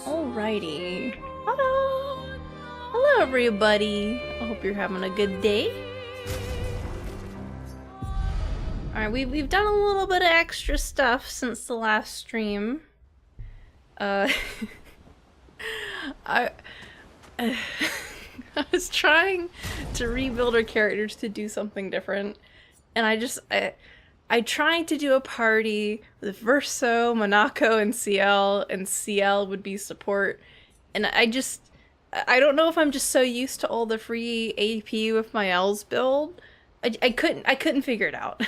Alrighty. Hello! Hello, everybody! I hope you're having a good day. Alright, we've done a little bit of extra stuff since the last stream. I I was trying to rebuild our characters to do something different, and I tried to do a party with Verso, Monaco, and CL would be support, and I don't know if I'm just so used to all the free AP with my L's build. I couldn't figure it out.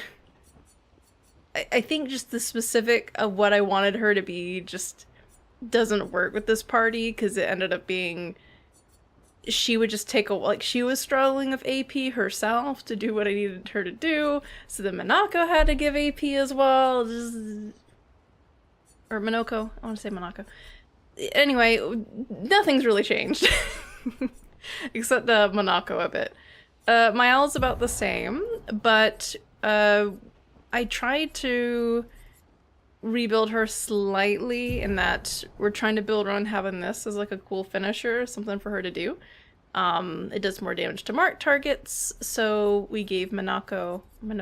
I think just the specific of what I wanted her to be just doesn't work with this party, because it ended up being she would just take a, like, she was struggling with AP herself to do what I needed her to do, so then Monaco had to give AP as well. Or Monaco, I want to say Monaco. Anyway, nothing's really changed. Except Monaco a bit. My L's about the same, but I tried to rebuild her slightly in that we're trying to build around having this as like a cool finisher, something for her to do. It does more damage to marked targets, so we gave Monaco, I don't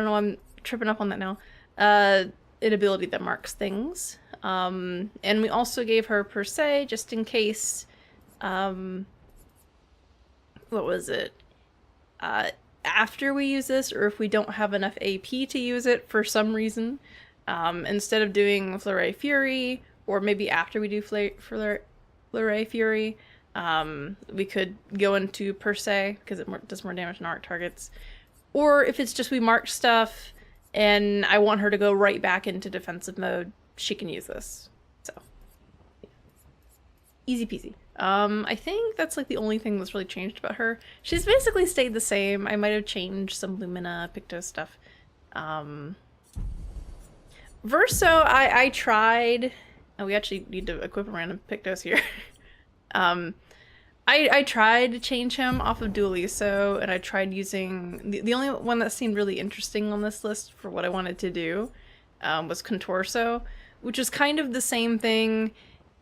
know, I'm tripping up on that now, an ability that marks things. And we also gave her per se, just in case, what was it? After we use this, or if we don't have enough AP to use it for some reason, instead of doing Flurry Fury, or maybe after we do Flurry Fury, we could go into per se, because it does more damage to marked targets. Or if it's just we marked stuff, and I want her to go right back into defensive mode, she can use this. So, easy peasy. I think that's like the only thing that's really changed about her. She's basically stayed the same. I might have changed some Lumina Picto stuff. Verso, I tried. Oh, we actually need to equip a random Pictos here. I tried to change him off of Dualiso, and I tried using the only one that seemed really interesting on this list for what I wanted to do was Contorso, which is kind of the same thing.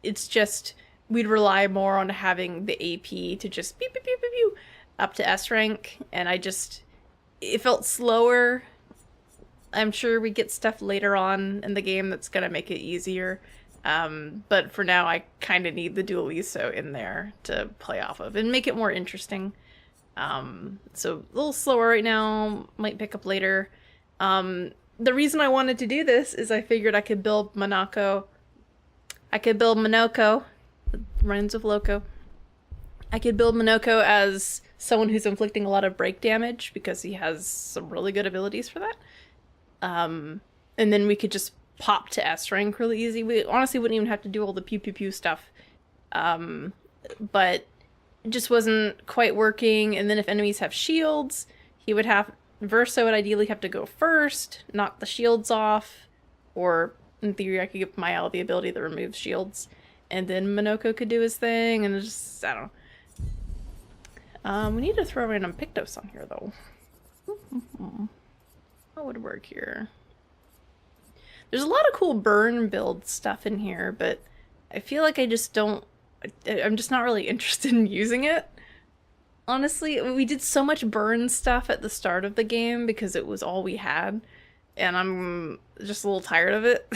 It's just we'd rely more on having the AP to just beep, beep, beep, beep, beep, up to S rank, and it felt slower. I'm sure we get stuff later on in the game that's gonna make it easier, but for now I kind of need the Dualiso in there to play off of and make it more interesting. So a little slower right now, might pick up later. The reason I wanted to do this is I figured I could build Monaco. Runs of Loco. I could build Monaco as someone who's inflicting a lot of break damage because he has some really good abilities for that. And then we could just pop to S rank really easy. We honestly wouldn't even have to do all the pew pew pew stuff. But it just wasn't quite working. And then if enemies have shields, Verso would ideally have to go first, knock the shields off, or in theory I could give Mael the ability that removes shields. And then Monaco could do his thing, and just, I don't know. We need to throw random Pictos on here, though. What would work here? There's a lot of cool burn build stuff in here, but I feel like I'm just not really interested in using it. Honestly, we did so much burn stuff at the start of the game because it was all we had, and I'm just a little tired of it.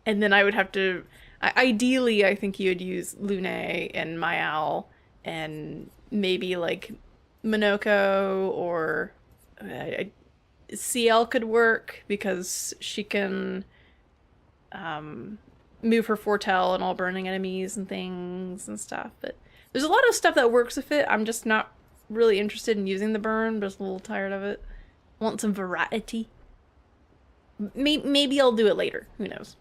And then I would have to... Ideally, I think you would use Lune and Mael and maybe like Monaco, or CL could work because she can move her foretell and all burning enemies and things and stuff. But there's a lot of stuff that works with it. I'm just not really interested in using the burn, but just a little tired of it. Want some variety. Maybe I'll do it later. Who knows?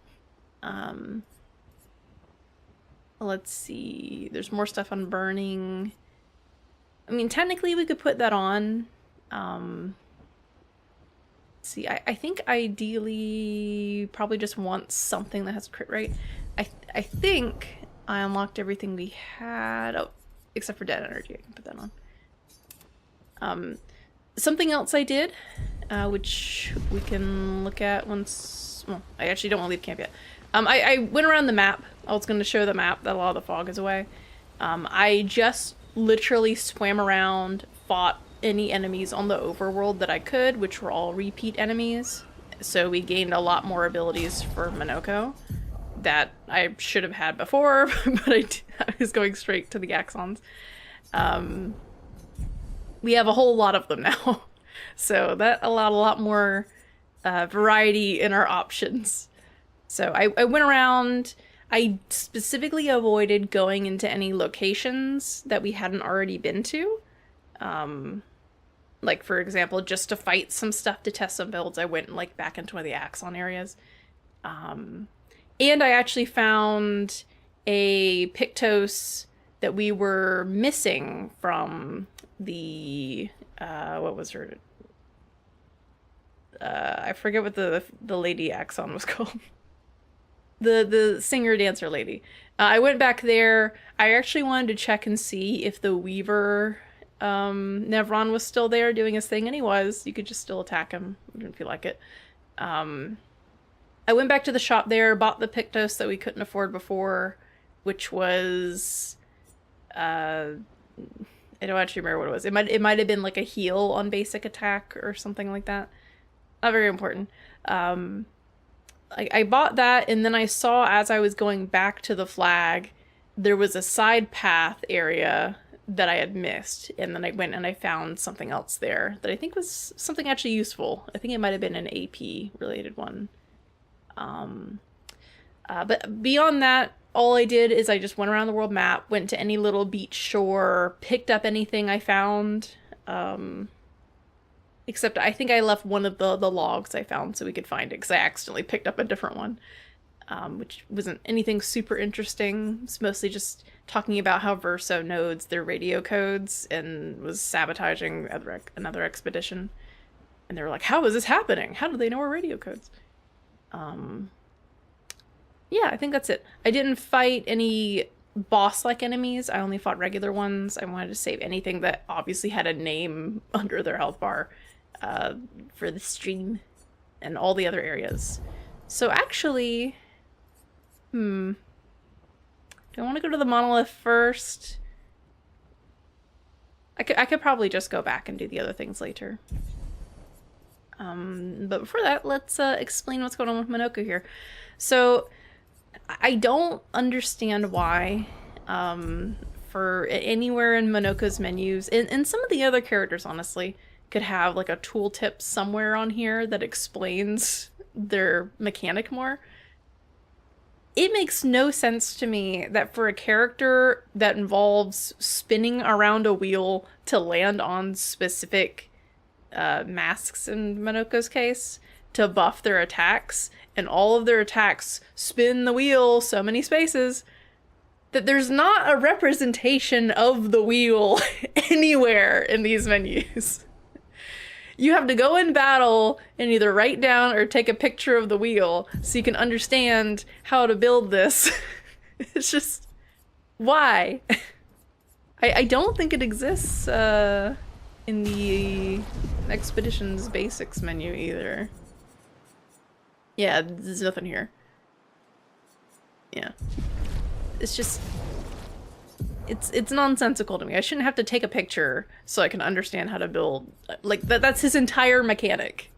Let's see, there's more stuff on burning. I mean, technically we could put that on. Let's see, I think ideally probably just want something that has crit rate. I think I unlocked everything we had. Oh, except for dead energy, I can put that on. Something else I did, which we can look at once. Well, I actually don't want to leave camp yet. I went around the map. I was going to show the map that a lot of the fog is away. I just literally swam around, fought any enemies on the overworld that I could, which were all repeat enemies. So we gained a lot more abilities for Monoko that I should have had before, but I was going straight to the Axons. We have a whole lot of them now. So that allowed a lot more variety in our options. So I went around. I specifically avoided going into any locations that we hadn't already been to. Like, for example, just to fight some stuff, to test some builds, I went like back into one of the Axon areas. And I actually found a Pictos that we were missing from the, what was her? I forget what the lady Axon was called. The singer-dancer lady. I went back there. I actually wanted to check and see if the Weaver Nevron was still there doing his thing, and he was. You could just still attack him if you like it. I went back to the shop there, bought the Pictos that we couldn't afford before, which was... I don't actually remember what it was. It might have been like a heal on basic attack or something like that. Not very important. I bought that, and then I saw as I was going back to the flag, there was a side path area that I had missed, and then I went and I found something else there that I think was something actually useful. I think it might have been an AP related one. But beyond that, all I did is I just went around the world map, went to any little beach shore, picked up anything I found, except I think I left one of the logs I found so we could find it, because I accidentally picked up a different one, which wasn't anything super interesting. It's mostly just talking about how Verso nodes their radio codes and was sabotaging another expedition. And they were like, how is this happening? How do they know our radio codes? Yeah, I think that's it. I didn't fight any boss-like enemies. I only fought regular ones. I wanted to save anything that obviously had a name under their health bar for the stream and all the other areas. So actually, do I want to go to the monolith first? I could probably just go back and do the other things later. But before that, let's explain what's going on with Monoko here. So I don't understand why for anywhere in Monoko's menus, and some of the other characters honestly could have like a tooltip somewhere on here that explains their mechanic more. It makes no sense to me that for a character that involves spinning around a wheel to land on specific masks in Monoko's case to buff their attacks, and all of their attacks spin the wheel so many spaces, that there's not a representation of the wheel anywhere in these menus. You have to go in battle and either write down or take a picture of the wheel so you can understand how to build this. It's just, why? I don't think it exists in the Expeditions Basics menu either. Yeah, there's nothing here. Yeah. It's just... It's nonsensical to me. I shouldn't have to take a picture so I can understand how to build. Like, that's his entire mechanic.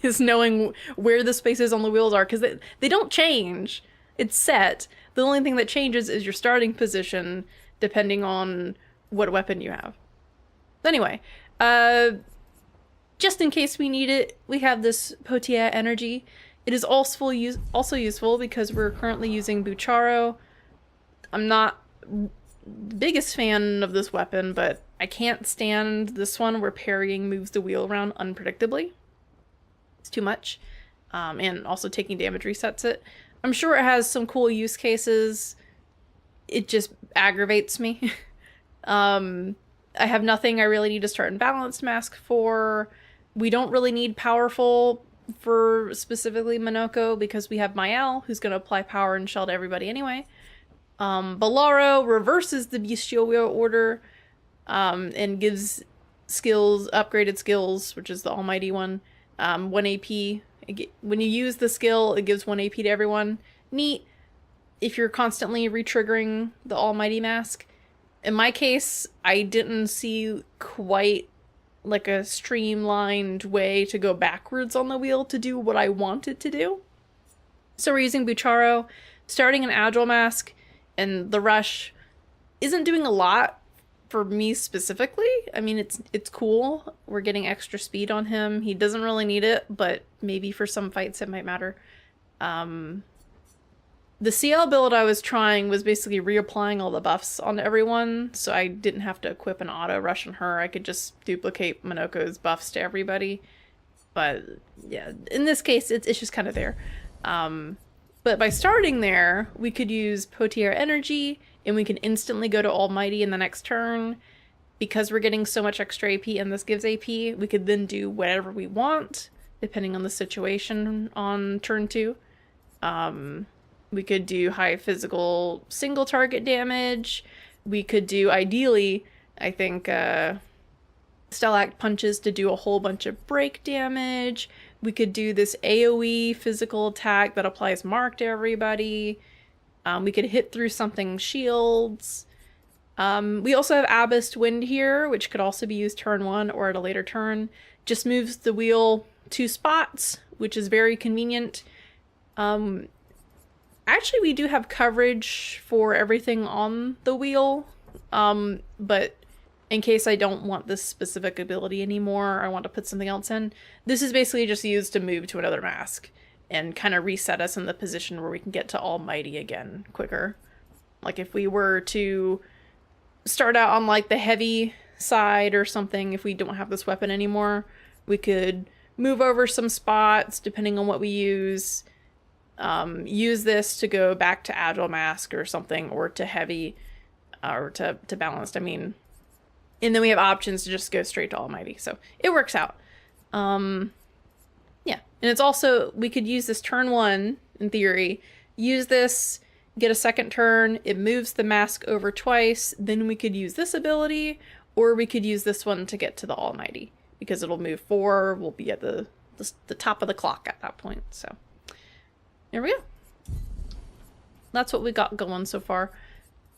Is knowing where the spaces on the wheels are, because they don't change. It's set. The only thing that changes is your starting position, depending on what weapon you have. Anyway, just in case we need it, we have this Potia energy. It is also useful because we're currently using Bucharo. I'm not the biggest fan of this weapon, but I can't stand this one where parrying moves the wheel around unpredictably. It's too much. And also taking damage resets it. I'm sure it has some cool use cases. It just aggravates me. I have nothing I really need to start in Balanced Mask for. We don't really need Powerful for specifically Monoko because we have Mael, who's going to apply power and shell to everybody anyway. Bolaro reverses the Bestial order and gives skills, upgraded skills, which is the almighty one, 1 AP. When you use the skill, it gives 1 AP to everyone. neat if you're constantly re-triggering the Almighty Mask. In my case, I didn't see quite like a streamlined way to go backwards on the wheel to do what I wanted to do. So we're using Bucharo, starting an Agile Mask, and the Rush isn't doing a lot for me specifically. I mean, it's cool. We're getting extra speed on him. He doesn't really need it, but maybe for some fights it might matter. The CL build I was trying was basically reapplying all the buffs on everyone, so I didn't have to equip an auto rush on her. I could just duplicate Minoko's buffs to everybody. But yeah, in this case, it's just kind of there. But by starting there, we could use Potier Energy, and we can instantly go to Almighty in the next turn. Because we're getting so much extra AP and this gives AP, we could then do whatever we want, depending on the situation on turn 2. We could do high physical single target damage. We could do, ideally, I think, Stellact punches to do a whole bunch of break damage. We could do this AoE physical attack that applies mark to everybody. We could hit through something shields. We also have Abyssed Wind here, which could also be used turn 1 or at a later turn. Just moves the wheel 2 spots, which is very convenient. Actually, we do have coverage for everything on the wheel, but in case I don't want this specific ability anymore, I want to put something else in. This is basically just used to move to another mask and kind of reset us in the position where we can get to Almighty again quicker. Like if we were to start out on like the heavy side or something, if we don't have this weapon anymore, we could move over some spots depending on what we use. Use this to go back to Agile Mask or something, or to heavy, or to balanced, I mean. And then we have options to just go straight to Almighty, so it works out. Yeah, and it's also, we could use this turn 1, in theory, use this, get a second turn, it moves the mask over twice, then we could use this ability, or we could use this one to get to the Almighty, because it'll move 4, we'll be at the top of the clock at that point, so. There we go. That's what we got going so far.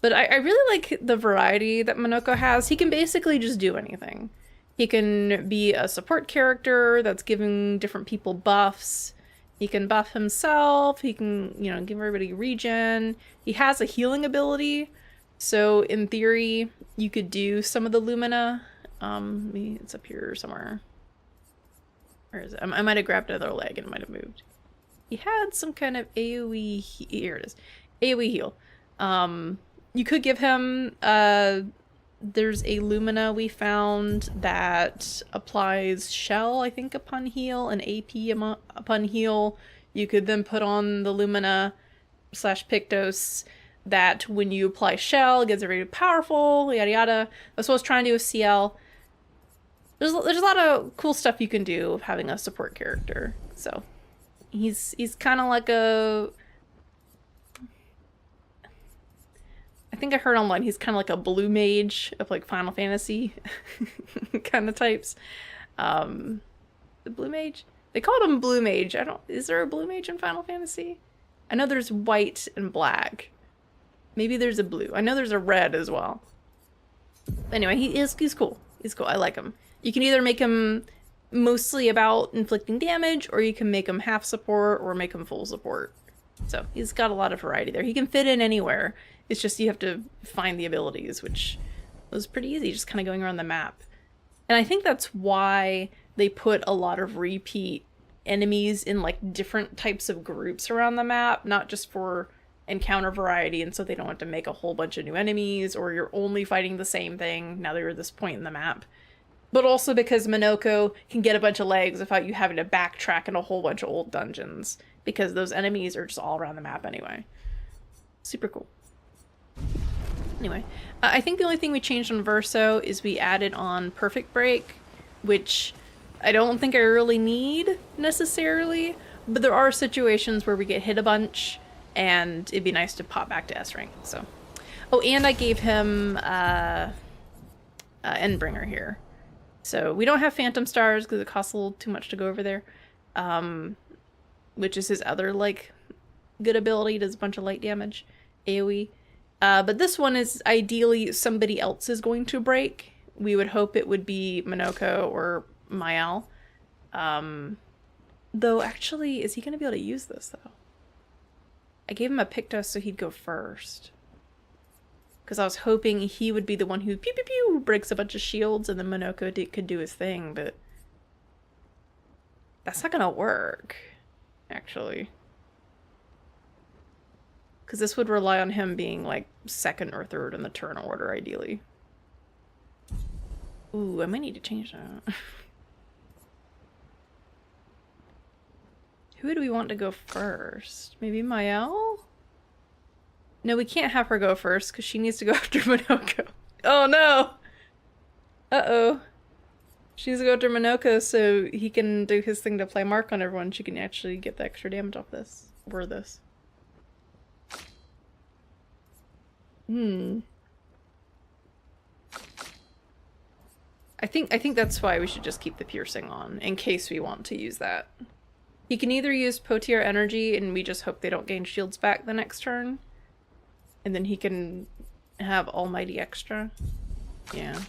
But I really like the variety that Minoko has. He can basically just do anything. He can be a support character that's giving different people buffs. He can buff himself. He can, you know, give everybody regen. He has a healing ability. So in theory, you could do some of the Lumina. It's up here somewhere. Where is it? I might have grabbed another leg and it might have moved. He had some kind of AoE, here it is, AoE heal. You could give him, there's a Lumina we found that applies Shell, I think, upon heal, and AP upon heal. You could then put on the Lumina / Pictos that when you apply Shell, it gets very powerful, yada yada. That's what I was trying to do with CL. There's a lot of cool stuff you can do with having a support character, so. He's kind of like a, I think I heard online he's kind of like a blue mage of like Final Fantasy kind of types. The blue mage? They called him blue mage. Is there a blue mage in Final Fantasy? I know there's white and black. Maybe there's a blue. I know there's a red as well. Anyway, he's cool. He's cool. I like him. You can either make him mostly about inflicting damage, or you can make him half support or make him full support. So he's got a lot of variety there. He can fit in anywhere. It's just you have to find the abilities, which was pretty easy, just kind of going around the map. And I think that's why they put a lot of repeat enemies in like different types of groups around the map, not just for encounter variety, and so they don't have to make a whole bunch of new enemies, or you're only fighting the same thing now that you're at this point in the map. But also because Minoko can get a bunch of legs without you having to backtrack in a whole bunch of old dungeons, because those enemies are just all around the map anyway. Super cool. Anyway, I think the only thing we changed on Verso is we added on Perfect Break, which I don't think I really need necessarily, but there are situations where we get hit a bunch and it'd be nice to pop back to S rank. So, oh, and I gave him Endbringer here. So we don't have Phantom Stars because it costs a little too much to go over there, which is his other like good ability, does a bunch of light damage, AoE. But this one is ideally somebody else is going to break. We would hope it would be Minoko or Mael. Though, actually, is he going to be able to use this, though? I gave him a Pictos so he'd go first. Because I was hoping he would be the one who pew pew pew breaks a bunch of shields and then Minoko could do his thing, but that's not going to work, actually. Because this would rely on him being, like, second or third in the turn order, ideally. Ooh, I might need to change that. Who do we want to go first? Maybe Mael? No, we can't have her go first, because she needs to go after Minoko. Oh, no! Uh-oh. She needs to go after Minoko so he can do his thing to play Mark on everyone. She can actually get the extra damage off this. Or this. I think that's why we should just keep the piercing on, in case we want to use that. He can either use Potier energy, and we just hope they don't gain shields back the next turn. And then he can have Almighty extra. Yeah.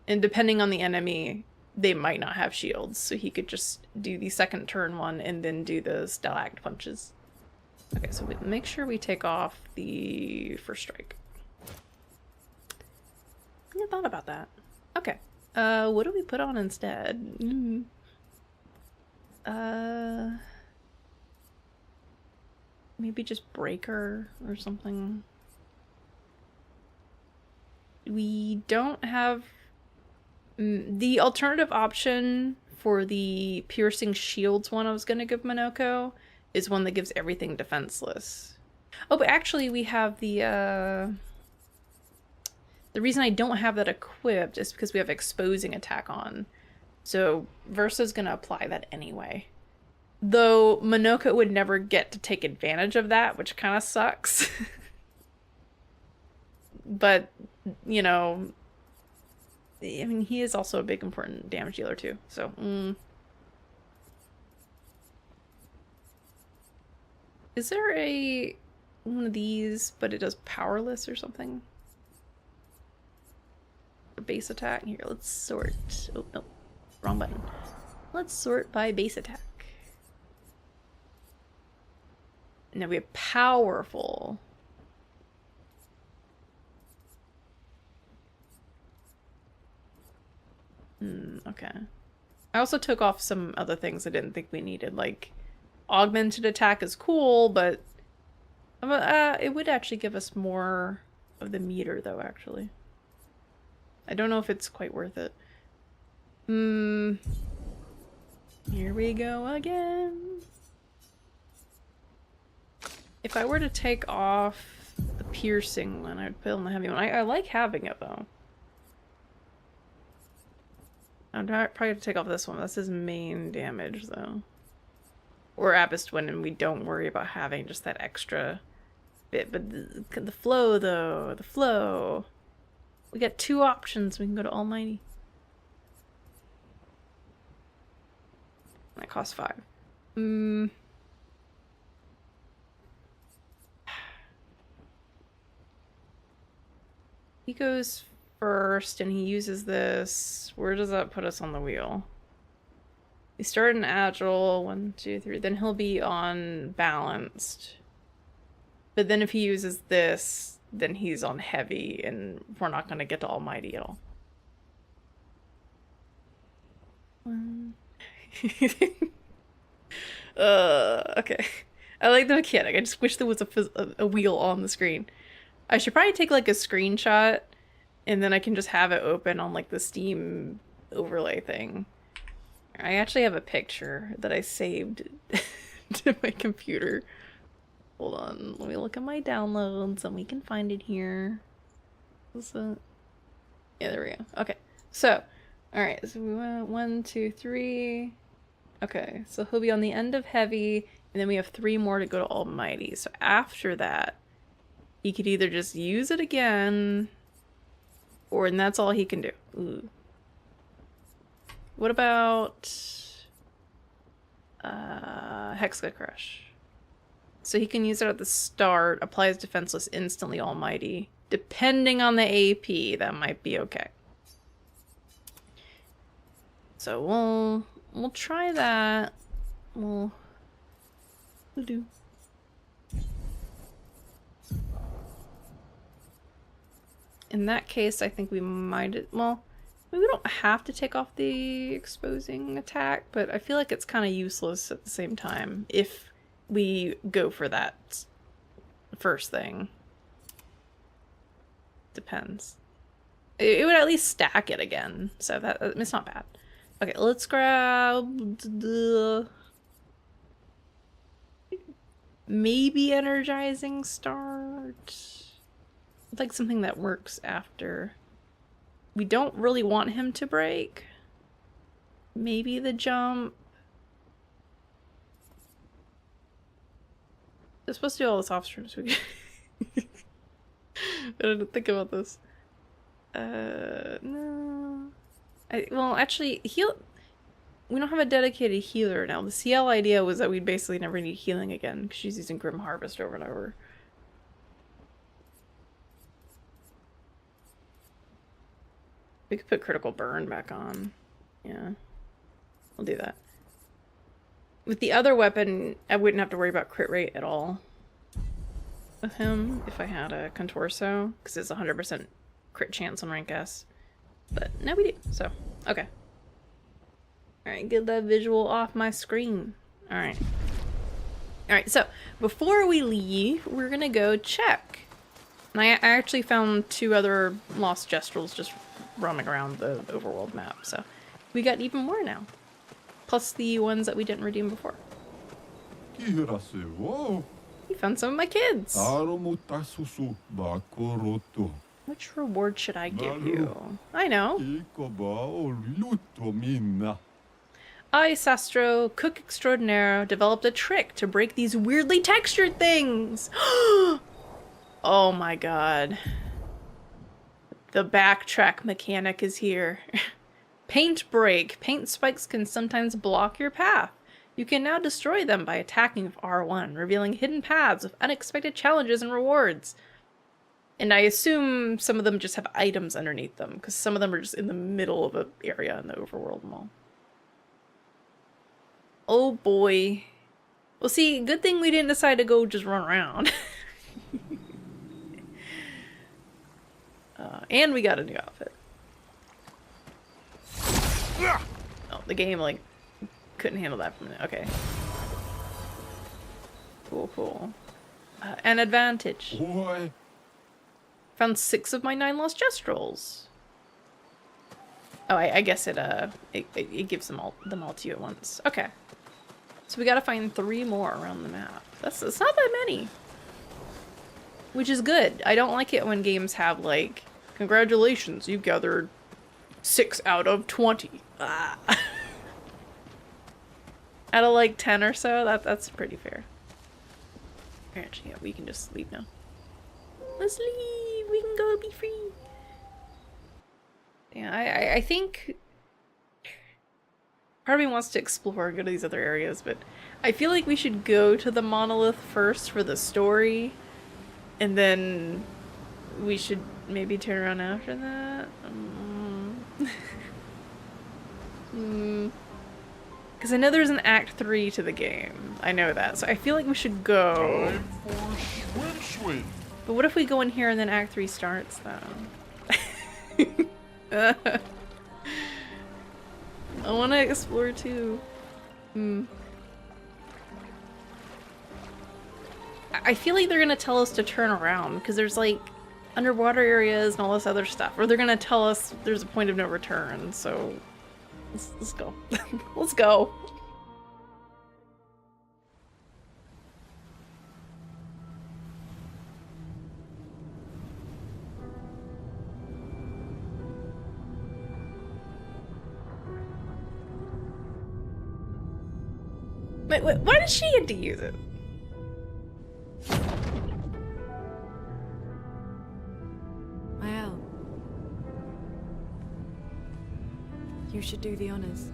And depending on the enemy, they might not have shields, so he could just do the second turn one and then do the Stalact punches. Okay, so we make sure we take off the first strike. I hadn't thought about that. Okay. What do we put on instead? Maybe just Breaker or something. We don't have... the alternative option for the Piercing Shields one I was going to give Minoko is one that gives everything defenseless. Oh, but actually we have the reason I don't have that equipped is because we have Exposing Attack on. So Versa's gonna apply that anyway. Though Minoko would never get to take advantage of that, which kind of sucks. But, you know, I mean, he is also a big important damage dealer too, so... Is there one of these, but it does powerless or something? For base attack? Here, let's sort. Oh, no. Wrong button. Let's sort by base attack. Now we have powerful. Okay. I also took off some other things I didn't think we needed, like augmented attack is cool, but it would actually give us more of the meter, though, actually. I don't know if it's quite worth it. Here we go again. If I were to take off the piercing one, I'd put on the heavy one. I like having it, though. I'd probably have to take off this one. That's his main damage, though. Or Abyss Twin, and we don't worry about having just that extra bit. But the flow, though. The flow. We got two options. We can go to Almighty. That costs 5. He goes first, and he uses this. Where does that put us on the wheel? We start in Agile, 1, 2, 3. Then he'll be on Balanced. But then if he uses this, then he's on Heavy, and we're not going to get to Almighty at all. Okay. I like the mechanic. I just wish there was a wheel on the screen. I should probably take like a screenshot, and then I can just have it open on like the Steam overlay thing. I actually have a picture that I saved to my computer. Hold on, let me look at my downloads and we can find it here. What's that? Yeah, there we go. Okay, so, alright, so we went 1, 2, 3. Okay, so he'll be on the end of Heavy, and then we have 3 more to go to Almighty. So after that, he could either just use it again, and that's all he can do. Ooh. What about Hexa Crush? So he can use it at the start, applies defenseless instantly almighty. Depending on the AP, that might be okay. So we'll try that. We'll do. In that case, I think we might, well, we don't have to take off the exposing attack, but I feel like it's kind of useless at the same time if we go for that first thing. Depends. It would at least stack it again, so that it's not bad. Okay, let's grab the maybe energizing start. I'd like something that works after. We don't really want him to break. Maybe the jump. They're supposed to do all this off stream, so we I didn't think about this. No. Well, actually, we don't have a dedicated healer now. The CL idea was that we'd basically never need healing again because she's using Grim Harvest over and over. We could put Critical Burn back on. Yeah. We'll do that. With the other weapon, I wouldn't have to worry about crit rate at all with him if I had a Contorso, because it's 100% crit chance on rank S. But now we do, so, okay. Alright, get that visual off my screen. Alright. Alright, so, before we leave, we're gonna go check. And I actually found 2 other lost Gestrels just roaming around the overworld map, so we got even more now. Plus the ones that we didn't redeem before. You found some of my kids! Which reward should I give you? I know. I, Sastro, cook extraordinaire, developed a trick to break these weirdly textured things! Oh my god. The backtrack mechanic is here. Paint break. Paint spikes can sometimes block your path. You can now destroy them by attacking with R1, revealing hidden paths with unexpected challenges and rewards. And I assume some of them just have items underneath them, because some of them are just in the middle of an area in the overworld mall. Oh boy. Well, see, good thing we didn't decide to go just run around. And we got a new outfit. Oh, the game, like, couldn't handle that for a minute. Okay. Cool, cool. An advantage. Boy. Found 6 of my 9 lost Gestrels. Oh, I guess it gives them all to you at once. Okay. So we gotta find 3 more around the map. It's not that many. Which is good. I don't like it when games have, like, congratulations, you've gathered 6 out of 20. Ah. Out of like 10 or so, that's pretty fair. Actually, yeah, we can just leave now. Let's leave. We can go be free. Yeah, I think part of me wants to explore and go to these other areas, but I feel like we should go to the monolith first for the story, and then we should maybe turn around after that. Because I know there's an Act 3 to the game. I know that, so I feel like we should go. Time for swim. But what if we go in here and then Act 3 starts, though? I want to explore, too. I feel like they're going to tell us to turn around, because there's, like, underwater areas and all this other stuff. Or they're going to tell us there's a point of no return, so let's go. Let's go. Wait, why did she get to use it? Well, you should do the honors.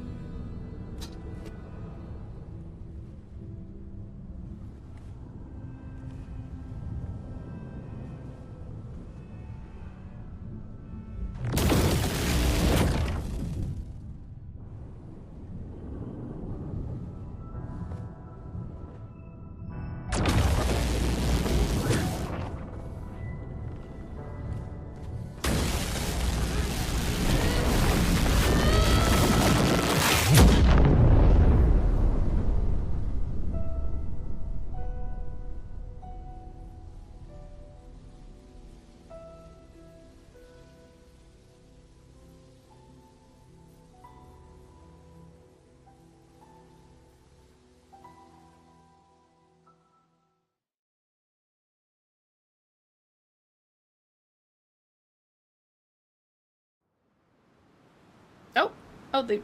Oh, they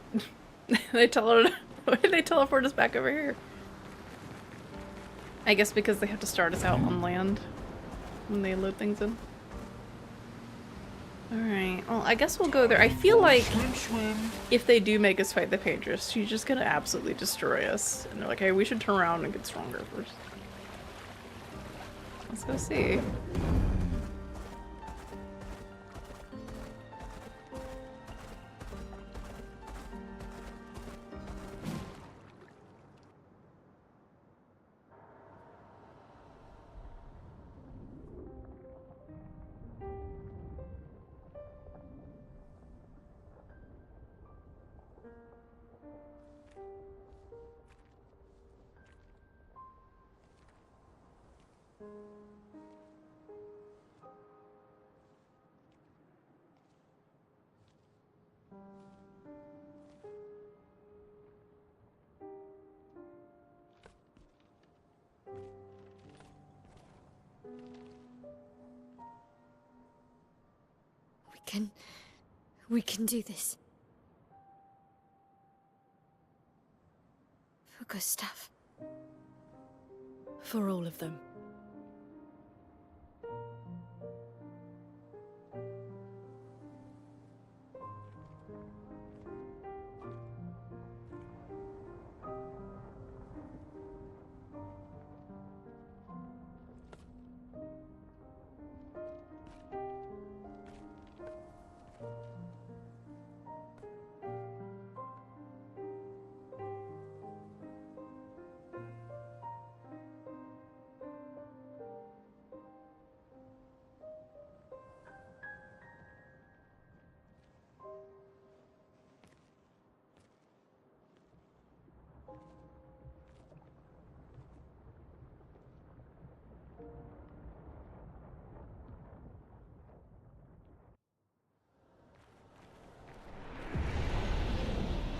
they teleport us back over here. I guess because they have to start us out on land when they load things in. Alright, well I guess we'll go there. I feel like Swim, swim. if they do make us fight the Paintress, she's just gonna absolutely destroy us. And they're like, hey, we should turn around and get stronger first. Let's go see. We can do this. For Gustav. For all of them.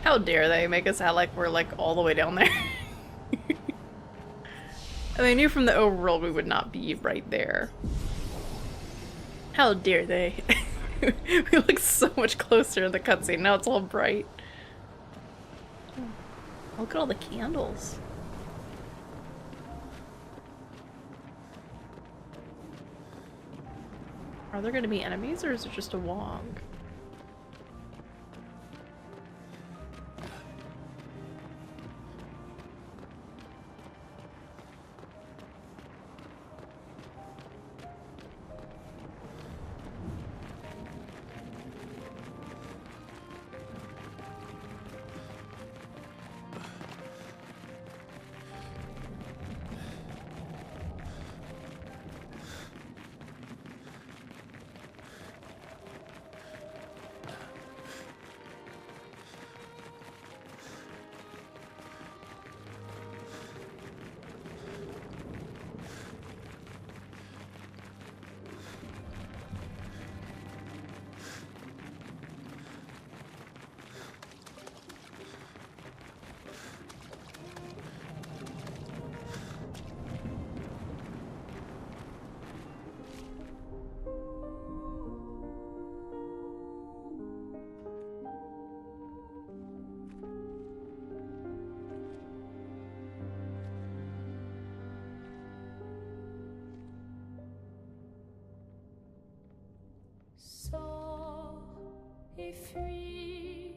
How dare they make us out like we're like all the way down there? I mean, I knew from the overworld we would not be right there. How dare they? We look so much closer in the cutscene. Now it's all bright. Look at all the candles. Are there going to be enemies or is it just a walk? Sors et fuis,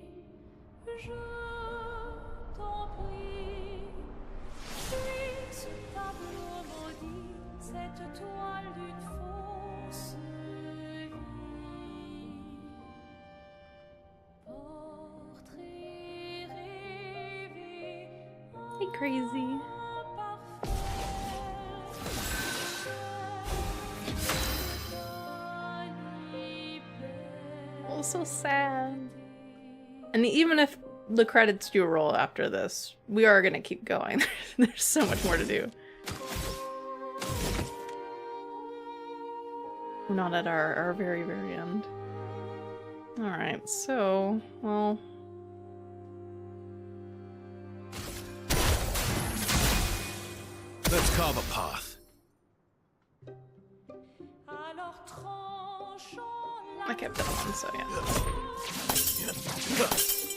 je t'en prie. Fuis ce tableau maudit, cette toile d'une fausse vie. Portrait rêvé. Hey, crazy. Oh, so sad. And even if the credits do roll after this, we are gonna keep going. There's so much more to do. We're not at our very, very end. Alright, so, well... Let's carve a path. I kept it on, so yeah.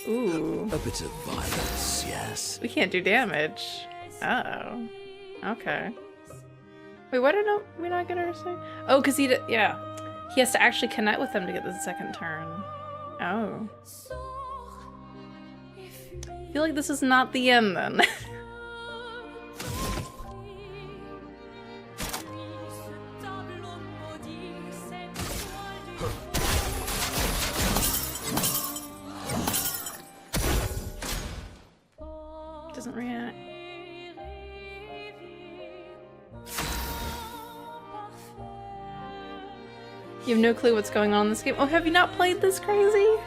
Ooh. A bit of violence, yes. We can't do damage. Uh-oh. Okay. Wait, why did we not get her to say? Oh, because yeah. He has to actually connect with them to get the second turn. Oh. I feel like this is not the end then. Doesn't react. You have no clue what's going on in this game. Oh, have you not played this crazy?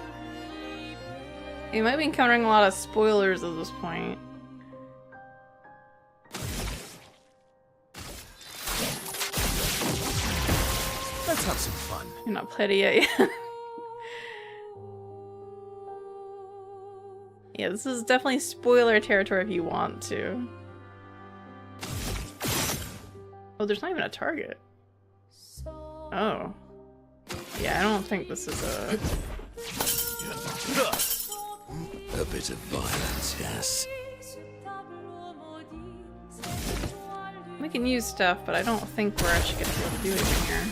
You might be encountering a lot of spoilers at this point. Let's have some fun. You're not played it yet. Yeah, this is definitely spoiler territory if you want to. Oh, there's not even a target. Oh. Yeah, I don't think this is a... A bit of violence, yes. We can use stuff, but I don't think we're actually going to be able to do anything here.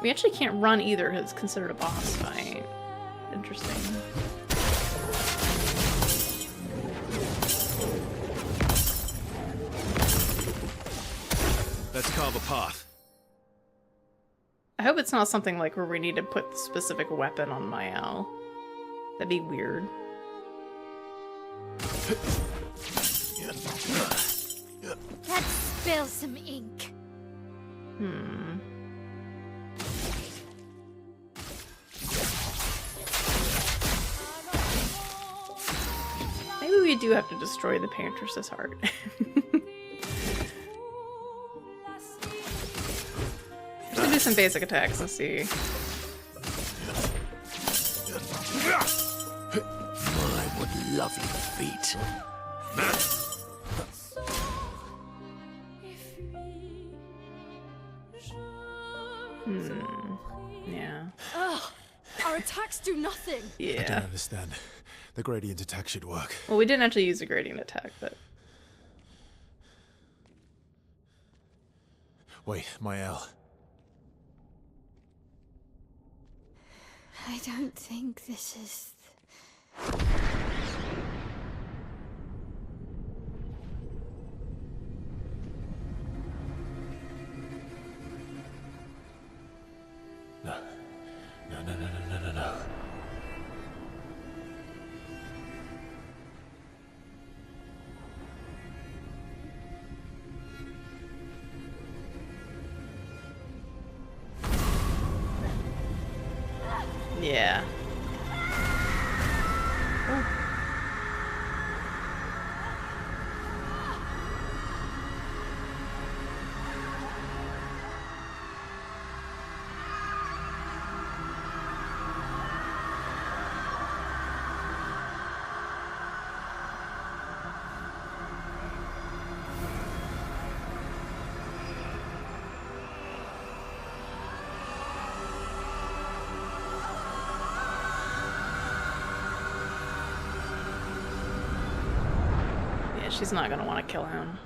We actually can't run either because it's considered a boss fight. Interesting. Let's carve a path. I hope it's not something like where we need to put the specific weapon on Mael. That'd be weird. Let's spill some ink. Hmm. Maybe we do have to destroy the Paintress's heart. Let's do some basic attacks and see. My, what lovely feet. Yeah. Ugh! Our attacks do nothing! I don't Yeah. understand. The gradient attack should work. Well, we didn't actually use a gradient attack, but... Wait, Mael. I don't think this is... No. No, no, no, no, no, no, no. Yeah. Yeah, she's not gonna want to kill him.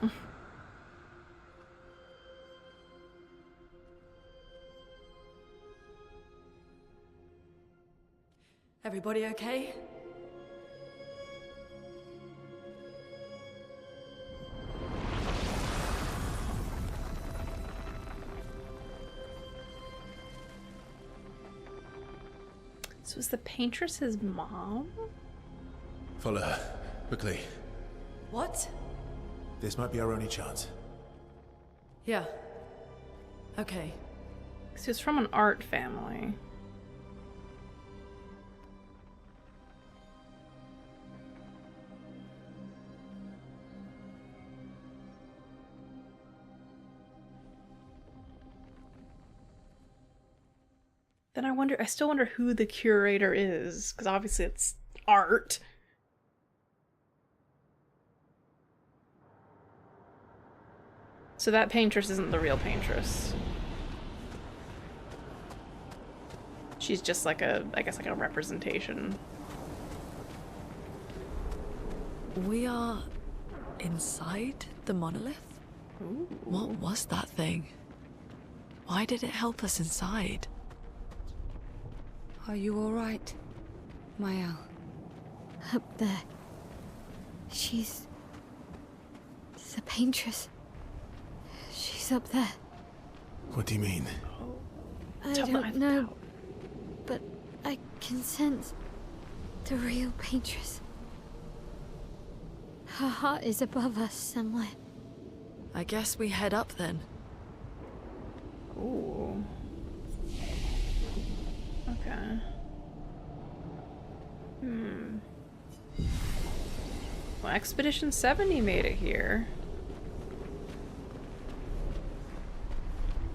Everybody okay? So is the Paintress his mom? Follow her. Quickly. What? This might be our only chance. Yeah. Okay. 'Cause he was from an art family. Then I still wonder who the curator is, because obviously it's art. So that paintress isn't the real paintress. She's just like a, I guess like a representation. We are inside the monolith? Ooh. What was that thing? Why did it help us inside? Are you all right, Mael? Up there. She's the paintress. She's up there. What do you mean? I Tell me don't know, about- but I can sense the real paintress. Her heart is above us somewhere. I guess we head up then. Ooh. Okay. Well, Expedition 70 made it here.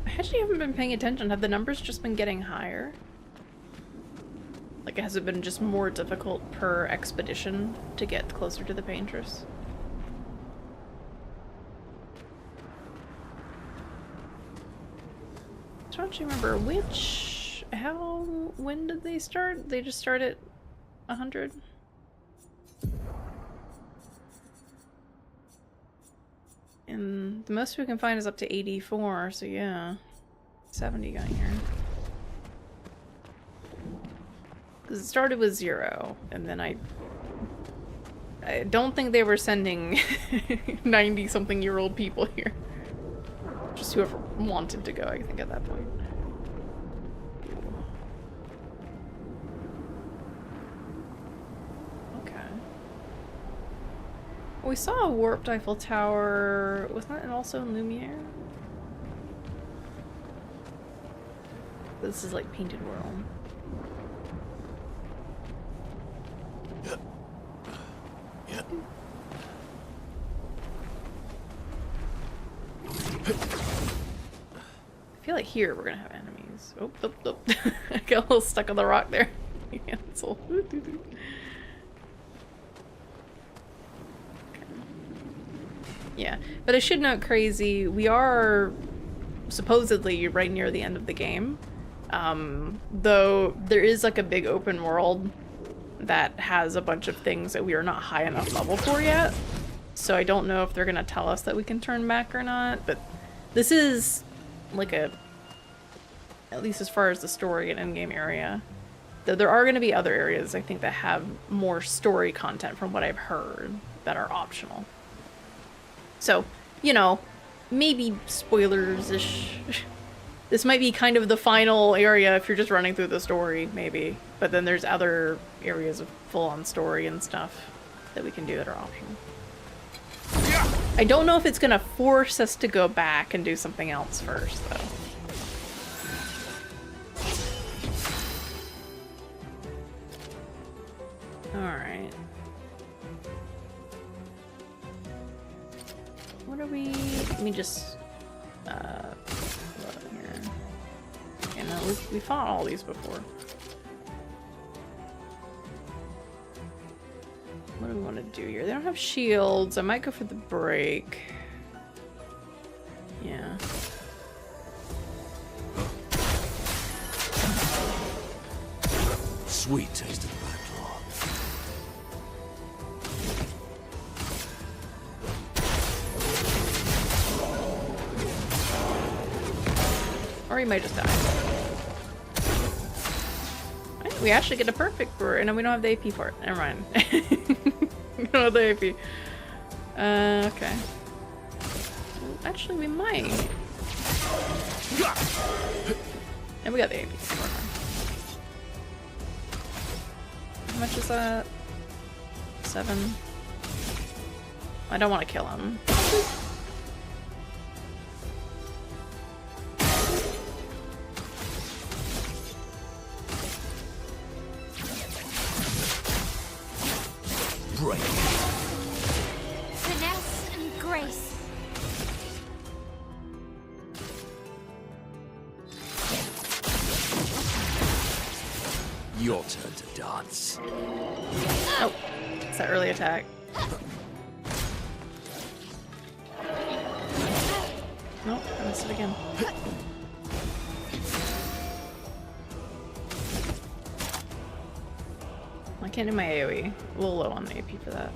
I actually haven't been paying attention. Have the numbers just been getting higher? Like, has it been just more difficult per expedition to get closer to the paintress? I don't you remember which... when did they start? They just start at 100? And the most we can find is up to 84, so yeah. 70 got here. Because it started with 0, and then I don't think they were sending 90-something-year-old people here. Just whoever wanted to go, I think, at that point. Okay. Well, we saw a warped Eiffel Tower. Wasn't that also in Lumiere? This is like Painted World. I feel like here we're gonna have enemies. Oh, oh, oh. I got a little stuck on the rock there. Cancel. Yeah, but I should note, Crazy, we are supposedly right near the end of the game. Though there is like a big open world that has a bunch of things that we are not high enough level for yet. So I don't know if they're gonna tell us that we can turn back or not, but this is like a, at least as far as the story and endgame area, though there are going to be other areas I think that have more story content from what I've heard that are optional. So, you know, maybe spoilers-ish. This might be kind of the final area if you're just running through the story, maybe. But then there's other areas of full-on story and stuff that we can do that are optional. I don't know if it's gonna force us to go back and do something else first, though. Alright. What are we... Let me just... load here. Okay, no, we fought all these before. What do we want to do here? They don't have shields. I might go for the break. Yeah. Sweet taste of backlog. Or he might just die. Right, we actually get a perfect for it, and then we don't have the AP for it. Never mind. We don't have the AP. Okay. Well, actually, we might. And we got the AP. How much is that? 7. I don't want to kill him. Break. Finesse and grace. Your turn to dance. Oh, it's that early attack. missed it again. I can't do my AoE. A little low on the AP for that.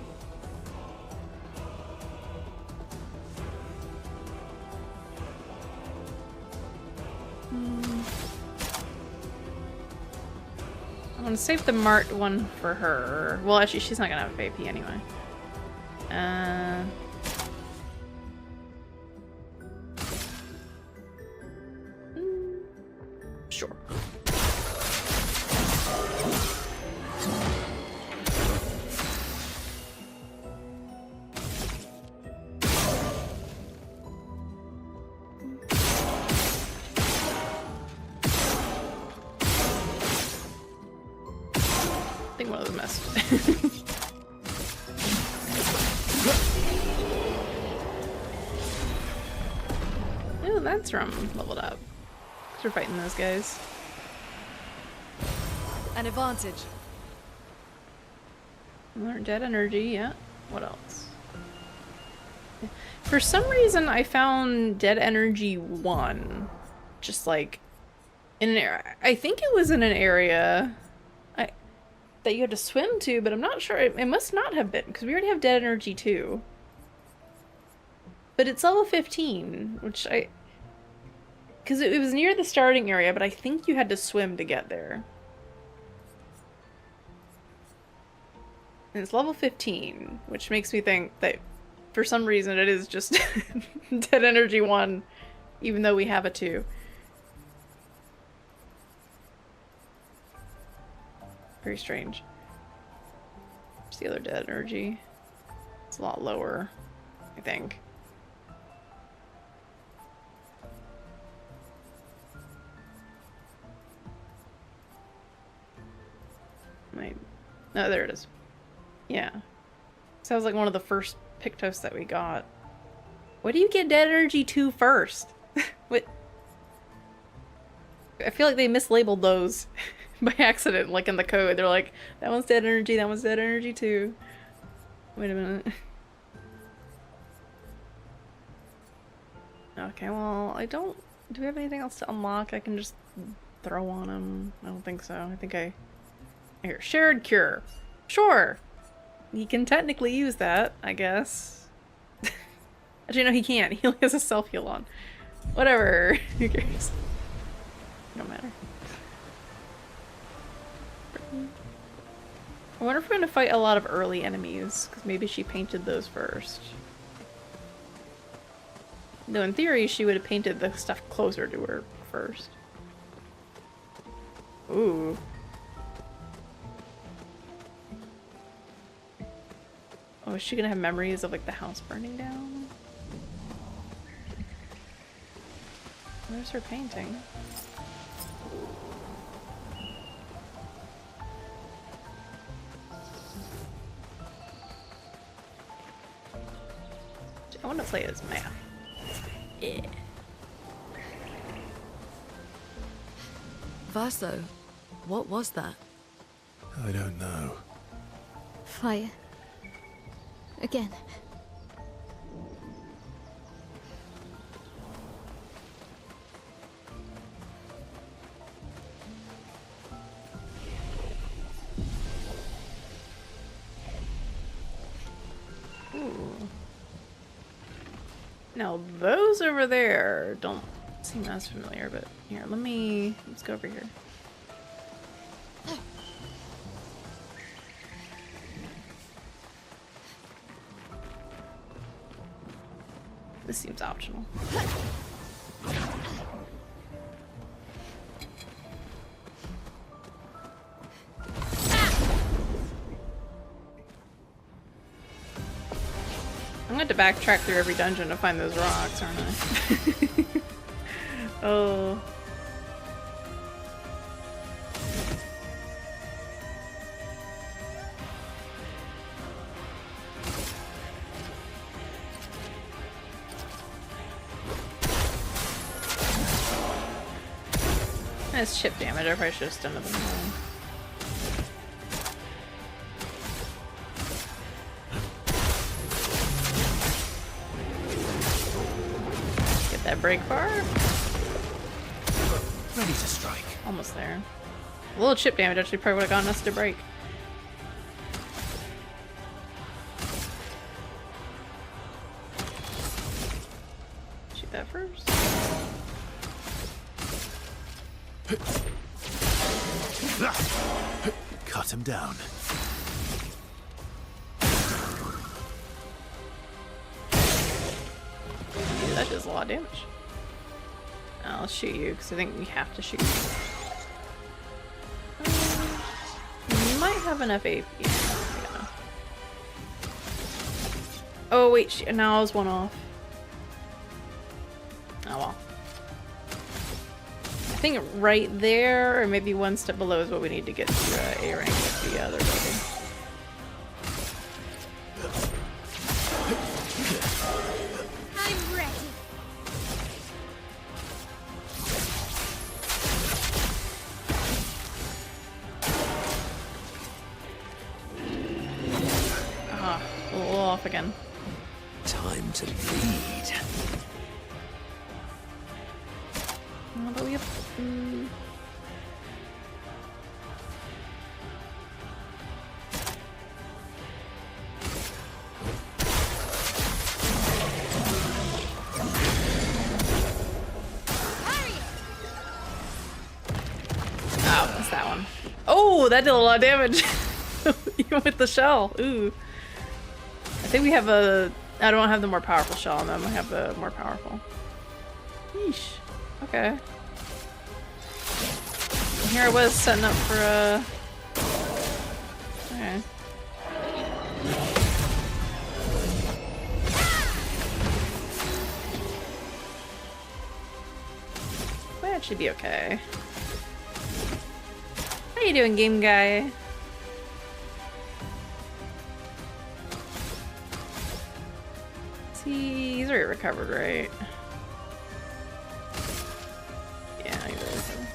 I'm gonna save the Mart one for her. Well, actually, she's not gonna have AP anyway. Sure. I think one of them missed. Ooh, that's from leveled up. 'Cause we're fighting those guys. An advantage. Another dead energy, yeah. What else? For some reason, I found dead energy 1. Just like in an area. I think it was in an area that you had to swim to, but I'm not sure. It must not have been, because we already have dead energy 2. But it's level 15, which because it was near the starting area, but I think you had to swim to get there. And it's level 15, which makes me think that for some reason it is just dead energy 1, even though we have a 2. Very strange. Where's the other dead energy? It's a lot lower, I think. No, there it is. Yeah. Sounds like one of the first Pictos that we got. What do you get dead energy to first? What? I feel like they mislabeled those by accident, like in the code. They're like, that one's dead energy, that one's dead energy too. Wait a minute. Okay, well, I don't... Do we have anything else to unlock I can just throw on him? I don't think so. I think Here, shared cure. Sure! He can technically use that, I guess. Actually, no, he can't. He only has a self-heal on. Whatever. Who cares? Don't matter. I wonder if we're gonna fight a lot of early enemies, because maybe she painted those first. Though in theory, she would have painted the stuff closer to her first. Ooh. Oh, is she gonna have memories of like the house burning down? Where's her painting? I want to play as math. Yeah. Verso, what was that? I don't know. Fire. Again. Ooh. Now those over there don't seem as familiar, but here, let's go over here. This seems optional. I'm going to backtrack through every dungeon to find those rocks, aren't I? Oh. That's chip damage. I probably should have stunned them all. That break bar? Ready to strike. Almost there. A little chip damage actually probably would have gotten us to break. Shoot that first. Cut him down. Dude, that does a lot of damage. I'll shoot you because I think we have to shoot you. You might have enough AP. Yeah. Oh wait, now I was one off. Oh well. I think right there, or maybe one step below, is what we need to get to A rank with the other building. I'm ready. Ah, a little off again. Time to bleed. But we have. Oh, that's that one. Oh, that did a lot of damage. Even with the shell. Ooh. I think we have a. I don't have the more powerful shell on them. I have the more powerful. Yeesh. Okay. And here I was setting up for a. Okay. Might actually be okay. How you doing, game guy? See, he's already recovered, right? Yeah, he's already recovered.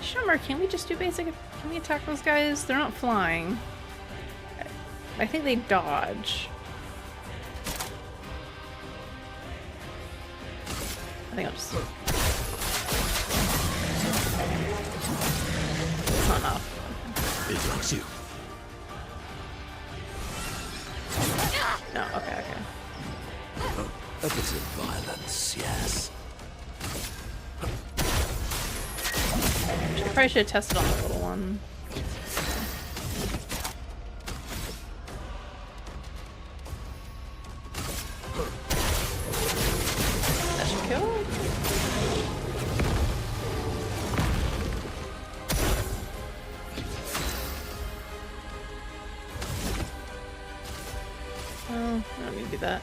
Shimmer, can we just do basic? Can we attack those guys? They're not flying. I think they dodge. I think I'll just. It's not enough. It likes you. No, okay, okay. A bit of violence, yes. I probably should have tested on the little one. That should kill. Oh, I don't need to do that.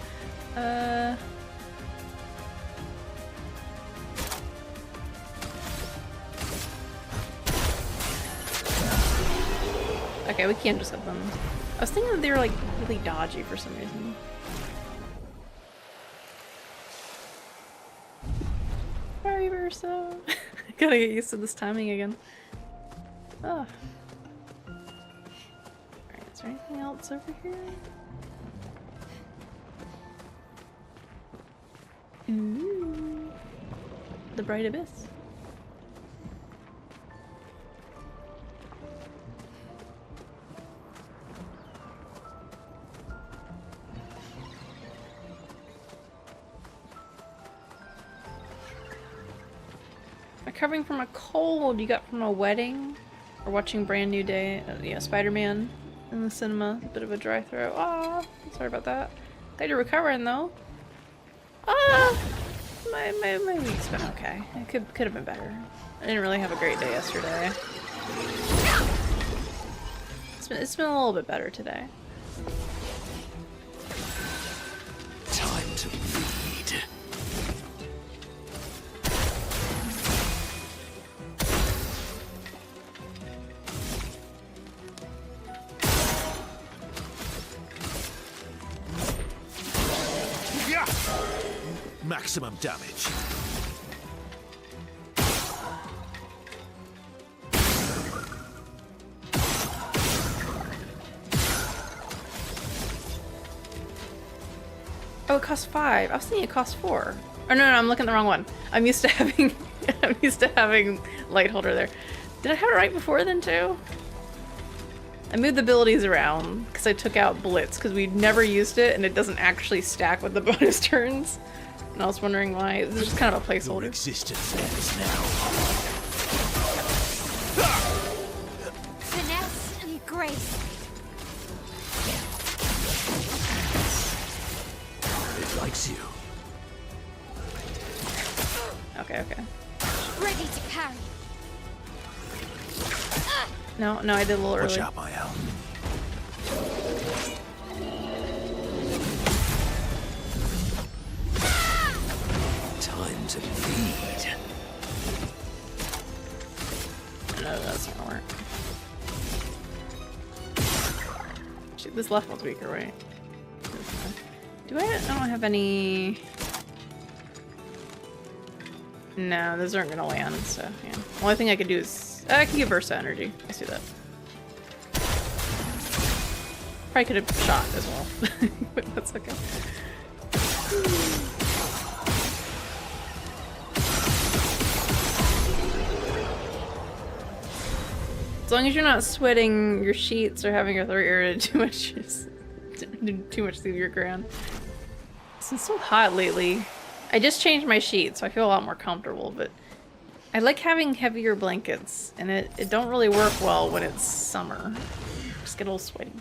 Okay, we can't just have them. I was thinking that they were like really dodgy for some reason. Fire Versa. Gotta get used to this timing again. Oh. Alright, is there anything else over here? Ooh. The Bright Abyss. Recovering from a cold you got from a wedding, or watching Brand New Day, yeah, Spider-Man in the cinema. A bit of a dry throat. Ah, sorry about that. Glad you're recovering though. Ah, my week's been okay. It could have been better. I didn't really have a great day yesterday. It's been a little bit better today. Time to bleed. Maximum damage. it costs 5. I was thinking it costs 4. Or no, I'm looking at the wrong one. I'm used to having I'm used to having light holder there. Did I have it right before then too? I moved the abilities around because I took out Blitz because we never used it and it doesn't actually stack with the bonus turns. And I was wondering why. It's just kind of a Your placeholder. existence ends now. Finesse and grace. It likes you. Okay, okay. Ready to carry. No, I did a little Watch early. out, my Al. Time to bleed. No, that's not gonna work. Shoot, this left one's weaker, right? Do I don't have any... No, those aren't gonna land, so yeah. Only thing I could do is... I can give Versa energy. I see that. Probably could have shot as well. But that's okay. As long as you're not sweating your sheets or having your throat irritated too much through your ground. It's been so hot lately. I just changed my sheets, so I feel a lot more comfortable, but I like having heavier blankets, and it don't really work well when it's summer. Just get a little sweaty.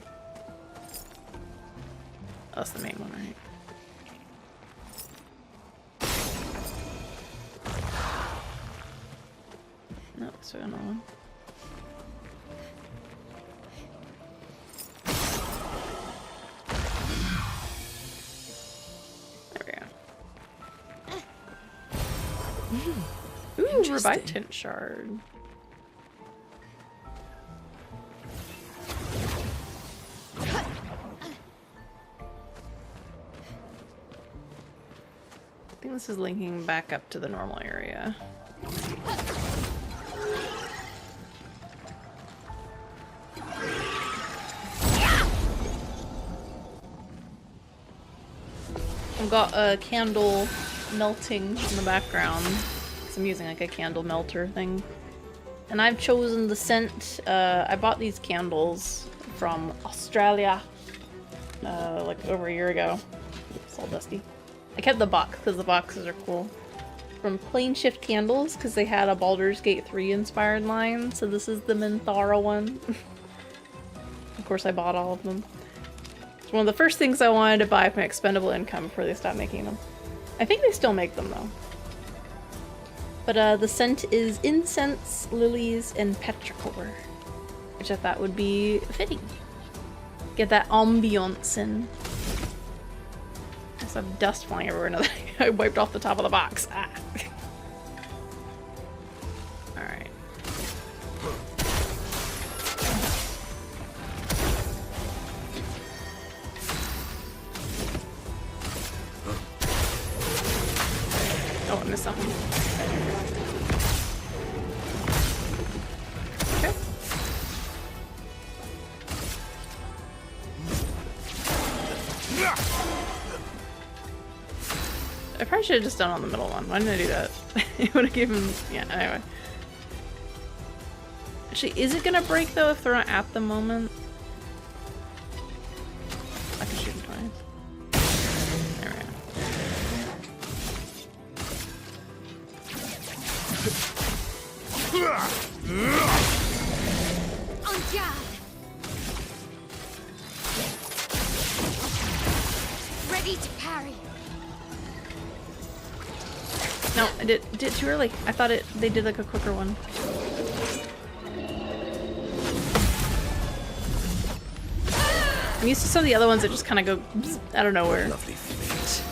Oh, that's the main one, right? No, so another one. Ooh, revive tint shard. I think this is linking back up to the normal area. I've got a candle melting in the background. I'm using like a candle melter thing. And I've chosen the scent. I bought these candles from Australia like over a year ago. It's all dusty. I kept the box because the boxes are cool. From Plane Shift Candles because they had a Baldur's Gate 3 inspired line. So this is the Minthara one. Of course I bought all of them. It's one of the first things I wanted to buy from expendable income before they stopped making them. I think they still make them though. But the scent is incense, lilies, and petrichor, which I thought would be fitting. Get that ambiance in. There's some dust flying everywhere now that I wiped off the top of the box. Ah. Alright. Oh, I missed something. Okay. I probably should have just done on the middle one. Why didn't I do that? It would have given... Yeah, anyway. Actually, is it gonna break though if they're not at the moment? I can shoot them twice. There we go. On guard. Ready to parry. No, I did it too early. I thought they did like a quicker one. I'm used to some of the other ones that just kind of go out of nowhere. Lovely fate.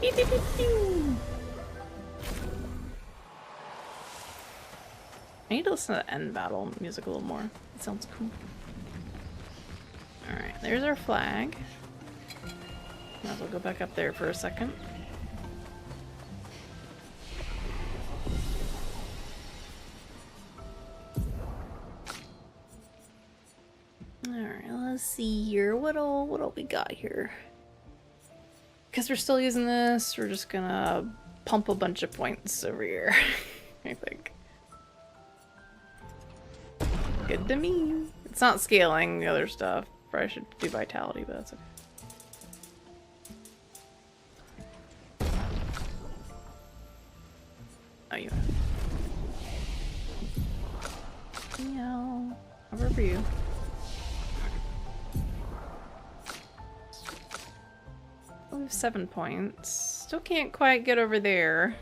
Beep, beep, beep, pew. I need to listen to the end battle music a little more. It sounds cool. Alright, there's our flag. Might as well go back up there for a second. Alright, let's see here. What all we got here? Because we're still using this, we're just gonna pump a bunch of points over here, I think. Good to me. It's not scaling the other stuff. Probably should do vitality, but that's okay. Oh, you have. Meow. Over for you. We have 7 points. Still can't quite get over there.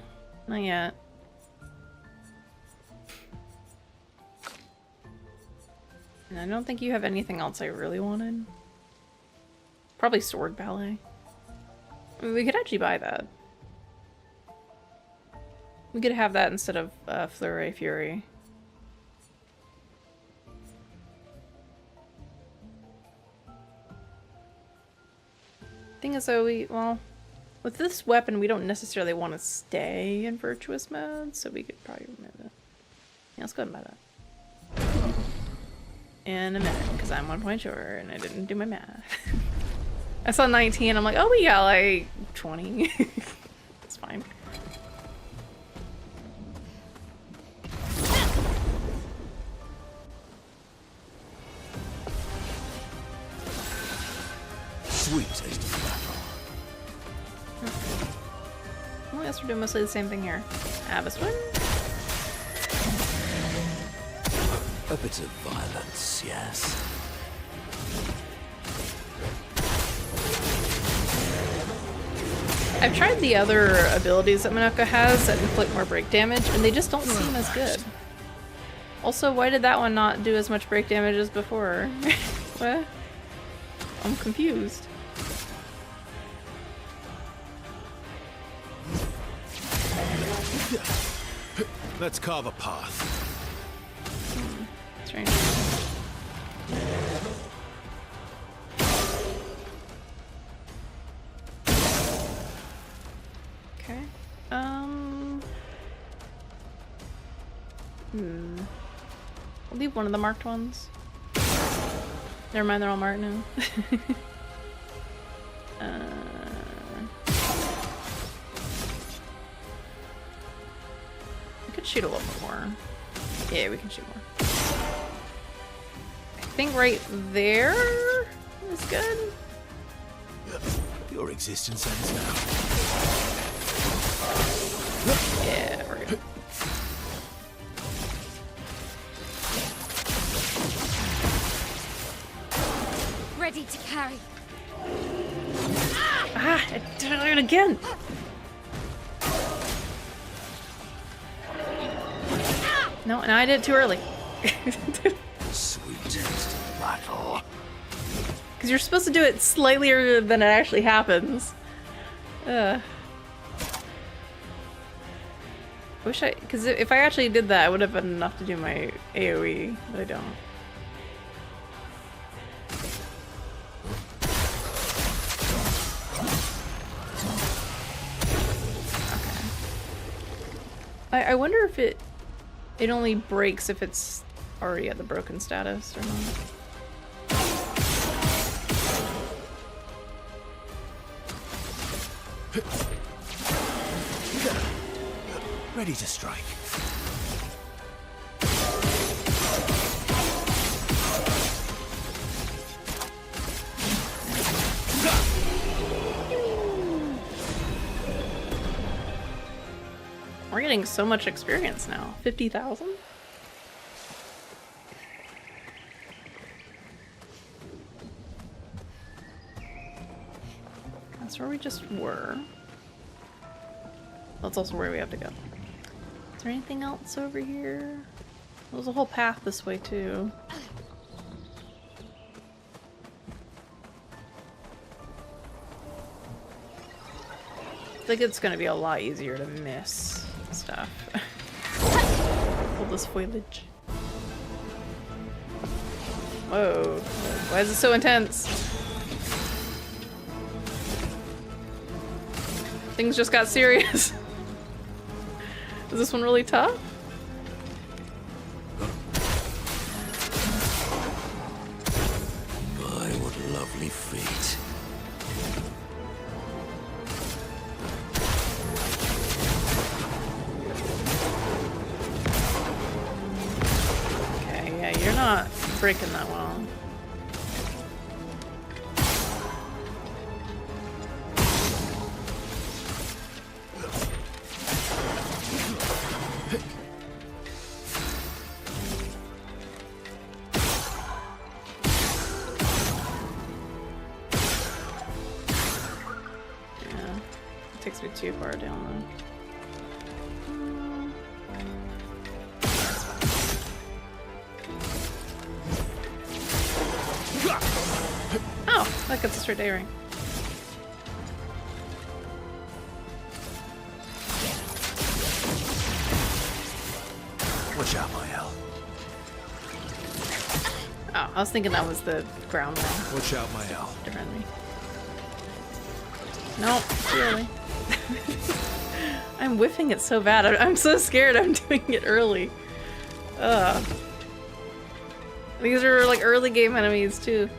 Not yet. And I don't think you have anything else I really wanted. Probably sword ballet. I mean, we could actually buy that. We could have that instead of Fleury Fury. Thing is though, well, with this weapon we don't necessarily want to stay in virtuous mode, so we could probably remove it. Yeah, let's go ahead and buy that. In a minute, because I'm 1 point short and I didn't do my math. I saw 19, I'm like, oh, we got like 20. It's fine. Sweet taste of battle. Well, I guess we're doing mostly the same thing here. Abyss win. A bit of violence, yes. I've tried the other abilities that Minako has that inflict more break damage, and they just don't seem as good. Also, why did that one not do as much break damage as before? What? I'm confused. Let's carve a path. Strange. Okay. I'll leave one of the marked ones. Never mind, they're all marked now. We could shoot a little bit more. Yeah, we can shoot more. I think right there is good. Your existence ends now. Yeah, we're good. Ready to carry. Ah, I did it again. No, and I did it too early. Sweet taste of battle. Because you're supposed to do it slightly earlier than it actually happens. Wish I, because if I actually did that, I would have been enough to do my AoE, but I don't. Okay. I wonder if it only breaks if it's already at the broken status or not. Ready to strike. We're getting so much experience now. 50,000? That's where we just were. That's also where we have to go. Is there anything else over here? There's a whole path this way too. I think it's gonna be a lot easier to miss stuff. All this foliage. Whoa. Why is it so intense? Things just got serious. Is this one really tough? My, what lovely feet. Okay, yeah, you're not breaking that well. Takes me too far down though. Oh, that gets a straight A ring. Watch out, my L. Oh, I was thinking that was the ground one. Watch out, my L. Different me. Nope, too early. I'm whiffing it so bad. I'm so scared I'm doing it early. Ugh. These are like early game enemies too.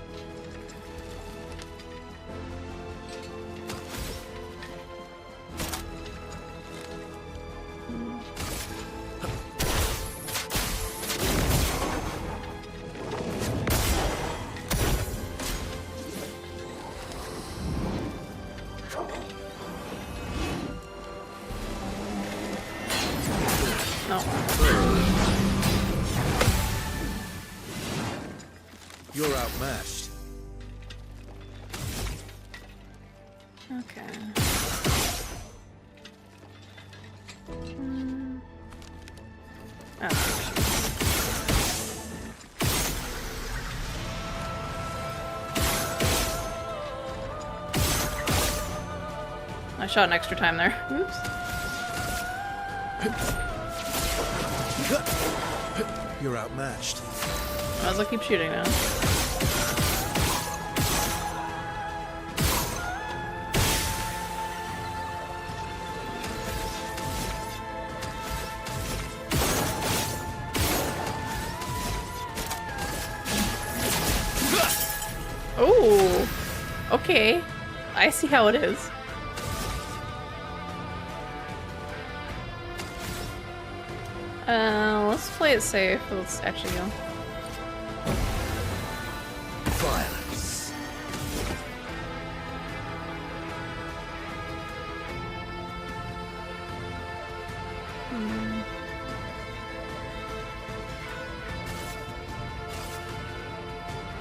You're outmatched. Okay. Oh. I shot an extra time there. Oops. You're outmatched. Might as well keep shooting now. Oh, okay. I see how it is. Let's play it safe. Let's actually go. Violence.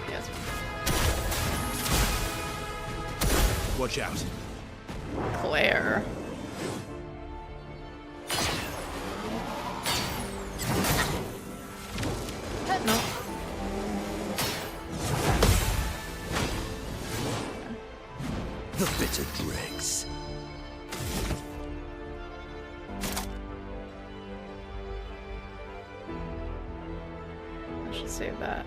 Yes. Watch out. Clair. No. The bitter dregs. I should save that.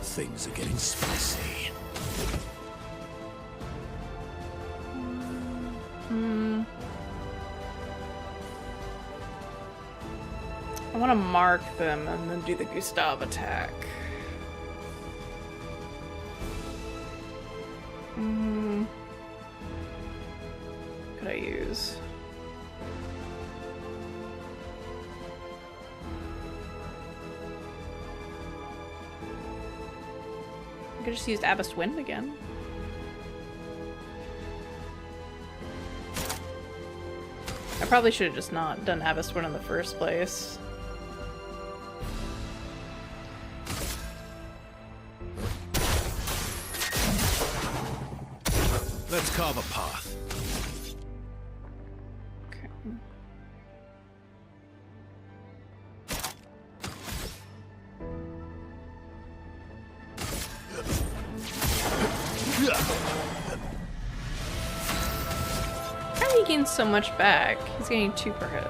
Things are getting spicy. I want to mark them and then do the Gustav attack. Could I use? I could just use Abyss Wind again. I probably should have just not done Abyss Wind in the first place. Let's carve a path. Okay. How do he gain so much back? He's getting 2 per hit.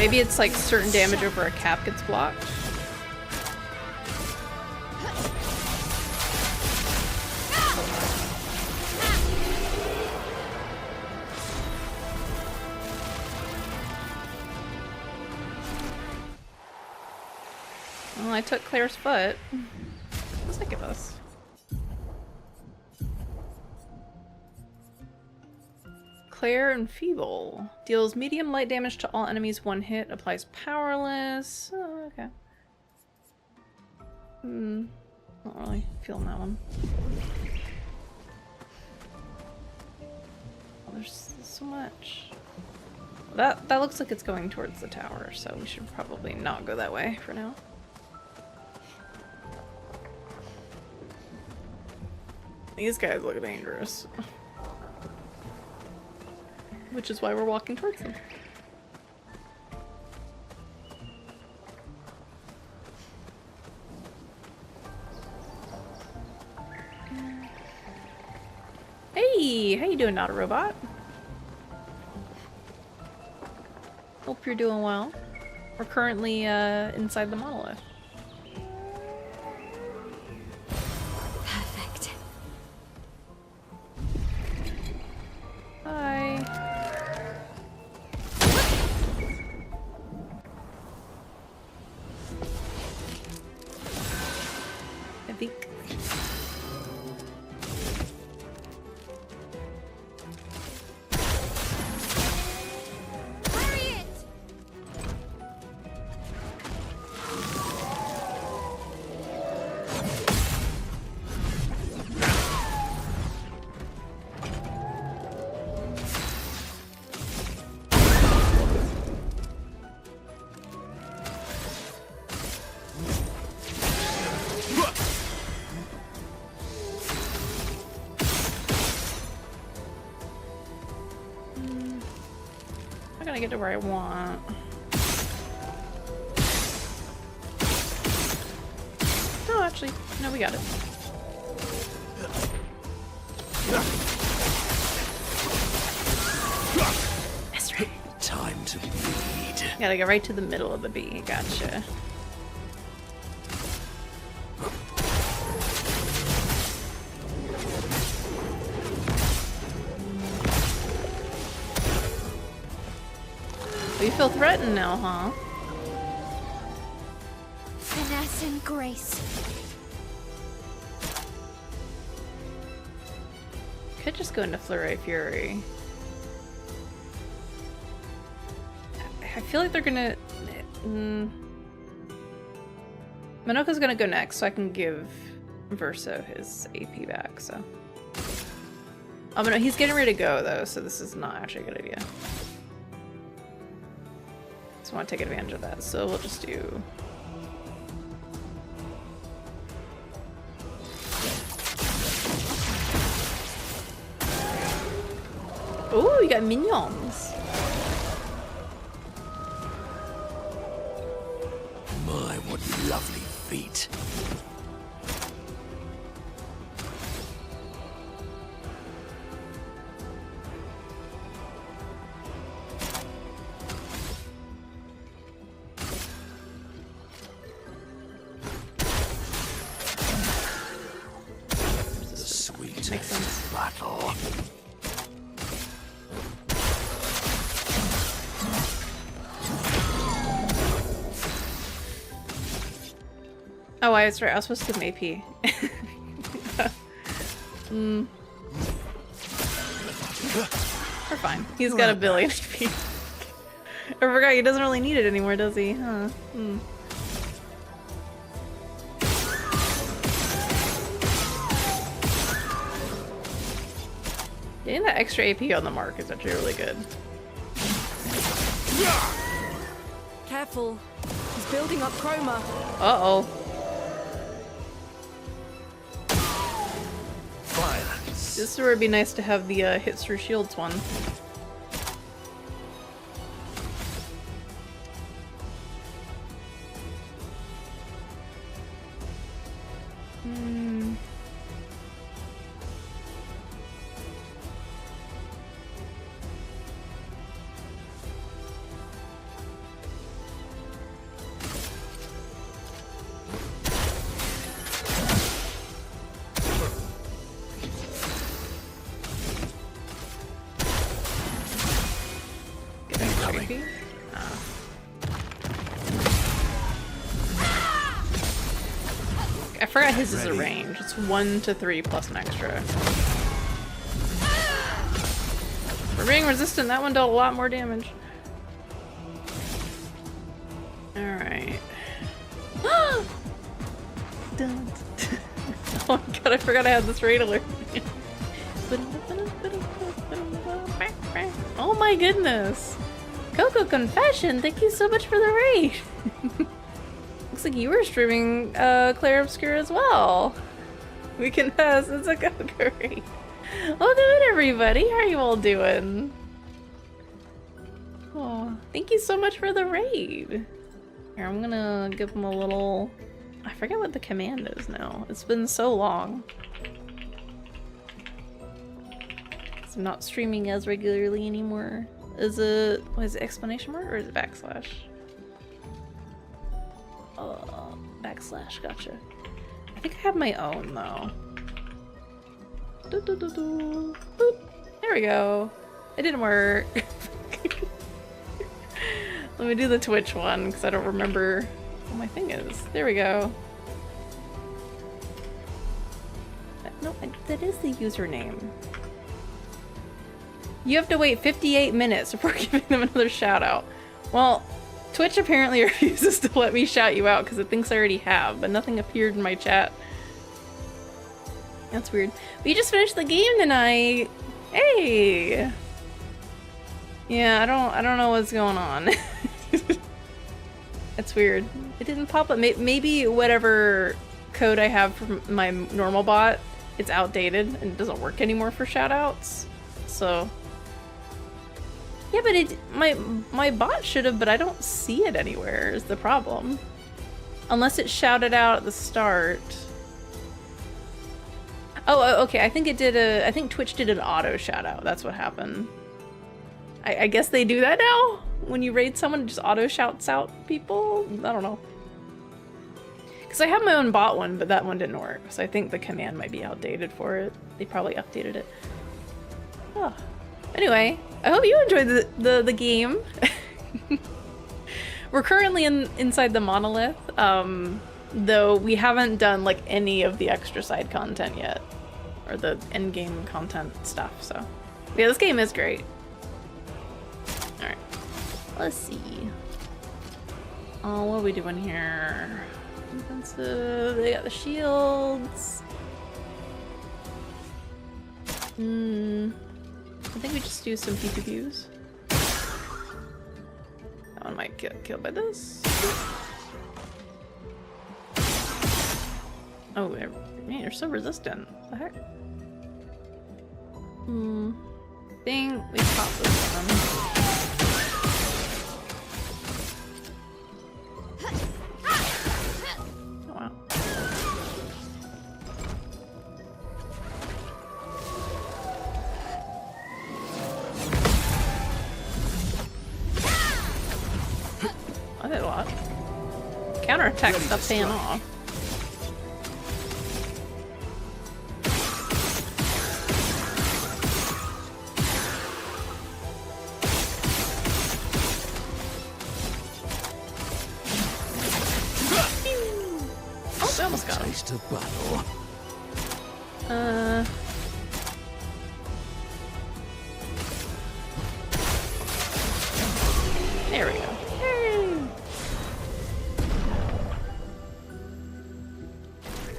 Maybe it's like certain damage over a cap gets blocked. Well, I took Claire's foot. What's that give us? Clair and Feeble. Deals medium light damage to all enemies one hit. Applies powerless. Oh, okay. Not really feeling that one. Oh, there's so much. That looks like it's going towards the tower, so we should probably not go that way for now. These guys look dangerous. Which is why we're walking towards them. Hey, how you doing, not a robot? Hope you're doing well. We're currently inside the monolith. Perfect. Hi. Epic. I'm gonna get to where I want. No, actually, no, we got it. That's right. Time to bleed. Gotta go right to the middle of the bee. Gotcha. You feel threatened now, huh? Finesse and grace. Could just go into Flurry Fury. I feel like they're gonna... Minoka's gonna go next, so I can give Verso his AP back, so... Oh, but no, he's getting ready to go, though, so this is not actually a good idea. So I want to take advantage of that, so we'll just do... Ooh, you got minions! My, what lovely feet. The sweet Makes sense. battle. Oh, I was right. I was supposed to give him AP. We're fine. He's got a billion AP. I forgot he doesn't really need it anymore, does he? Huh. Getting that extra AP on the mark is actually really good. Careful. He's building up chroma. Uh-oh. Violence. This is where it'd be nice to have the hits through shields one. maybe? I forgot his is a range. It's 1 to 3 plus an extra. For being resistant, that one dealt a lot more damage. Alright. Oh my god, I forgot I had this raid alert. Oh my goodness! Coco Confession, thank you so much for the raid! Looks like you were streaming Clair Obscur as well. We can pass, it's a Coco raid. Welcome in everybody, how are you all doing? Oh, thank you so much for the raid. Here, I'm gonna give him a little... I forget what the command is now. It's been so long. I'm not streaming as regularly anymore. Is it... what is it, exclamation mark or is it backslash? Backslash, gotcha. I think I have my own though. Boop. There we go. It didn't work. Let me do the Twitch one because I don't remember what my thing is. There we go. No, that is the username. You have to wait 58 minutes before giving them another shout out. Well, Twitch apparently refuses to let me shout you out because it thinks I already have, but nothing appeared in my chat. That's weird. We just finished the game tonight. Hey. Yeah, I don't know what's going on. It's weird. It didn't pop up. Maybe whatever code I have for my normal bot, it's outdated and it doesn't work anymore for shoutouts. So yeah, but my bot should have, but I don't see it anywhere is the problem. Unless it shouted out at the start. Oh, okay. I think it did I think Twitch did an auto shout out. That's what happened. I guess they do that now? When you raid someone, it just auto shouts out people? I don't know. Because I have my own bot one, but that one didn't work. So I think the command might be outdated for it. They probably updated it. Oh. Anyway, I hope you enjoyed the game. We're currently inside the monolith, though we haven't done like any of the extra side content yet. Or the end game content stuff, so. Yeah, this game is great. Alright. Let's see. Oh, what are we doing here? Defensive. They got the shields. I think we just do some pew-pew-pews. That one might get killed by this. Oh, man, you're so resistant. What the heck? I think we pop this one. Oh, wow. I did a lot. Counterattack stuff paying off. Oh, we almost got him. Taste of battle. There we go. Yay.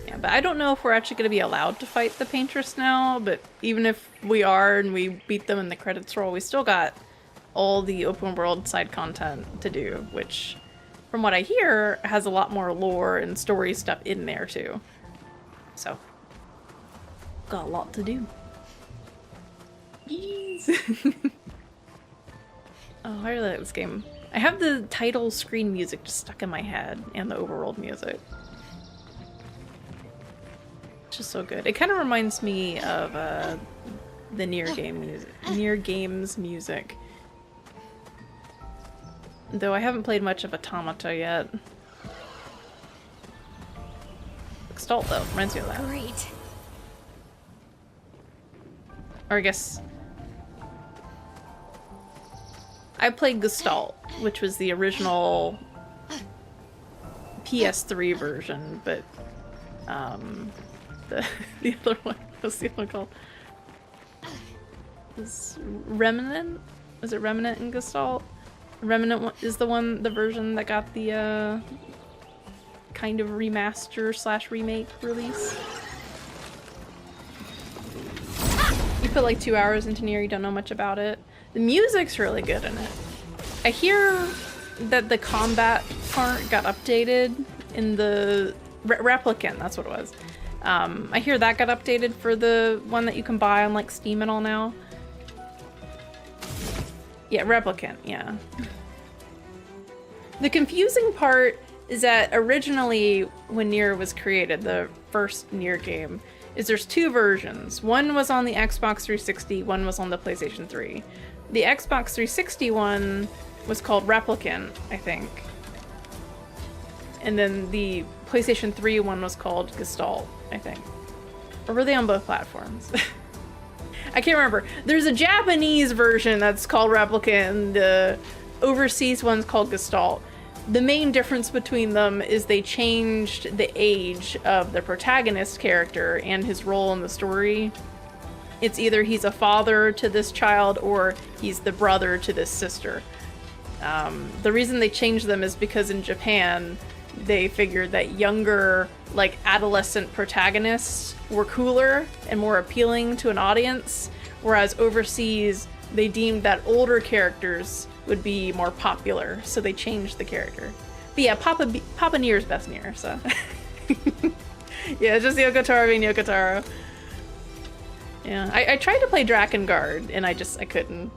Yeah, but I don't know if we're actually going to be allowed to fight the Paintress now, but even if we are and we beat them in the credits roll, we still got all the open world side content to do, which, from what I hear, has a lot more lore and story stuff in there too. So, got a lot to do. Jeez. Oh, I really like this game. I have the title screen music just stuck in my head and the overworld music. It's just so good. It kind of reminds me of the Nier games music. Though I haven't played much of Automata yet. Exalt though, reminds me of that. Great. Or I guess... I played Gestalt, which was the original PS3 version, but the other one, what's the other one called? Is Remnant? Was it Remnant and Gestalt? Remnant is the version that got the kind of remaster / remake release. You put like 2 hours into Nier, you don't know much about it. The music's really good in it. I hear that the combat part got updated in the Replicant, that's what it was. I hear that got updated for the one that you can buy on like Steam and all now. Yeah, Replicant, yeah. The confusing part is that originally when Nier was created, the first Nier game, is there's 2 versions. One was on the Xbox 360, one was on the PlayStation 3. The Xbox 360 one was called Replicant, I think. And then the PlayStation 3 one was called Gestalt, I think. Or were they on both platforms? I can't remember. There's a Japanese version that's called Replicant, and the overseas one's called Gestalt. The main difference between them is they changed the age of the protagonist character and his role in the story. It's either he's a father to this child or he's the brother to this sister. The reason they changed them is because in Japan, they figured that younger, like, adolescent protagonists were cooler and more appealing to an audience, whereas overseas, they deemed that older characters would be more popular, so they changed the character. But yeah, Papa Nier's best Nier, so. Yeah, it's just Yoko Taro being Yoko Taro. Yeah, I tried to play Drakengard, and I couldn't.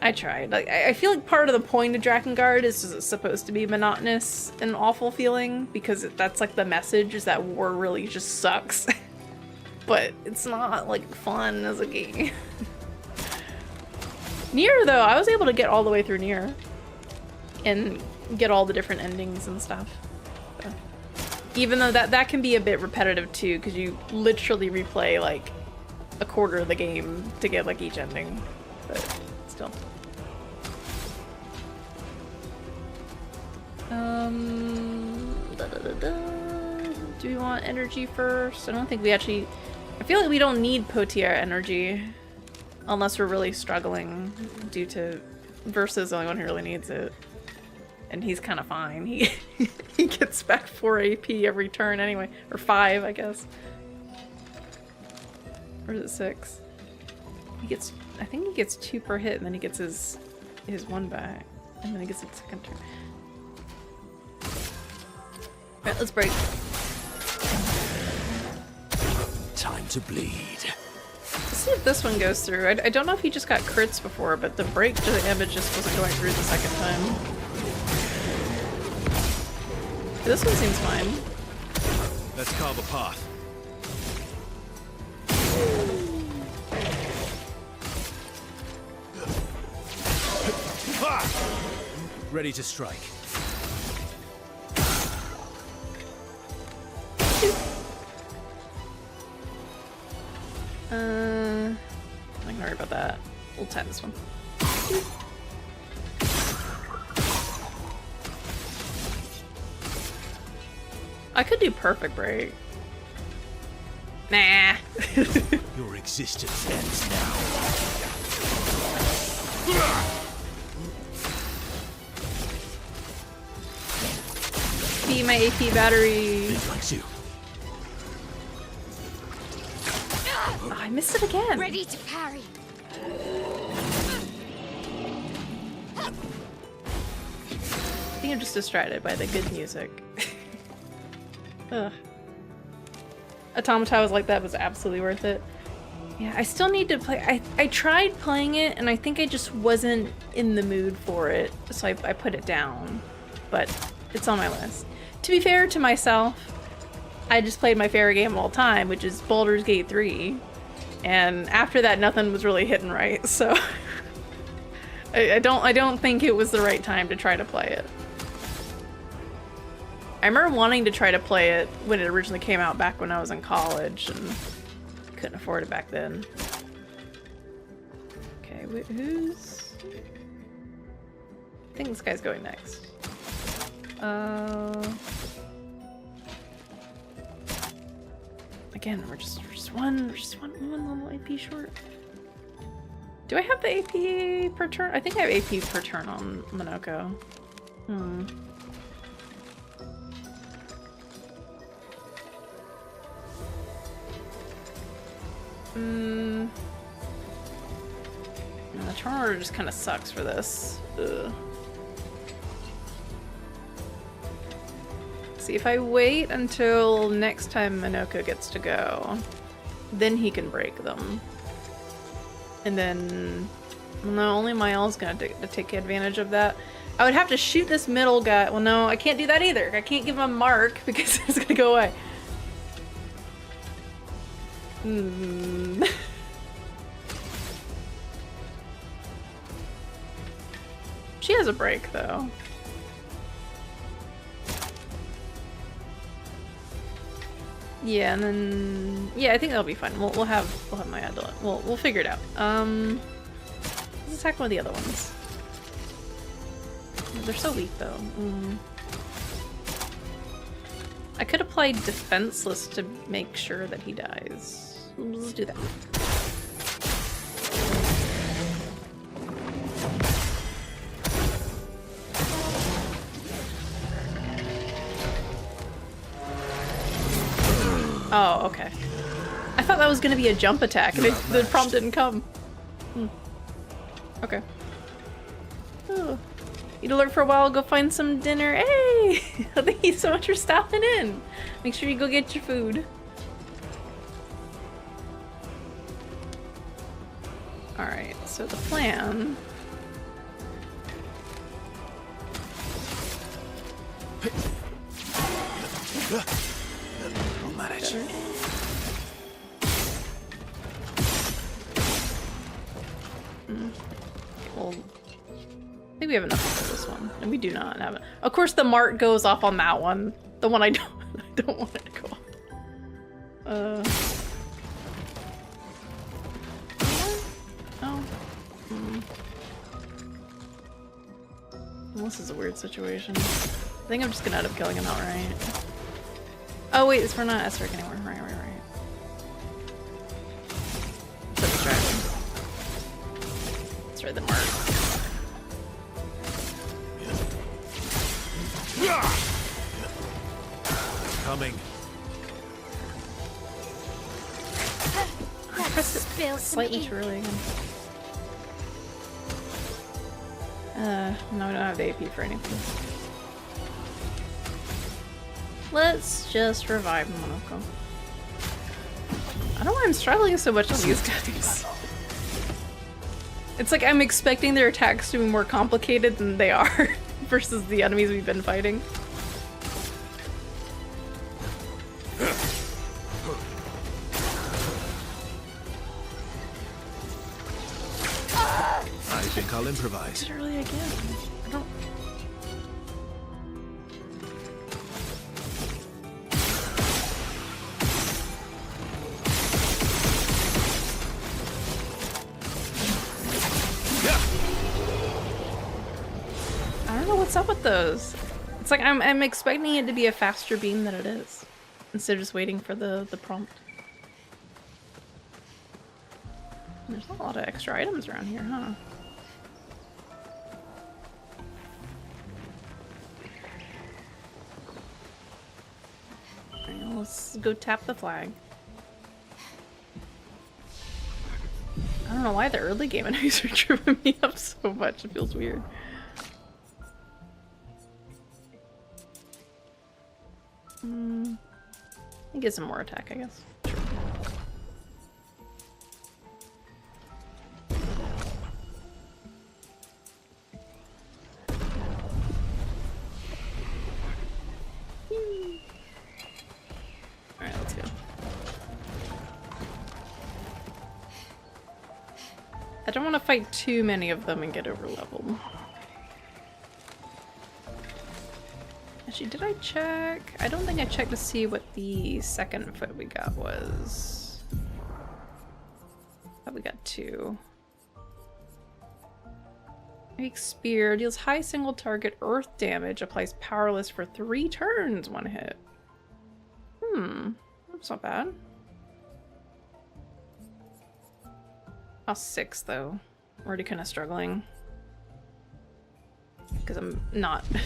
I tried. Like, I feel like part of the point of Drakengard is it's supposed to be monotonous and awful feeling, because that's like the message, is that war really just sucks. But it's not like fun as a game. Nier, though, I was able to get all the way through Nier and get all the different endings and stuff. So. Even though that can be a bit repetitive too, because you literally replay like a quarter of the game to get like each ending, but still. Do we want energy first? I don't think we actually. I feel like we don't need Potier energy. Unless we're really struggling due to Versa's the only one who really needs it. And he's kind of fine. He gets back 4 AP every turn anyway. Or 5, I guess. Or is it 6? I think he gets 2 per hit, and then he gets his 1 back. And then he gets a second turn. Alright, let's break. Time to bleed. Let's see if this one goes through. I don't know if he just got crits before, but the break damage just wasn't going through the second time. This one seems fine. Let's carve a path. Ready to strike. I'm not gonna worry about that. We'll tap this one. I could do perfect break. Nah. Your existence ends now. Be my AP battery. It likes you. Oh, I missed it again. Ready to parry. I think I'm just distracted by the good music. Ugh. Automata was like that, was absolutely worth it. Yeah, I still need to play. I tried playing it, and I think I just wasn't in the mood for it, so I put it down. But it's on my list. To be fair to myself, I just played my favorite game of all time, which is Baldur's Gate 3. And after that, nothing was really hitting right, so I don't think it was the right time to try to play it. I remember wanting to try to play it when it originally came out back when I was in college, and couldn't afford it back then. Okay, Okay, wait, who's... I think this guy's going next. Again, we're just one level AP short. Do I have the AP per turn? I think I have AP per turn on Monoko. The turn order just kind of sucks for this. Ugh. See, if I wait until next time Monoko gets to go, then he can break them. And then, well, no, only Mael's gonna take advantage of that. I would have to shoot this middle guy. Well, no, I can't do that either. I can't give him a mark because it's gonna go away. She has a break, though. Yeah, and then yeah, I think that'll be fine. We'll have my adult. We'll figure it out. Let's attack one of the other ones. They're so weak though. I could apply defenseless to make sure that he dies. Let's do that. Oh, okay. I thought that was gonna be a jump attack, and the prompt didn't come. Okay. Oh. You'd alert for a while, go find some dinner. Hey! Thank you so much for stopping in. Make sure you go get your food. Alright, so the plan... I'll manage. Well, I think we have enough for this one, and we do not have it. Of course, the mark goes off on that one. The one I don't want it to go off. Oh. Well, this is a weird situation. I think I'm just gonna end up killing him outright. Oh wait, we're not Esric anymore. Right. So distracting. Let's try the mark. Coming. I pressed it slightly too early again. No, we don't have the AP for anything. Let's just revive Monoko. I don't know why I'm struggling so much on these guys. It's like I'm expecting their attacks to be more complicated than they are versus the enemies we've been fighting. I think I'll improvise. Did it really again? I don't... I don't know what's up with those. It's like I'm expecting it to be a faster beam than it is, instead of just waiting for the prompt. There's not a lot of extra items around here, huh? Alright, let's go tap the flag. I don't know why the early game enemies are tripping me up so much. It feels weird. It gives him more attack, I guess. Sure. Alright, let's go. I don't want to fight too many of them and get over leveled. Actually, did I check? I don't think I checked to see what the second foot we got was. I thought we got 2. Weak Spear deals high single target earth damage, applies powerless for 3 turns, 1 hit. That's not bad. I'll 6 though. Already kind of struggling. Because I'm not. I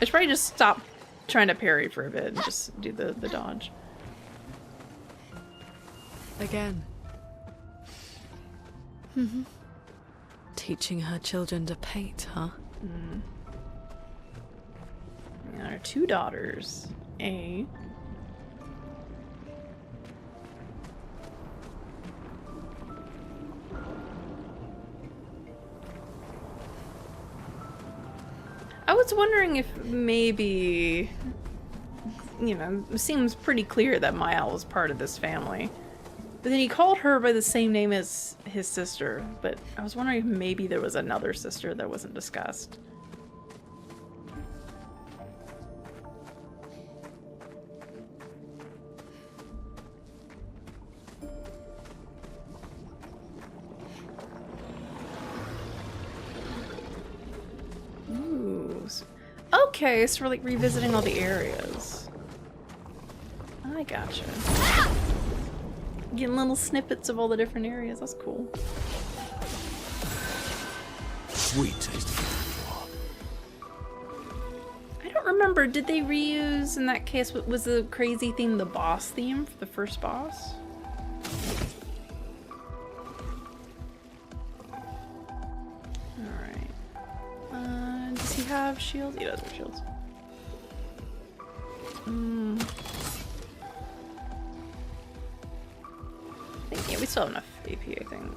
should probably just stop trying to parry for a bit and just do the dodge. Again. Teaching her children to paint, huh? There are 2 daughters. A. I was wondering if maybe, you know, it seems pretty clear that Mael was part of this family. But then he called her by the same name as his sister, but I was wondering if maybe there was another sister that wasn't discussed. Ooh. Okay, so we're like revisiting all the areas. I gotcha. Getting little snippets of all the different areas. That's cool. Sweet tasting. I don't remember. Did they reuse in that case? What was the crazy theme? The boss theme for the first boss? Alright. Does he have shields? He does have shields. Yeah, we still have enough AP, I think.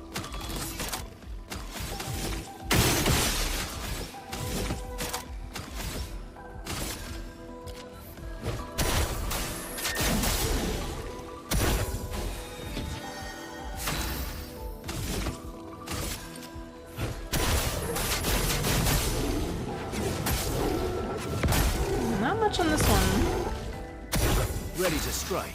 Not much on this one. Ready to strike.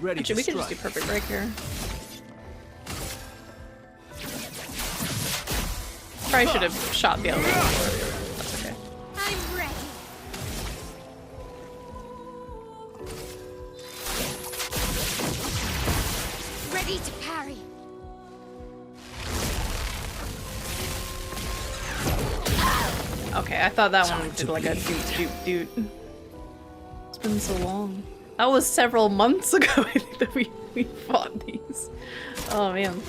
Ready Actually, we to can just do perfect break here. Probably should have shot the other one. That's okay. I'm ready. Ready to parry. Okay, I thought that one did like a doot. It's been so long. That was several months ago, I think, that we fought these. Oh man.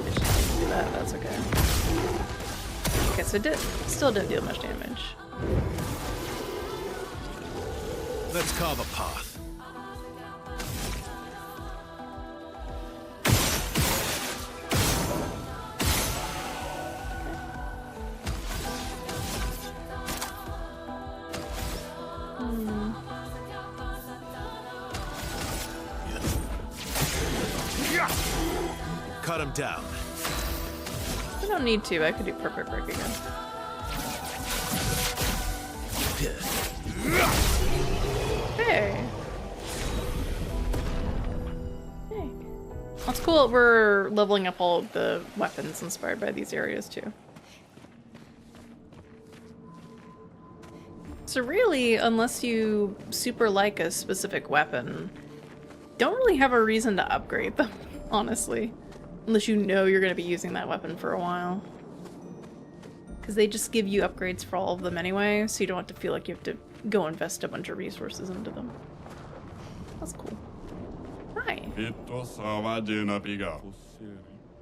Just do that, that's okay. Okay, so it still didn't deal much damage. Let's carve a path. Cut him down. I don't need to, I could do perfect break again. Hey. Hey. That's cool that we're leveling up all of the weapons inspired by these areas too. So really, unless you super like a specific weapon, don't really have a reason to upgrade them, honestly. Unless you know you're going to be using that weapon for a while. Because they just give you upgrades for all of them anyway, so you don't have to feel like you have to go invest a bunch of resources into them. That's cool. Hi.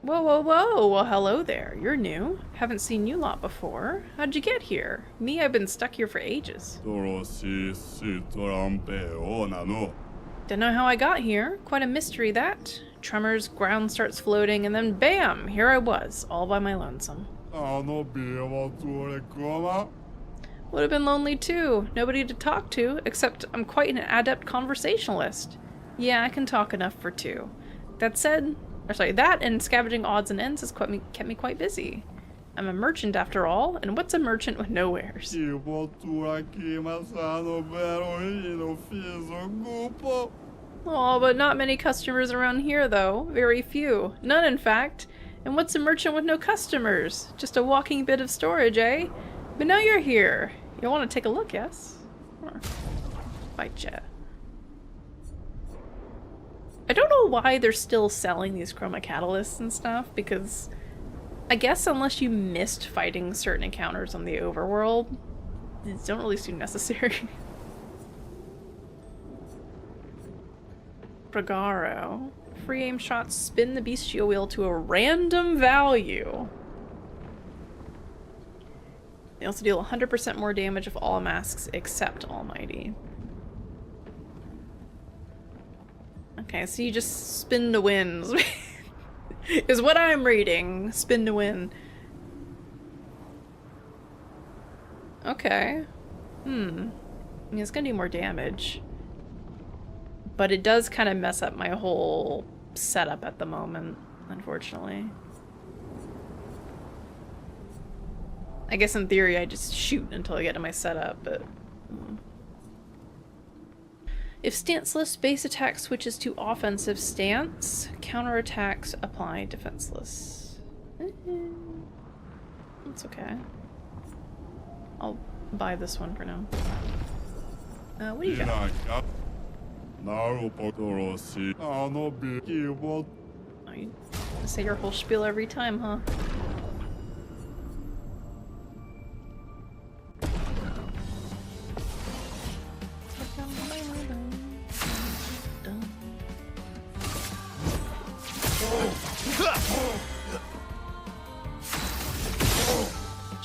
Whoa, whoa, whoa! Well, hello there. You're new. Haven't seen you lot before. How'd you get here? Me, I've been stuck here for ages. Don't know how I got here. Quite a mystery, that. Tremors, ground starts floating, and then bam! Here I was, all by my lonesome. Would have been lonely too. Nobody to talk to, except I'm quite an adept conversationalist. Yeah, I can talk enough for 2. That said, Or sorry, that and scavenging odds and ends has kept me quite busy. I'm a merchant after all, and what's a merchant with no wares? Oh, but not many customers around here, though. Very few. None, in fact. And what's a merchant with no customers? Just a walking bit of storage, eh? But now you're here. You want to take a look, yes? Or fight ya. I don't know why they're still selling these chroma catalysts and stuff, because I guess unless you missed fighting certain encounters on the overworld, these don't really seem necessary. Bragaro. Free aim shots spin the bestial wheel to a random value. They also deal 100% more damage of all masks except Almighty. Okay, so you just spin to win. Is what I'm reading. Spin to win. Okay. I mean, it's gonna do more damage. But it does kind of mess up my whole setup at the moment, unfortunately. I guess in theory I just shoot until I get to my setup, but... If stanceless, base attack switches to offensive stance, counterattacks apply defenseless. That's okay. I'll buy this one for now. What do you got? Oh, you say your whole spiel every time, huh?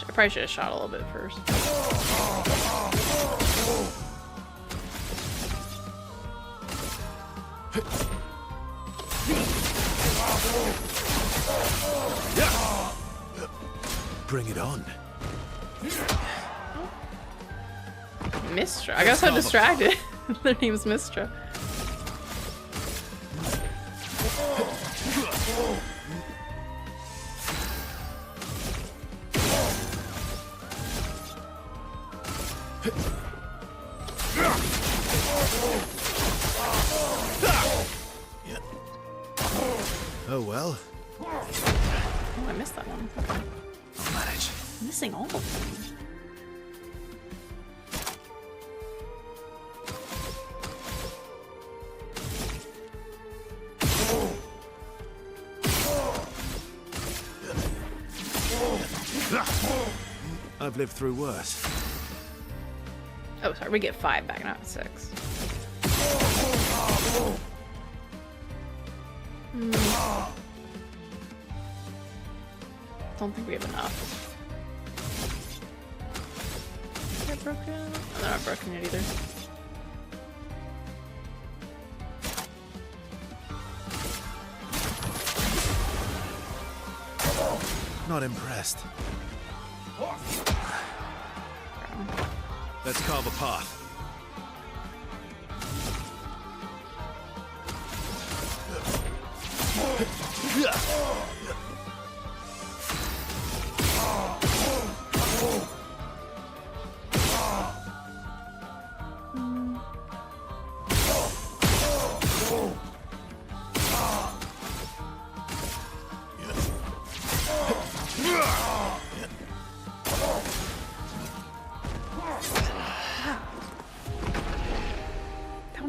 I probably should have shot a little bit first. Bring it on. Mistra. I got so distracted. Their name's Mistra. Oh well. Oh, I missed that one. Okay. I'll manage. I'm missing all of them. I've lived through worse. Oh, sorry, we get 5 back, not 6. Don't think we have enough. Is that broken? Oh, they're not broken yet either. Not impressed. Let's carve a path.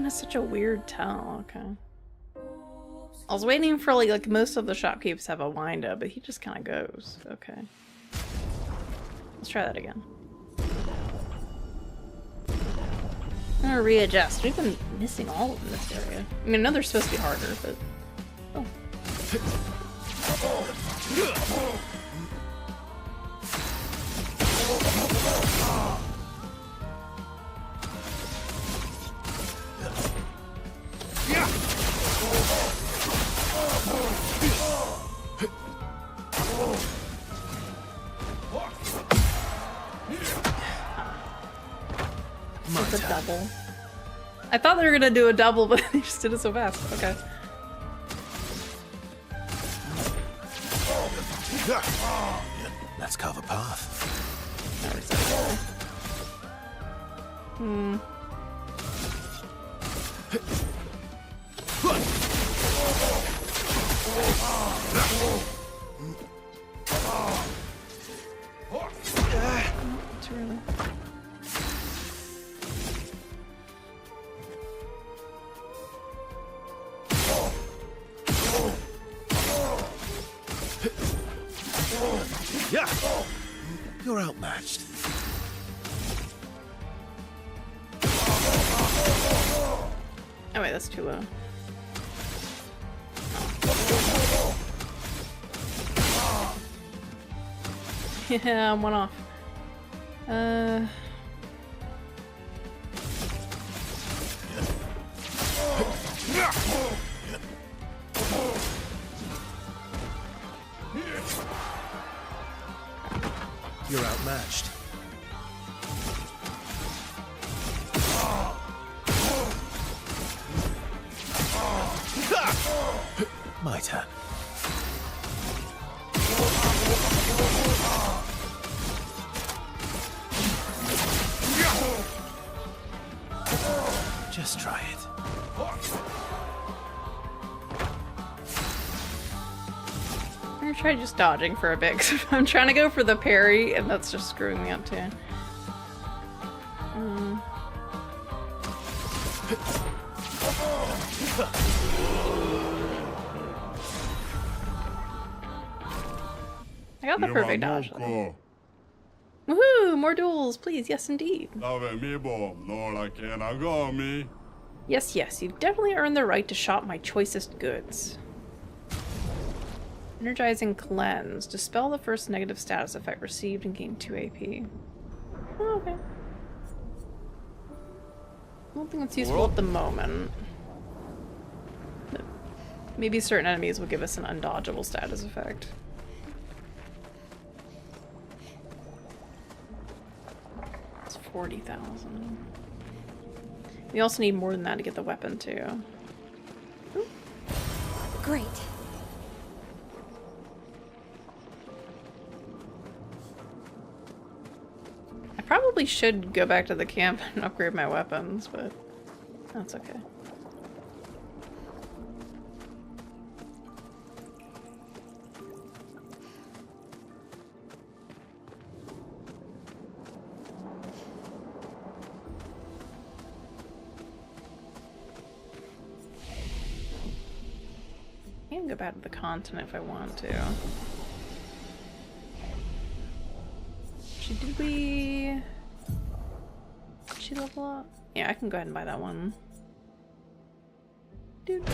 Such a weird tell. Okay. I was waiting for like most of the shopkeepers have a wind up, but he just kind of goes. Okay. Let's try that again. I'm gonna readjust. We've been missing all of this area. I mean, I know they're supposed to be harder, but oh. It's a double. I thought they were gonna do a double, but they just did it so fast. Okay. Let's carve a path. Hmm. It's really... Yeah! You're outmatched. Oh wait, that's too low. Yeah, I'm one off. You're outmatched. My turn. Just try it. I'm gonna try just dodging for a bit, 'cause I'm trying to go for the parry, and that's just screwing me up too. I got the perfect dodge. Manako. Woohoo! More duels, please. Yes, indeed. Dave mi bom, Nora Kenagami. Yes, yes. You've definitely earned the right to shop my choicest goods. Energizing Cleanse. Dispel the first negative status effect received and gain 2 AP. Oh, okay. I don't think it's useful at the moment. But maybe certain enemies will give us an undodgeable status effect. It's 40,000. We also need more than that to get the weapon too. Ooh. Great. I probably should go back to the camp and upgrade my weapons, but that's okay. I can go back to the continent if I want to. Did we... Did she level up? Yeah, I can go ahead and buy that one. Dude.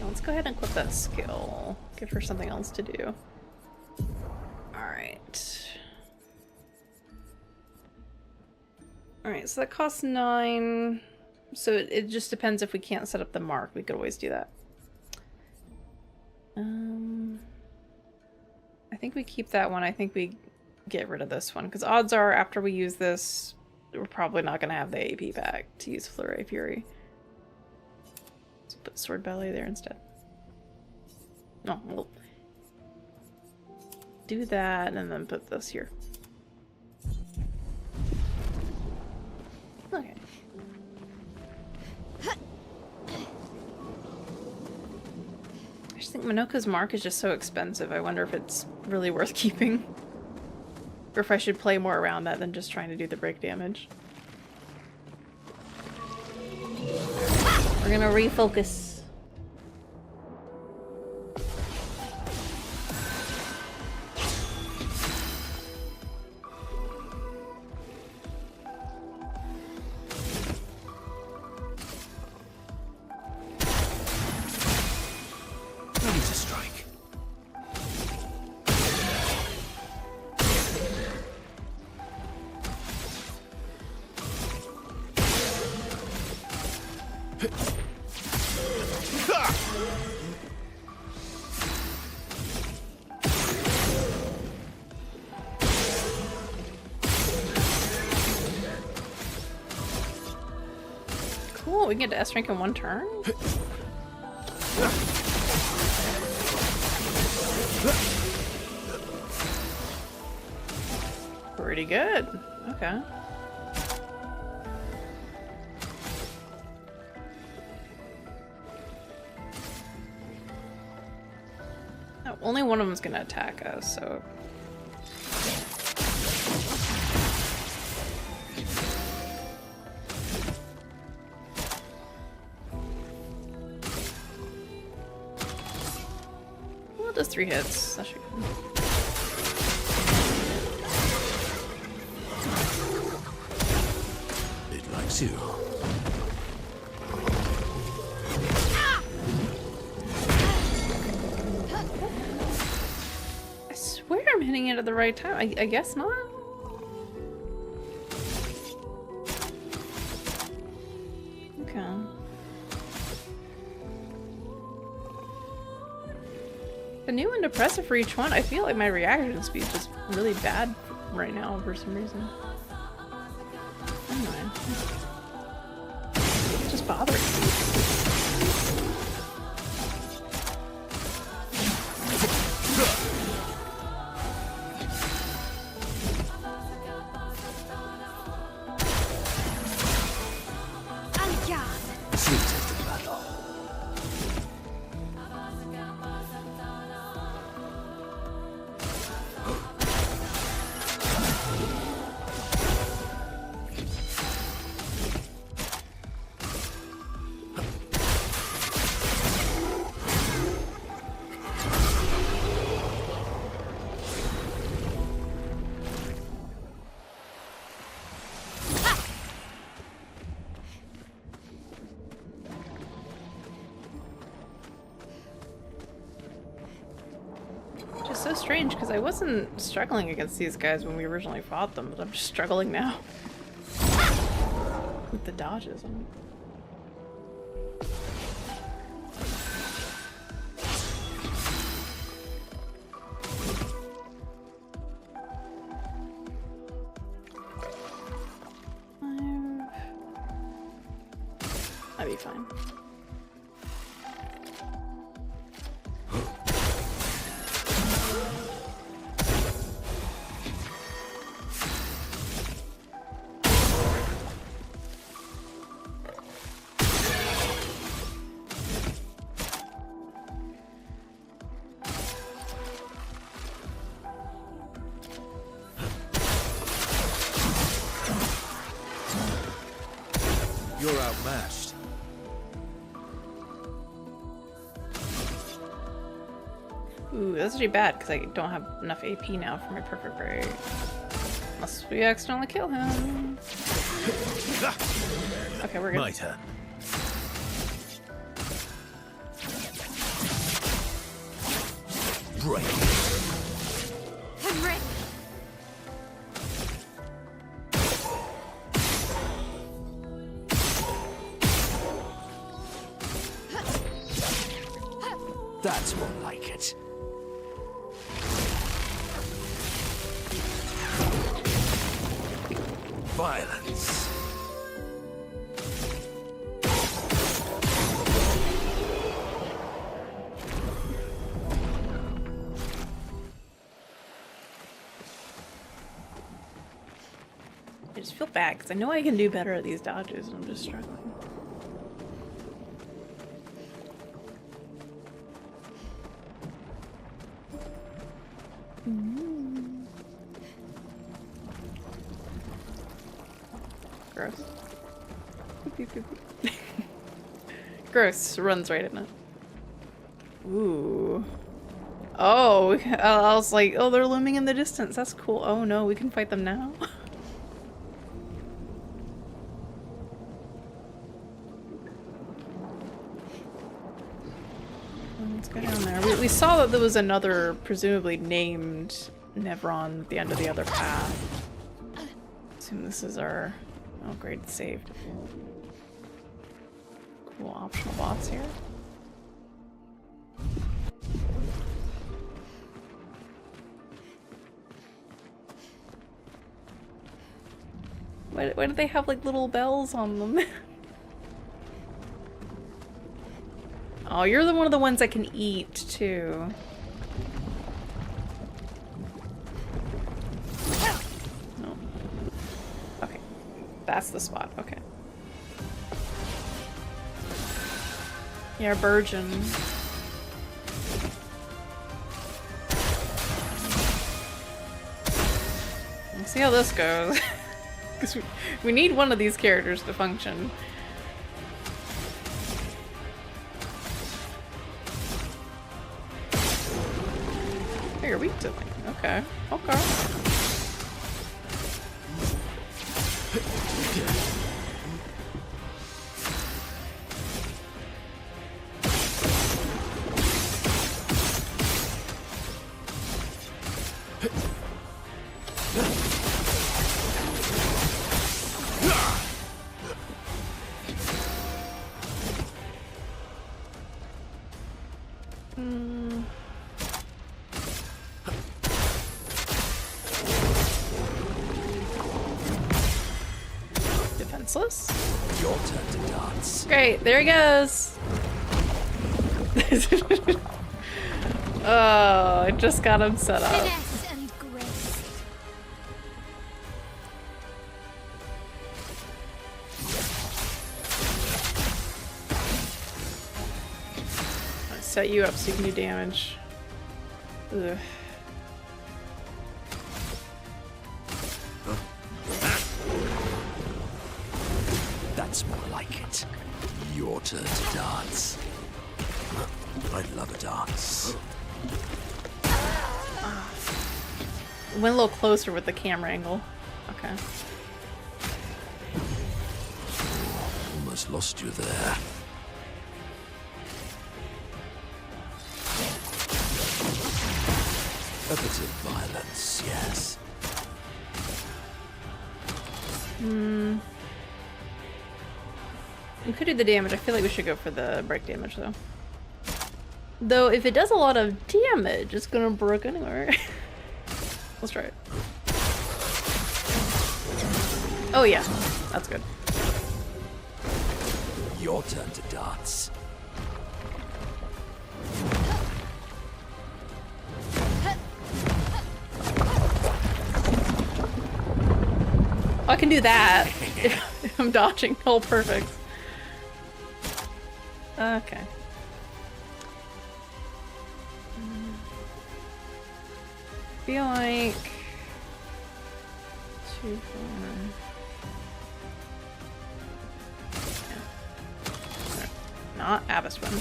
Let's go ahead and equip that skill. Give her something else to do. Alright. Alright, so that costs 9. So it just depends if we can't set up the mark. We could always do that. I think we keep that one. I think we get rid of this one. Because odds are after we use this, we're probably not going to have the AP back to use Flurry Fury. Let's put Sword Belly there instead. No, we'll do that and then put this here. Okay. I just think Minoka's mark is just so expensive. I wonder if it's really worth keeping. Or if I should play more around that than just trying to do the break damage. We're gonna refocus. Ready to strike. Oh, we can get to S rank in one turn? Pretty good. Okay. Oh, only one of them's gonna attack us, so... Well, it does 3 hits. That should be good. It likes you. I swear I'm hitting it at the right time. I guess not. Okay. The new and depressive for each one. I feel like my reaction speed is just really bad right now for some reason. Anyway. It's just bothering me. Sweetest of battle. Which is so strange because I wasn't struggling against these guys when we originally fought them, but I'm just struggling now. With the dodges. I'd be fine. You're outmatched. Ooh, that's actually bad because I don't have enough AP now for my perfect break. Unless we accidentally kill him. Okay, we're good. My turn. Break. I'm ready. That's more like it. Violence. I just feel bad because I know I can do better at these dodges and I'm just struggling. Gross. Gross. Runs right in it. Ooh. Oh, I was like, oh, they're looming in the distance. That's cool. Oh no, we can fight them now. Let's go down there. We saw that there was another, presumably named Nevron at the end of the other path. Assume this is our... Oh, great, it's saved. Cool optional bots here. Why do they have like little bells on them? Oh, you're the one of the ones that can eat, too. No. Okay. That's the spot. Okay. Yeah, Burgeon. Let's see how this goes. Because we need one of these characters to function. Oh, you're weak to me. Okay. Okay. Defenseless? Your turn to dance. Great, there he goes. Oh, I just got him set up. Finesse and grace. I'll set you up so you can do damage. Ugh. That's more like it. Your turn to dance. I'd love a dance. Went a little closer with the camera angle. Okay. Almost lost you there. A bit of violence, yes. We could do the damage. I feel like we should go for the break damage, though. Though, if it does a lot of damage, it's gonna break anywhere. Let's try it. Oh, yeah. That's good. Your turn to dance. I can do that if I'm dodging. Oh, perfect. Okay. Feel like 2, 4. Yeah. Not Abyss one.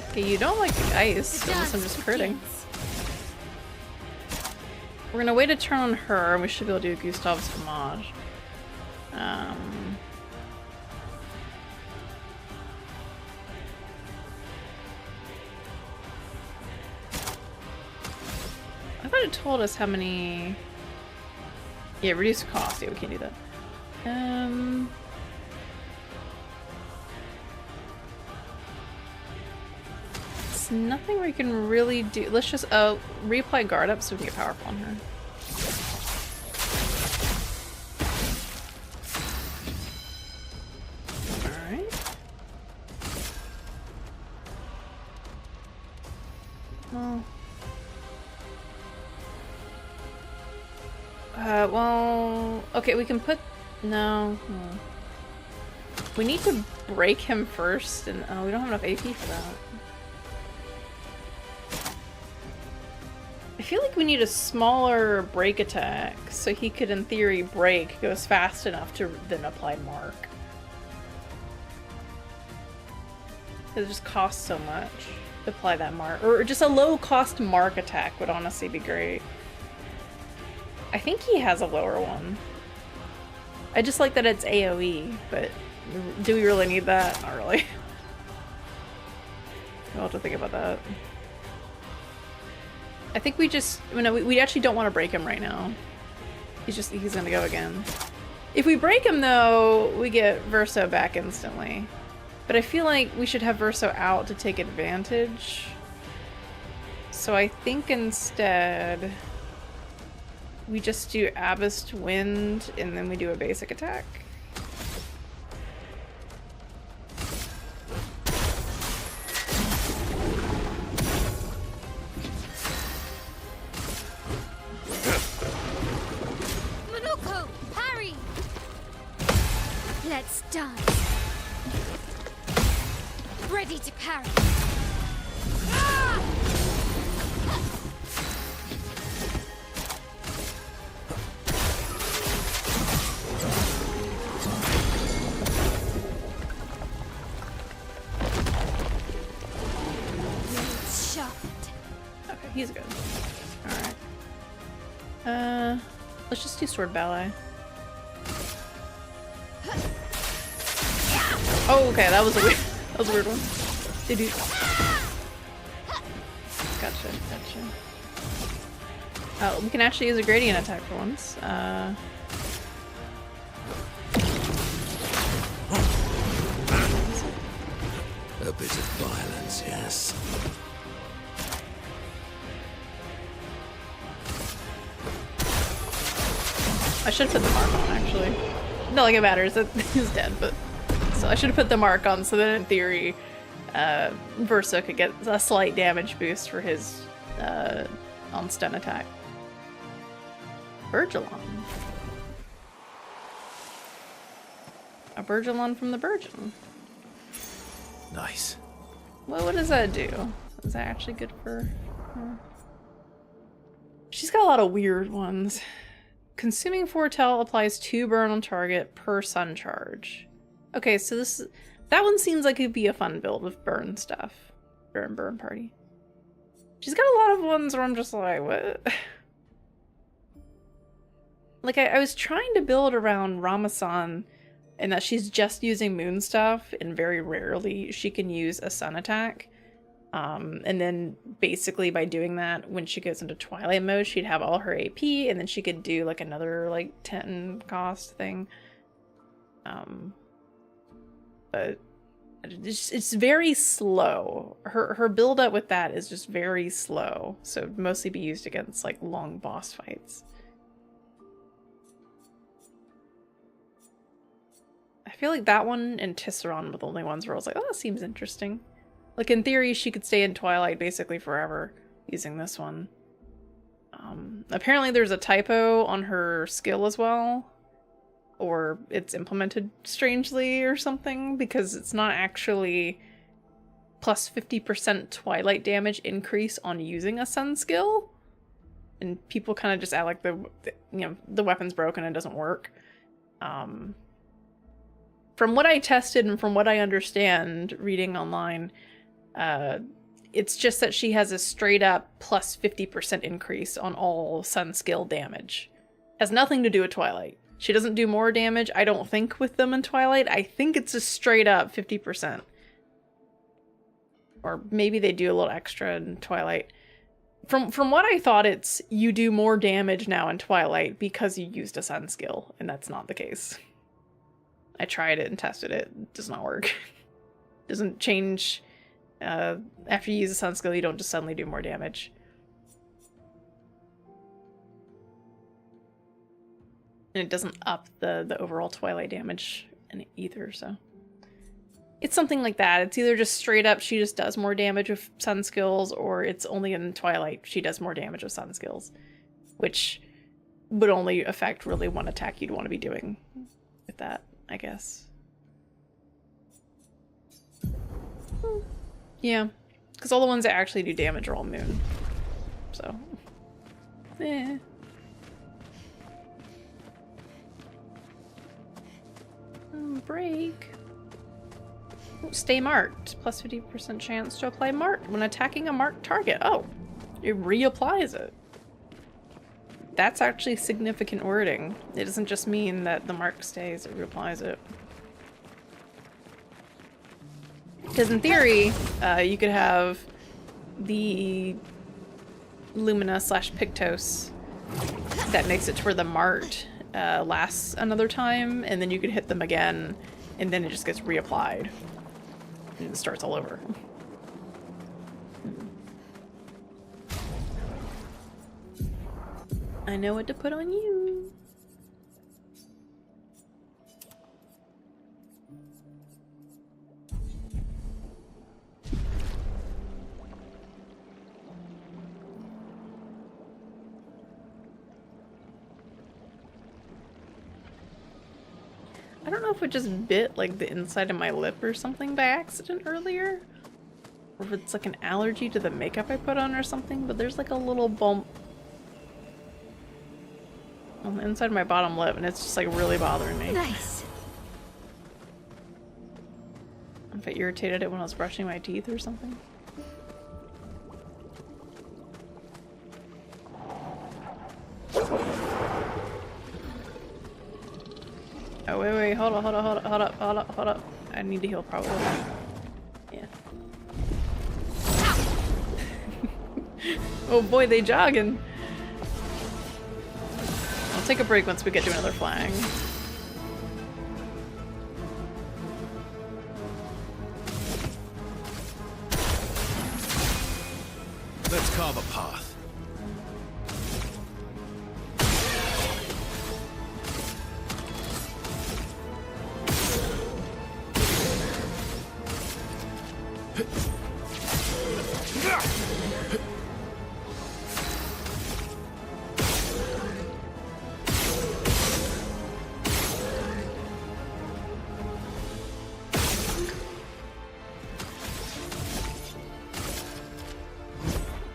Okay, you don't like the ice, unless I'm just critting. We're gonna wait a turn on her, and we should be able to do Gustav's homage. I thought it told us how many. Yeah, reduce cost. Yeah, we can't do that. It's nothing we can really do. Let's just reapply guard up so we can get powerful on her. Alright. Well, okay, we can put, no. We need to break him first, and we don't have enough AP for that. I feel like we need a smaller break attack, so he could, in theory, break, goes fast enough to then apply mark. It just costs so much to apply that mark. Or just a low-cost mark attack would honestly be great. I think he has a lower one. I just like that it's AoE, but do we really need that? Not really. We'll have to think about that. I think we just, no, we actually don't want to break him right now. He's gonna go again. If we break him though, we get Verso back instantly. But I feel like we should have Verso out to take advantage. So I think instead... we just do Abyss Wind and then we do a basic attack. Manuko, parry! Let's dance. Ready to parry. Ah! Okay, he's good. Alright. Let's just do sword ballet. Oh, okay, that was a weird one. Did you? Gotcha. Oh, we can actually use a gradient attack for once. A bit of violence, yes. I should put the mark on, actually. Not like it matters that he's dead, but so I should have put the mark on so that in theory, Versa could get a slight damage boost for his on stun attack. Bergelon. A Bergelon from the Virgin. Nice. Well, what does that do? Is that actually good for her? She's got a lot of weird ones. Consuming Foretell applies 2 burn on target per sun charge. Okay, so that one seems like it'd be a fun build with burn stuff. Burn party. She's got a lot of ones where I'm just like, what? Like, I was trying to build around Ramasan and that she's just using moon stuff and very rarely she can use a sun attack. And then basically by doing that, when she goes into Twilight mode, she'd have all her AP and then she could do like another like 10 cost thing. But it's very slow. Her build up with that is just very slow. So it'd mostly be used against like long boss fights. I feel like that one and Tisserand were the only ones where I was like, oh, that seems interesting. Like, in theory, she could stay in Twilight basically forever using this one. Apparently there's a typo on her skill as well. Or it's implemented strangely or something, because it's not actually plus 50% Twilight damage increase on using a sun skill. And people kind of just act like the weapon's broken and doesn't work. From what I tested and from what I understand reading online, it's just that she has a straight up plus 50% increase on all sun skill damage. Has nothing to do with Twilight. She doesn't do more damage, I don't think, with them in Twilight. I think it's a straight up 50%. Or maybe they do a little extra in Twilight. From what I thought, it's you do more damage now in Twilight because you used a sun skill, and that's not the case. I tried it and tested it. It does not work. Doesn't change. After you use a sun skill, you don't just suddenly do more damage. And it doesn't up the overall Twilight damage in it either, so. It's something like that. It's either just straight up she just does more damage with sun skills, or it's only in Twilight she does more damage with sun skills. Which would only affect really one attack you'd want to be doing with that, I guess. Yeah, because all the ones that actually do damage are all moon. So, eh. Break. Stay marked. Plus 50% chance to apply marked when attacking a marked target. Oh, it reapplies it. That's actually significant wording. It doesn't just mean that the mark stays, it reapplies it. Because in theory, you could have the Lumina / Pictos that makes it to where the Mart lasts another time, and then you could hit them again, and then it just gets reapplied. And it starts all over. I know what to put on you. I don't know if it just bit like the inside of my lip or something by accident earlier. Or if it's like an allergy to the makeup I put on or something, but there's like a little bump on the inside of my bottom lip and it's just like really bothering me. Nice. If it irritated it when I was brushing my teeth or something. Oh wait, hold up. I need to heal probably. Yeah. Oh boy, they jogging. I'll take a break once we get to another flying. Let's carve a path.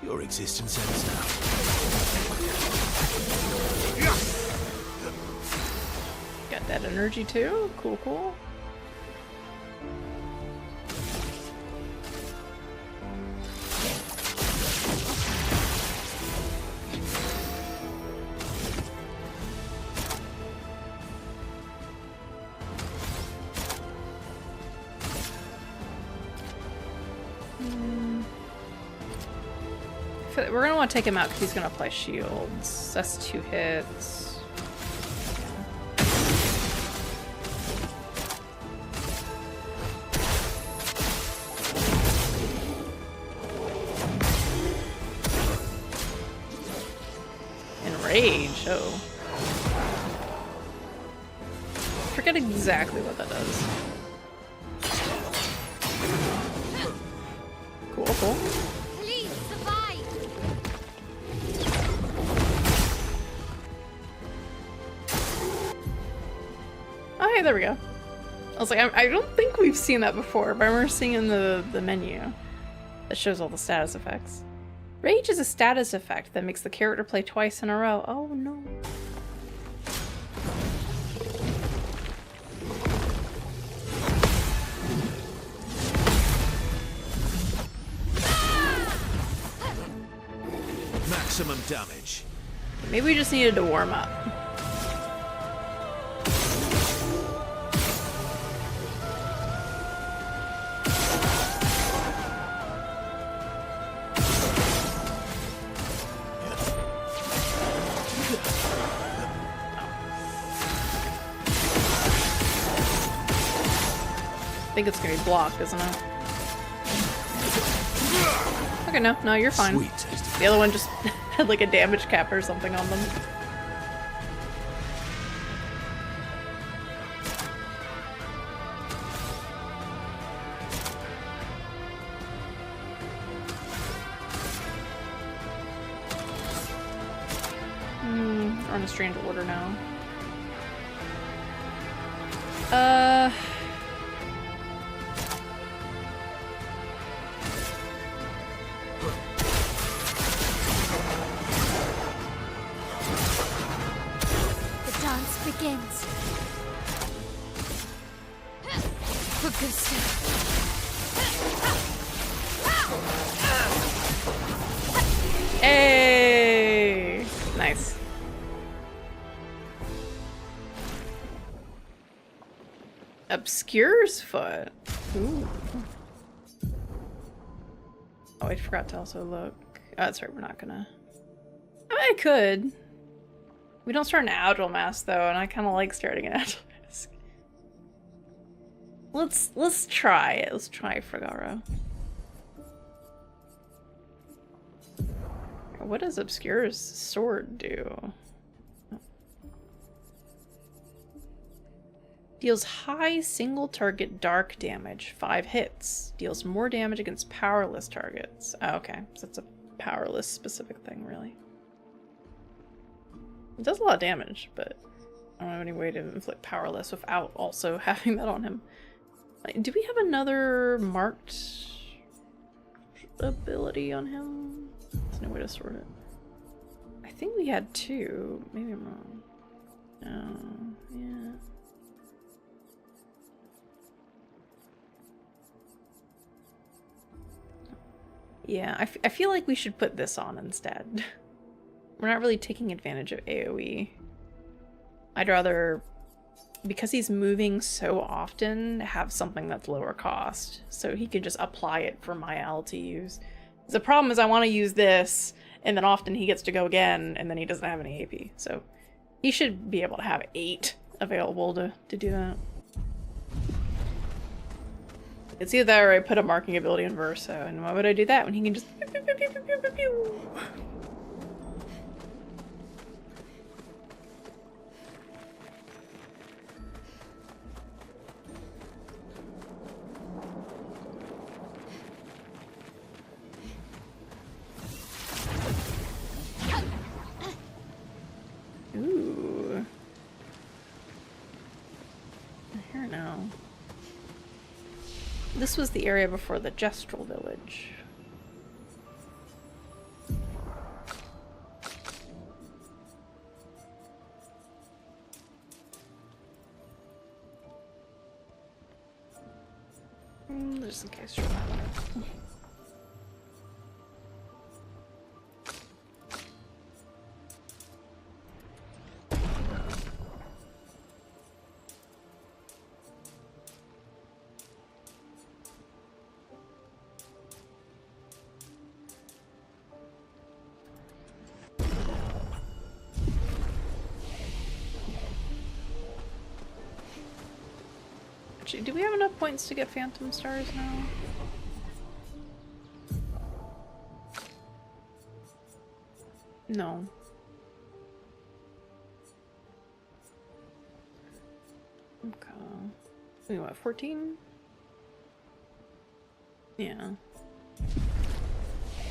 Your existence ends now. Got that energy too? Cool, cool. We're gonna want to take him out because he's gonna apply shields. That's 2 hits. Enrage, oh. Forget exactly what that does. Cool, cool. Please survive. Oh, hey, there we go. I was like, I don't think we've seen that before, but I remember seeing in the menu that shows all the status effects. Rage is a status effect that makes the character play twice in a row. Oh no. Maximum damage. Maybe we just needed to warm up. I think it's gonna be blocked, isn't it? Okay, no, you're fine. Sweet taste. The other one just had like a damage cap or something on them. We're on a strange order now. The dance begins. Hey! Nice. Obscur's foot. Ooh. Oh, I forgot to also look. Oh, that's right, we're not gonna. I mean, I could. We don't start an Agile Mask though, and I kind of like starting an Agile Mask. Let's try it. Let's try Fragaro. What does Obscur's sword do? Deals high single target dark damage, 5 hits. Deals more damage against powerless targets. Oh, okay, so it's a powerless specific thing, really. It does a lot of damage, but I don't have any way to inflict powerless without also having that on him. Do we have another marked ability on him? There's no way to sort it. I think we had 2. Maybe I'm wrong. Oh, yeah. Yeah, I feel like we should put this on instead. We're not really taking advantage of AoE. I'd rather, because he's moving so often, have something that's lower cost. So he could just apply it for my L to use. The problem is I want to use this, and then often he gets to go again, and then he doesn't have any AP. So he should be able to have 8 available to do that. It's either that or I put a marking ability in Verso, and why would I do that when he can just pew, pew, pew, pew, pew, pew, pew. Ooh. Here now. This was the area before the Gestural Village. Just in case you're not. Do we have enough points to get Phantom Stars now? No. Okay. We what, 14? Yeah.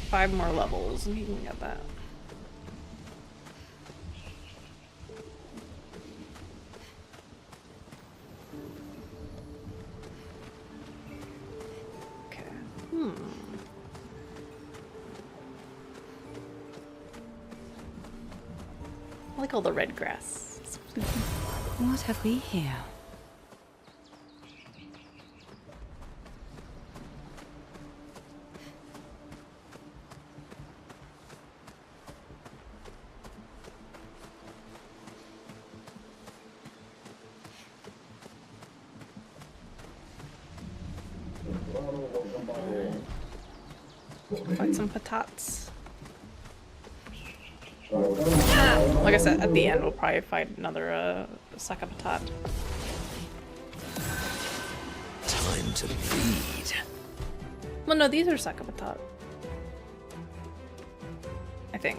5 more levels and he can get that. I like all the red grass. What have we here? Find some patatas. Like I said, at the end we'll probably find another sack of patat. Time to bleed. Well, no, these are sack of patat. I think.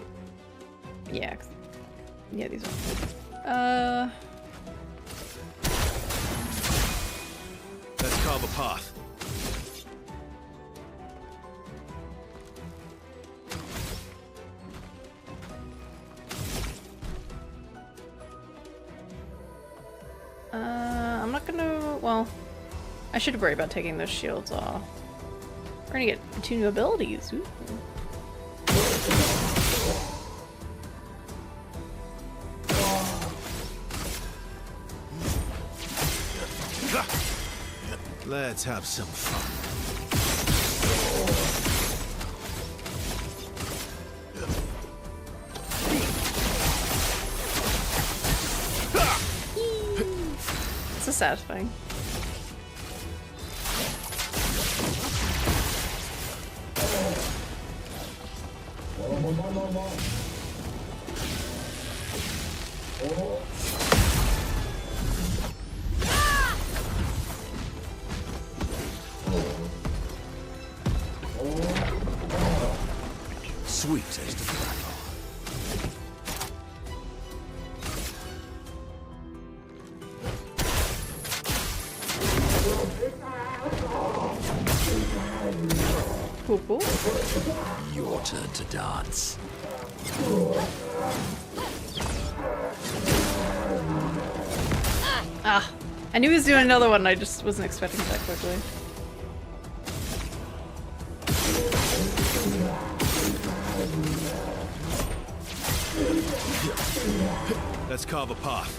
Yeah. Yeah, these are. Let's carve a path. I'm not gonna. Well, I should worry about taking those shields off. We're gonna get 2 new abilities. Ooh. Let's have some fun. This is satisfying. Sweet taste of battle. Cool, cool. Your turn to dance. Ah, I knew he was doing another one. I just wasn't expecting it that quickly. Let's carve a path.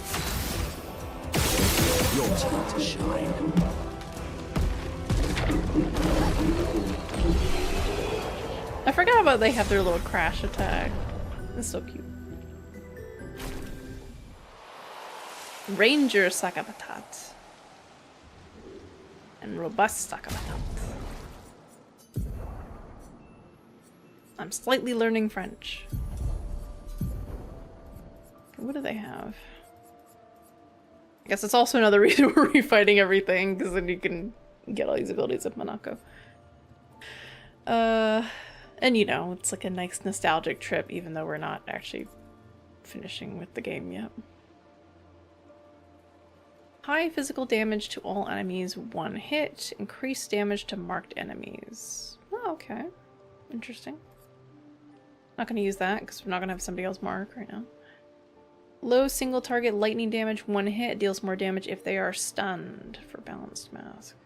Your turn to shine. I forgot about they have their little crash attack. That's so cute. Ranger Sakabatat. And Robust Sakabatat. I'm slightly learning French. What do they have? I guess it's also another reason we're refighting everything, because then you can get all these abilities of Monaco. And you know, it's like a nice nostalgic trip, even though we're not actually finishing with the game yet. High physical damage to all enemies, 1 hit. Increased damage to marked enemies. Oh, okay. Interesting. Not gonna use that, because we're not gonna have somebody else mark right now. Low single target lightning damage, 1 hit. Deals more damage if they are stunned for balanced mask.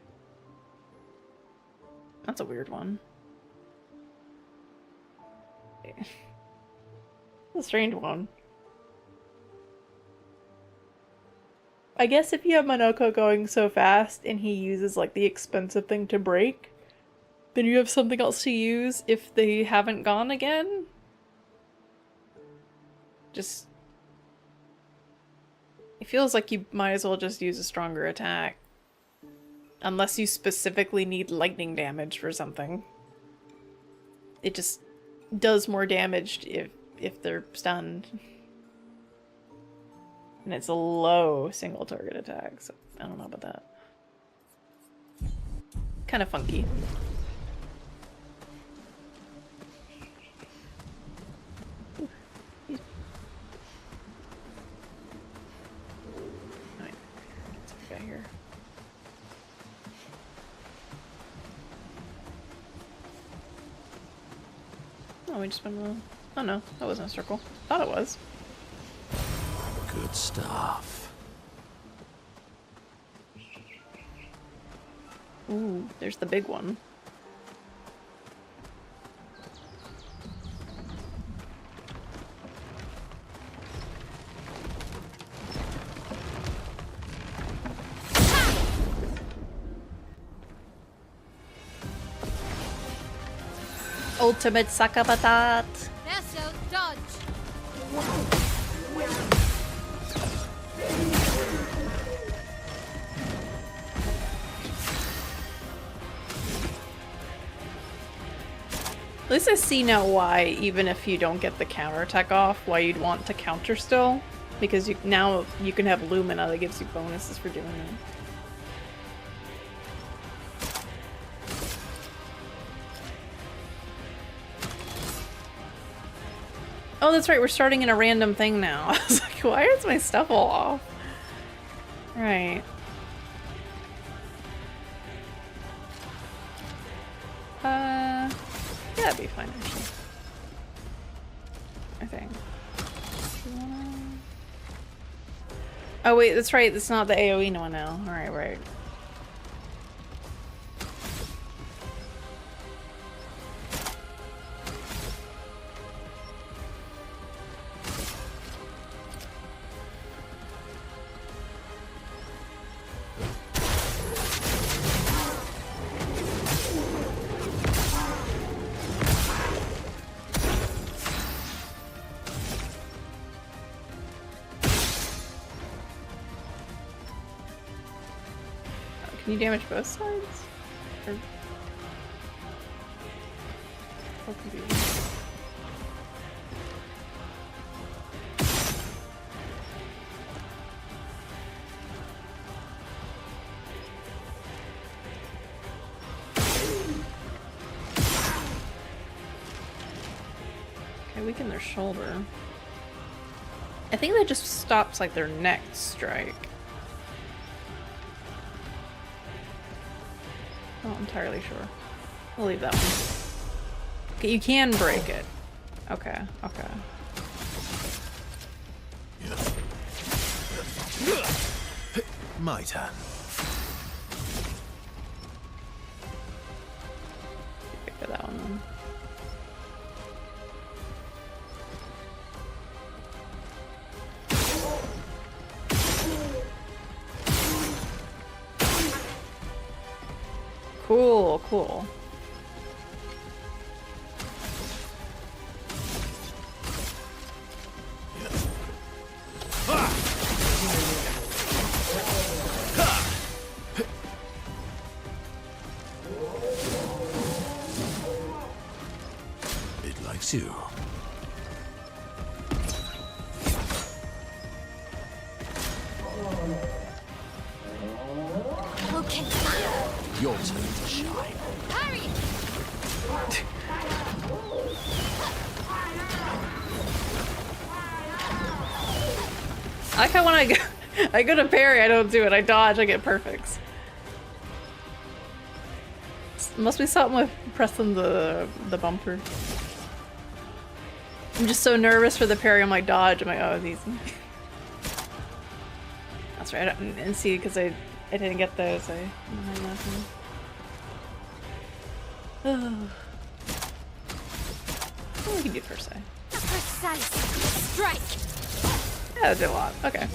That's a weird one. A strange one. I guess if you have Monoko going so fast and he uses like the expensive thing to break, then you have something else to use if they haven't gone again. Just... it feels like you might as well just use a stronger attack. Unless you specifically need lightning damage for something. It just does more damage if they're stunned. And it's a low single target attack, so I don't know about that. Kind of funky. Alright, get some guy here. Oh, we just went along. Oh no, that wasn't a circle. Thought it was. Good stuff. Ooh, there's the big one. Ultimate Sakabatat. Verso, dodge. At least I see now why, even if you don't get the counterattack off, why you'd want to counter still. Because now you can have Lumina that gives you bonuses for doing it. Oh, that's right, we're starting in a random thing now. I was like, why is my stuff all off? Right. Yeah, that'd be fine, actually. I think. Oh wait, that's right, it's not the AoE one now. Alright, right. Can you damage both sides? Or... so confusing. I weaken their shoulder. I think that just stops like their next strike. Not entirely sure. We'll leave that one. Okay, you can break it. Okay, okay. My turn. Pick that one then. Cool, cool. It likes you. Okay. Your turn to shine. Hurry! I like how when I go to parry, I don't do it. I dodge, I get perfects. Must be something with pressing the bumper. I'm just so nervous for the parry. I'm like dodge. I'm like, oh, it's easy. That's right. I didn't see because I didn't get those. Oh, we can do first eye. Precise strike. Yeah, that did a lot. Okay.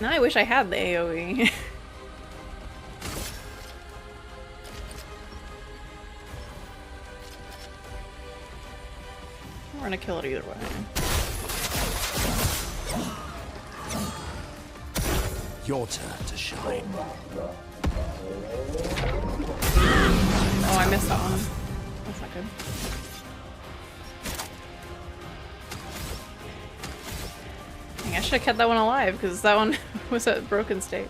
Now I wish I had the AoE. We're gonna kill it either way. Your turn to shine. Oh, I missed that one. That's not good. Dang, I should have kept that one alive because that one was at broken state.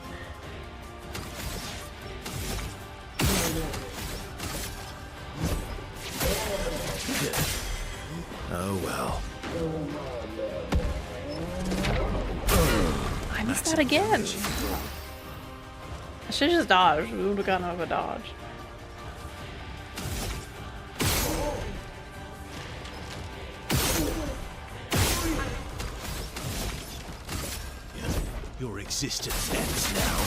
Oh well. I missed that again. I should have just dodged. We would have gotten over a dodge. Your existence ends now.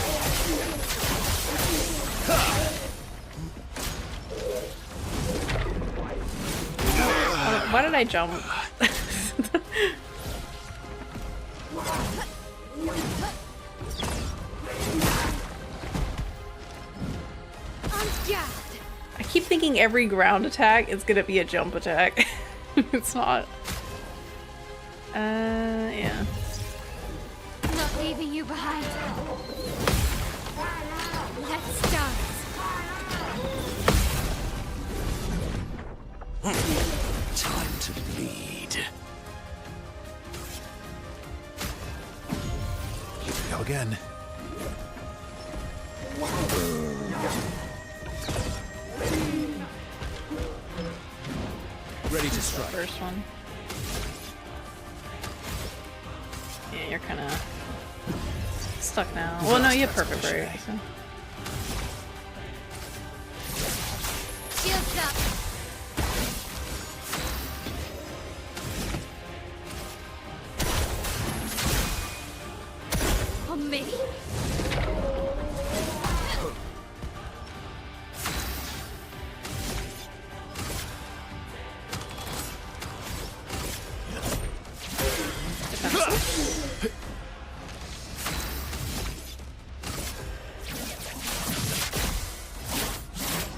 Why did I jump? I keep thinking every ground attack is gonna be a jump attack. It's not. Yeah. Not leaving you behind. Let's dance. Time to bleed. Here we go again. Ready to strike. First one. Yeah, you're kind of stuck now. Well, no, you have perfect break. So. Shields up. On me.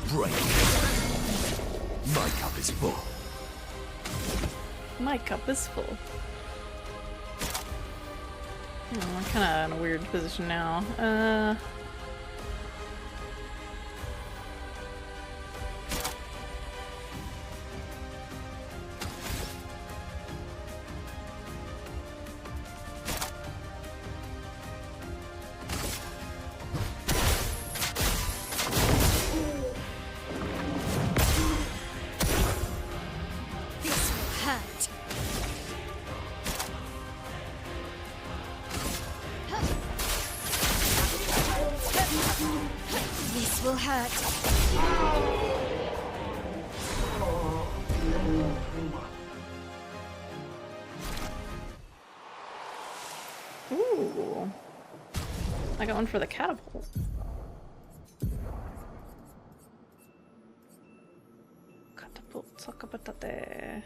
Break. My cup is full. My cup is full. I'm kind of in a weird position now. This will hurt. Ooh. I got one for the catapult. Catapult, sakabatate.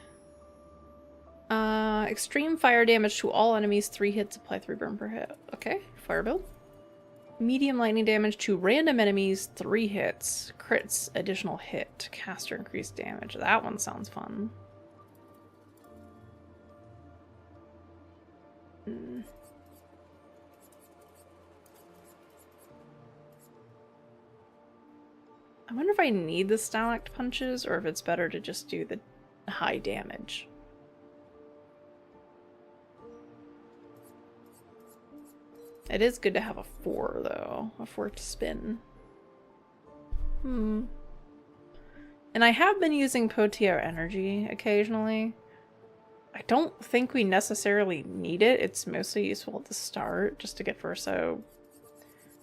Extreme fire damage to all enemies, 3 hits, apply 3 burn per hit. Okay, fire build. Medium lightning damage to random enemies, 3 hits. Crits, additional hit. Caster increased damage. That one sounds fun. I wonder if I need the stalactite punches or if it's better to just do the high damage. It is good to have a 4 though, a 4 to spin. And I have been using Potier energy occasionally. I don't think we necessarily need it. It's mostly useful at the start just to get Verso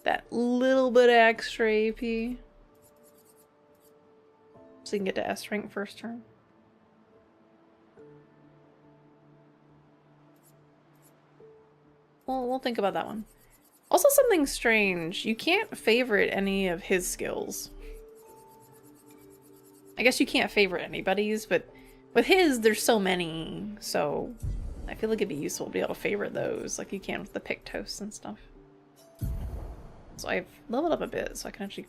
that little bit of extra AP. So you can get to S rank first turn. Well, we'll think about that one. Also something strange. You can't favorite any of his skills. I guess you can't favorite anybody's, but with his, there's so many. So I feel like it'd be useful to be able to favorite those like you can with the Pictos and stuff. So I've leveled up a bit so I can actually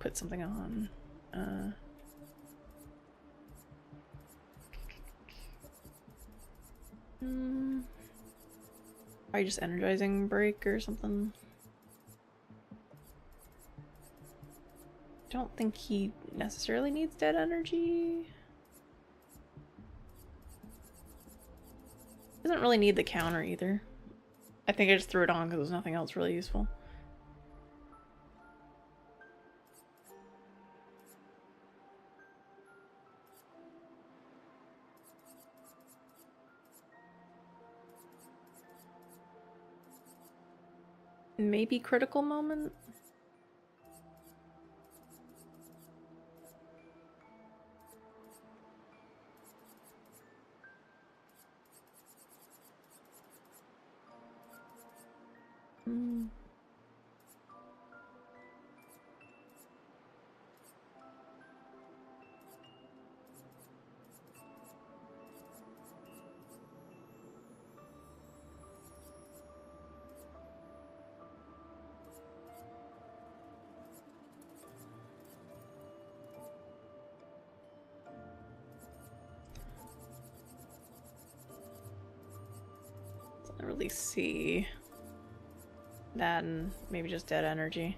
put something on. Probably just energizing break or something. Don't think he necessarily needs dead energy. Doesn't really need the counter either. I think I just threw it on because there's nothing else really useful. Maybe critical moment? Doesn't really see that, and maybe just dead energy.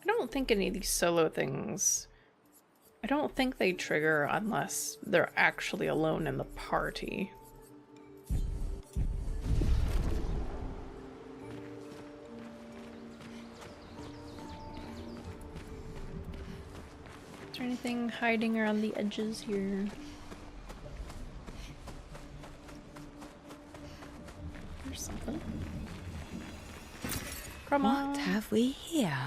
I don't think any of these solo things, I don't think they trigger unless they're actually alone in the party. Is there anything hiding around the edges here? There's something. Come on. What have we here?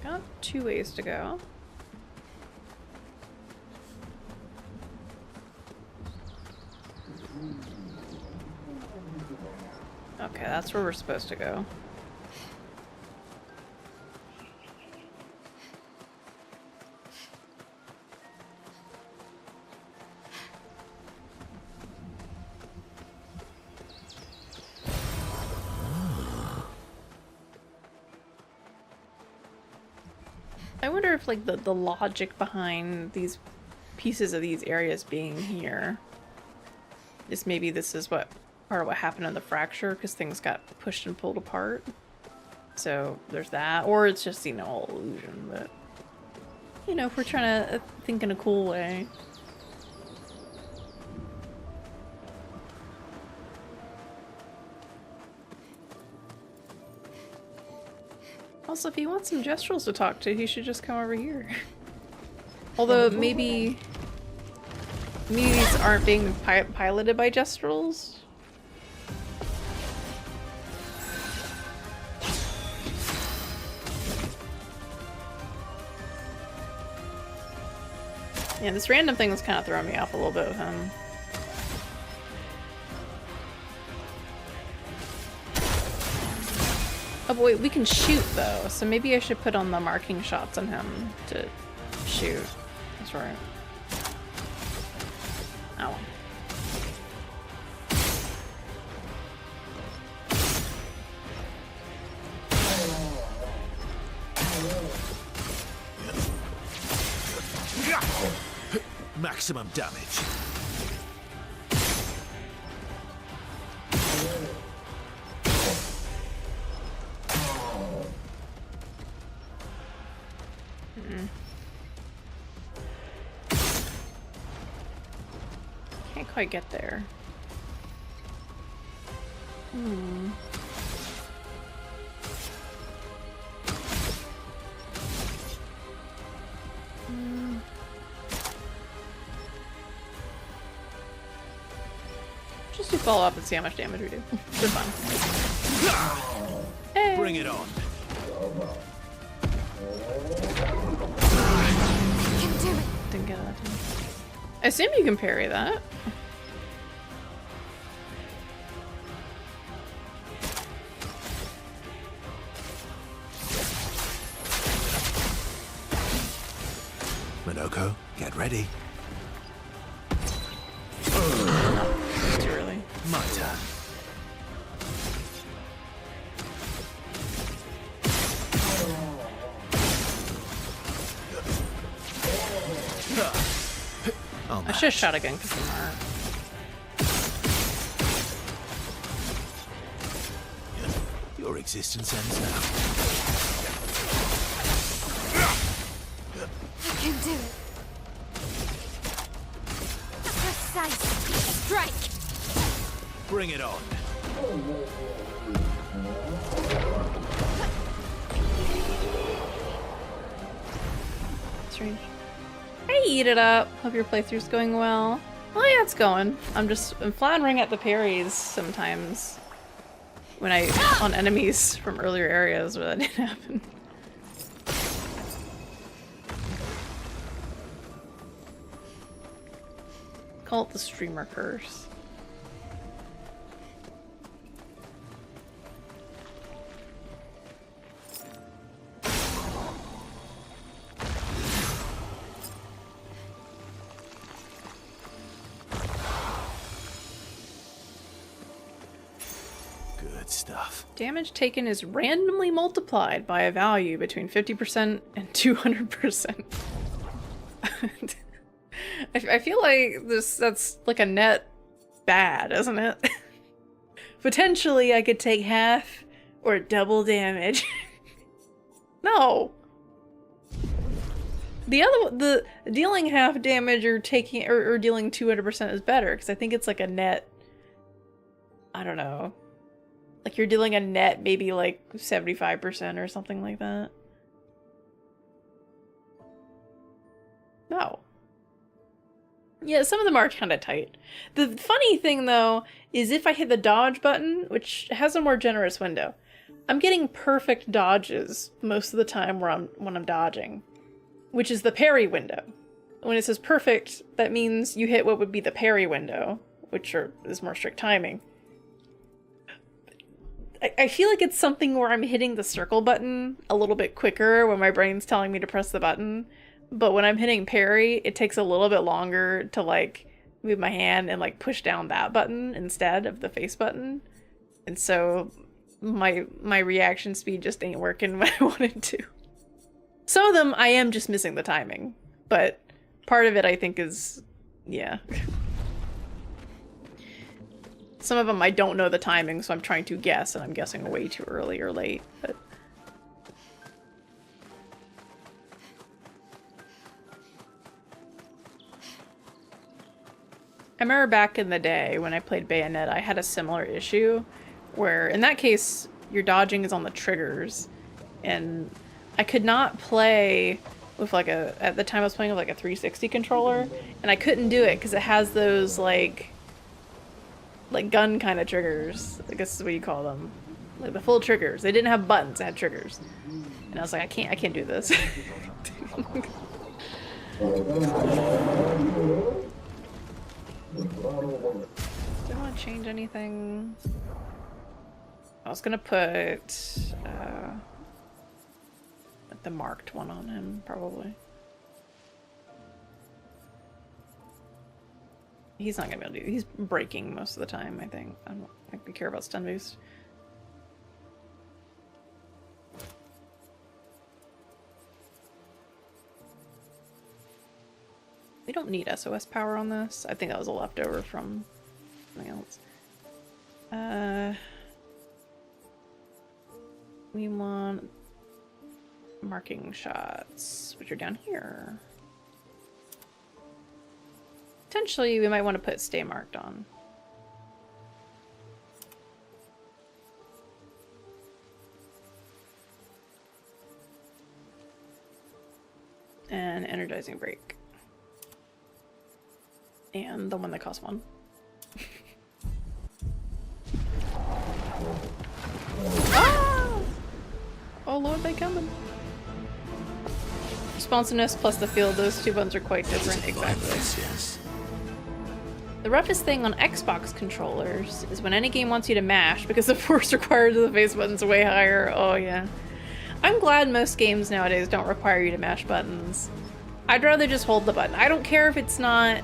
Got 2 ways to go. Okay, that's where we're supposed to go. I wonder if like the logic behind these pieces of these areas being here is maybe this is what part of what happened in the fracture because things got pushed and pulled apart. So there's that, or it's just, you know, all illusion, but you know, if we're trying to think in a cool way. Also, if he wants some gestrels to talk to, he should just come over here. Although maybe these aren't being piloted by gestrels. Yeah, this random thing was kind of throwing me off a little bit with him. Oh boy, we can shoot though, so maybe I should put on the marking shots on him to shoot. That's right. Oh. Maximum damage. Can't quite get there. Just to follow up and see how much damage we do. For fun. Hey. Bring it on. Can do it. Didn't get it that time. I assume you can parry that. Minoko, get ready. Too early. My turn. I should have shot again because I'm not. Your existence ends now. I can do it. A precise strike. Bring it on. Strange. Hey, eat it up. Hope your playthrough's going well. Oh yeah, it's going. I'm floundering at the parries sometimes when on enemies from earlier areas where that didn't happen. Call it the streamer curse. Good stuff. Damage taken is randomly multiplied by a value between 50% and 200%. I feel like that's like a net bad, isn't it? Potentially I could take half or double damage. No. The dealing half damage or taking or dealing 200% is better because I think it's like a net. I don't know. Like you're dealing a net maybe like 75% or something like that. No. Yeah, some of them are kind of tight. The funny thing though is if I hit the dodge button, which has a more generous window, I'm getting perfect dodges most of the time when I'm dodging, which is the parry window. When it says perfect, that means you hit what would be the parry window, which is more strict timing. I feel like it's something where I'm hitting the circle button a little bit quicker when my brain's telling me to press the button. But when I'm hitting parry, it takes a little bit longer to like move my hand and like push down that button instead of the face button. And so my reaction speed just ain't working when I wanted to. Some of them I am just missing the timing, but part of it I think is, yeah. Some of them I don't know the timing, so I'm trying to guess, and I'm guessing way too early or late, but... I remember back in the day when I played Bayonetta, I had a similar issue where, in that case, your dodging is on the triggers, and I could not play with like at the time I was playing with like a 360 controller, and I couldn't do it because it has those like gun kind of triggers, I guess is what you call them. Like the full triggers. They didn't have buttons, they had triggers. And I was like, I can't do this. Do I want to change anything? I was gonna put the marked one on him, probably. He's not gonna be able to do it. He's breaking most of the time, I think. I don't think we care about stun boost. We don't need SOS power on this. I think that was a leftover from something else. We want marking shots, which are down here. Potentially, we might want to put stay marked on. And energizing break. And the one that costs 1. Ah! Oh lord, they coming. Responsiveness plus the field, those two buttons are quite different. Exactly. Yes. The roughest thing on Xbox controllers is when any game wants you to mash because the force required of the face button's way higher. Oh yeah. I'm glad most games nowadays don't require you to mash buttons. I'd rather just hold the button. I don't care if it's not...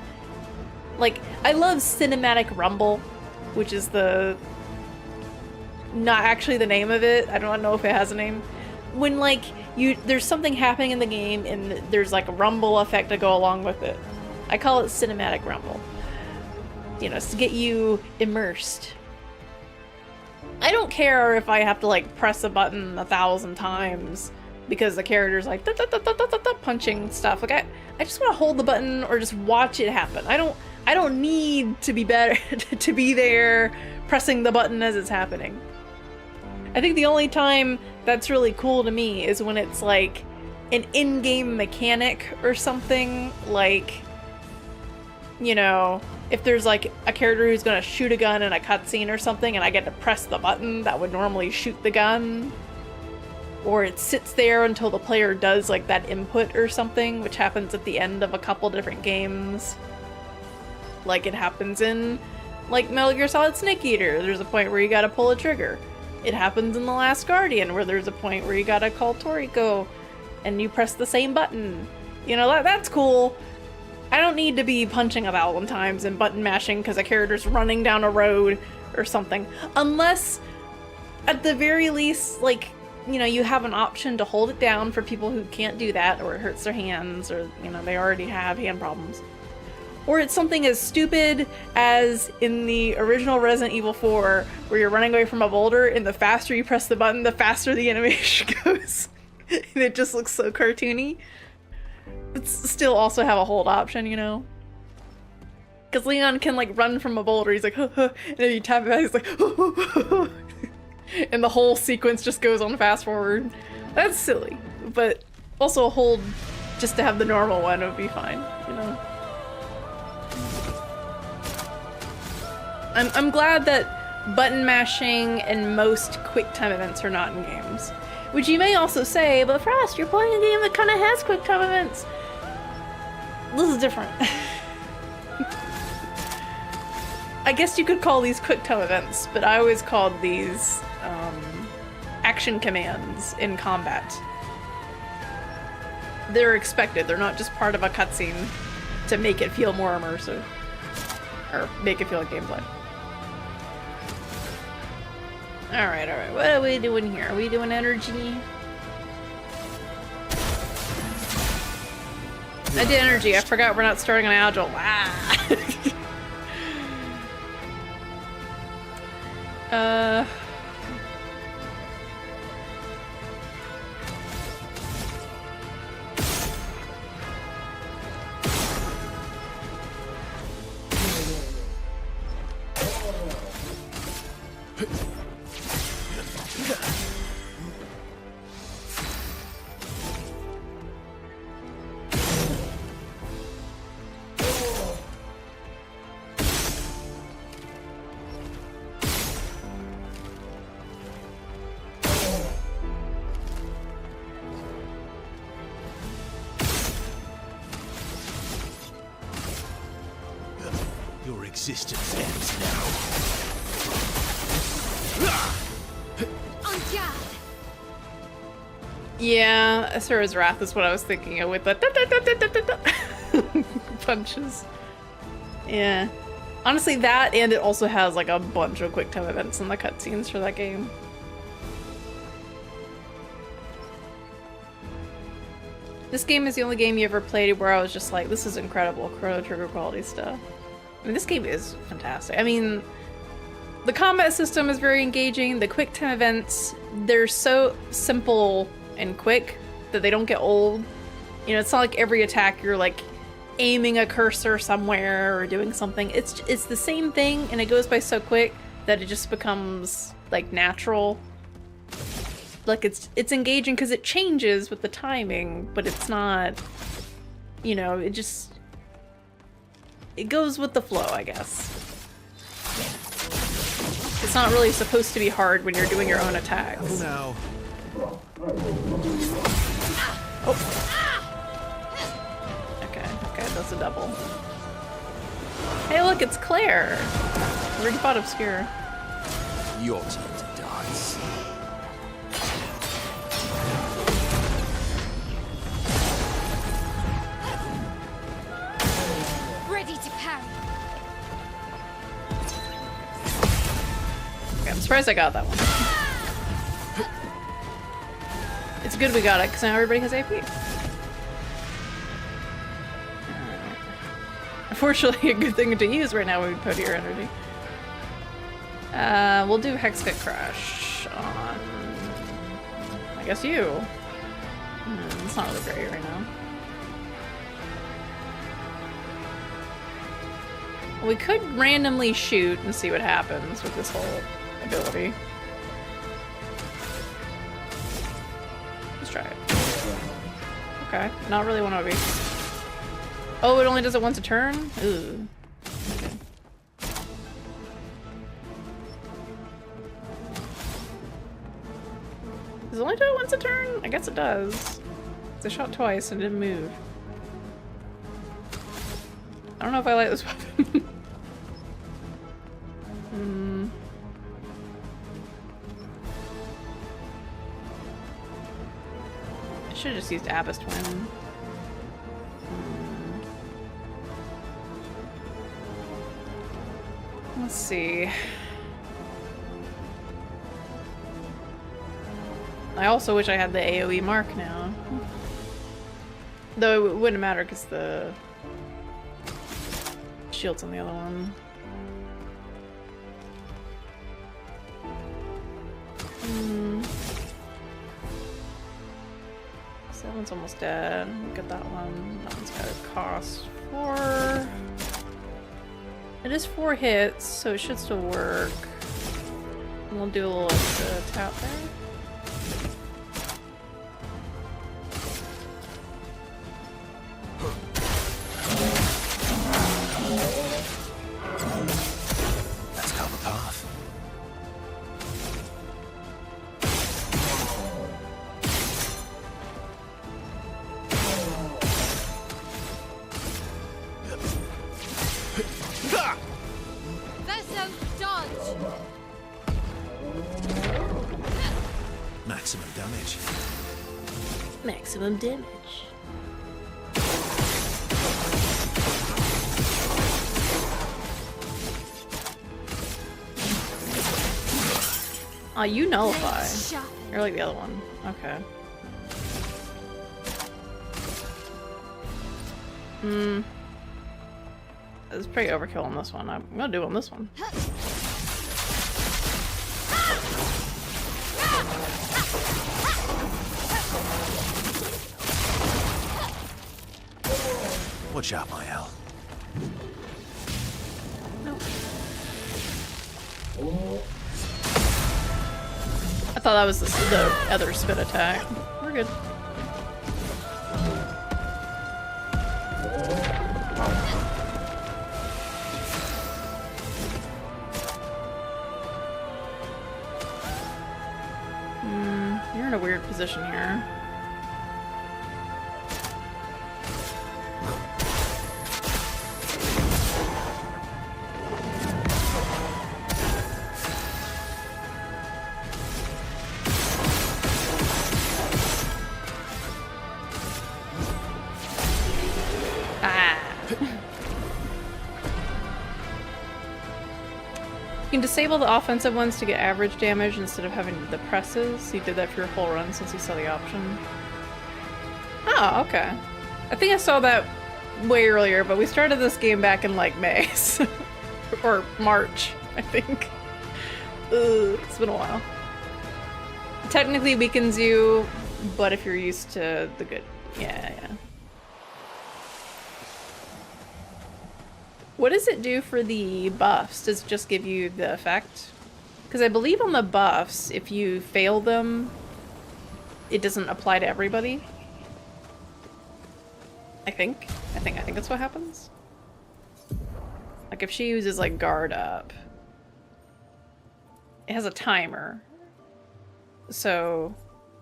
Like, I love cinematic rumble, which is the... not actually the name of it. I don't know if it has a name. When, like, there's something happening in the game and there's, like, a rumble effect to go along with it. I call it cinematic rumble. You know, it's to get you immersed. I don't care if I have to, like, press a button 1,000 times because the character's, like, punching stuff. Like, I just want to hold the button or just watch it happen. I don't need to be better to be there pressing the button as it's happening. I think the only time that's really cool to me is when it's like an in-game mechanic or something, like, you know, if there's like a character who's gonna shoot a gun in a cutscene or something and I get to press the button that would normally shoot the gun, or it sits there until the player does like that input or something, which happens at the end of a couple different games. Like it happens in like Metal Gear Solid Snake Eater, there's a point where you gotta pull a trigger. It happens in The Last Guardian where there's a point where you gotta call Toriko and you press the same button. You know, that's cool. I don't need to be punching 1,000 times and button mashing because a character's running down a road or something. Unless, at the very least, like, you know, you have an option to hold it down for people who can't do that or it hurts their hands or, you know, they already have hand problems. Or it's something as stupid as in the original Resident Evil 4 where you're running away from a boulder and the faster you press the button, the faster the animation goes. And it just looks so cartoony. But still also have a hold option, you know? Because Leon can like run from a boulder, he's like, huh, huh, and if you tap it back, he's like, huh, huh, huh, and the whole sequence just goes on fast forward. That's silly. But also a hold just to have the normal one would be fine, you know? I'm glad that button mashing and most quick time events are not in games. Which you may also say, but Frost, you're playing a game that kind of has quick time events. This is different. I guess you could call these quick time events, but I always called these action commands in combat. They're expected, they're not just part of a cutscene to make it feel more immersive. Or make it feel like gameplay. Alright, what are we doing here? Are we doing energy? I did energy. I forgot we're not starting on agile. Ah. Your existence ends now. On guard. Yeah, Asura's Wrath is what I was thinking of with the punches. Yeah. Honestly, that, and it also has like a bunch of quick time events in the cutscenes for that game. This game is the only game you ever played where I was just like, this is incredible Chrono Trigger quality stuff. I mean, this game is fantastic. I mean, the combat system is very engaging. The quick time events, they're so simple and quick that they don't get old. You know, it's not like every attack you're like aiming a cursor somewhere or doing something. It's the same thing, and it goes by so quick that it just becomes like natural. Like it's engaging because it changes with the timing, but it's not, you know, it goes with the flow, I guess. It's not really supposed to be hard when you're doing your own attacks. Now. Oh. Okay, that's a double. Hey, look, it's Clair. I already fought Obscur. Your turn to dance. Ready to parry. Okay, I'm surprised I got that one. It's good we got it, because now everybody has AP. Unfortunately, a good thing to use right now when we put your energy. We'll do Hexfit Crash on, I guess you. It's not really great right now. We could randomly shoot and see what happens with this whole ability. Let's try it. Okay, not really 1OB. Oh, it only does it once a turn? Ooh. Okay. Does it only do it once a turn? I guess it does. I shot twice and didn't move. I don't know if I like this weapon. I should have just used Abyss Twin. Let's see. I also wish I had the AoE mark now. Though it wouldn't matter because the shield's on the other one. So that one's almost dead. Look at that one. That one's got a cost 4. It is 4 hits, so it should still work. And we'll do a little extra tap there. Let's cover path. Verso dodge. Maximum damage. Maximum damage. Oh, you nullify. Sharp. You're like the other one. Okay. It's pretty overkill on this one. I'm gonna do it on this one. Watch out, my Al. I thought that was the other spit attack. We're good. You're in a weird position here. You can disable the offensive ones to get average damage instead of having the presses. You did that for your whole run since you saw the option. Oh, okay. I think I saw that way earlier, but we started this game back in like May. So, or March, I think. It's been a while. Technically weakens you, but if you're used to the good... Yeah. What does it do for the buffs? Does it just give you the effect? Because I believe on the buffs, if you fail them, it doesn't apply to everybody. I think that's what happens. Like if she uses like guard up, it has a timer. So,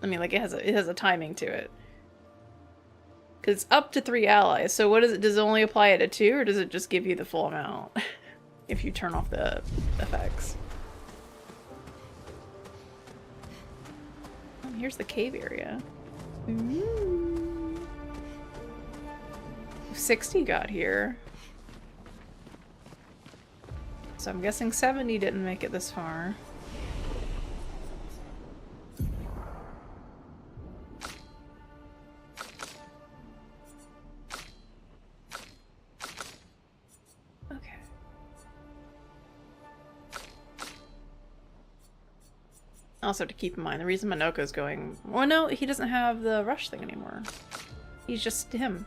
I mean, like it has a timing to it. Because it's up to 3 allies, so what does it only apply it to 2, or does it just give you the full amount if you turn off the effects? Oh, here's the cave area. Ooh. 60 got here. So I'm guessing 70 didn't make it this far. Also to keep in mind, the reason Minoko's going... Well, no, he doesn't have the rush thing anymore. He's just him.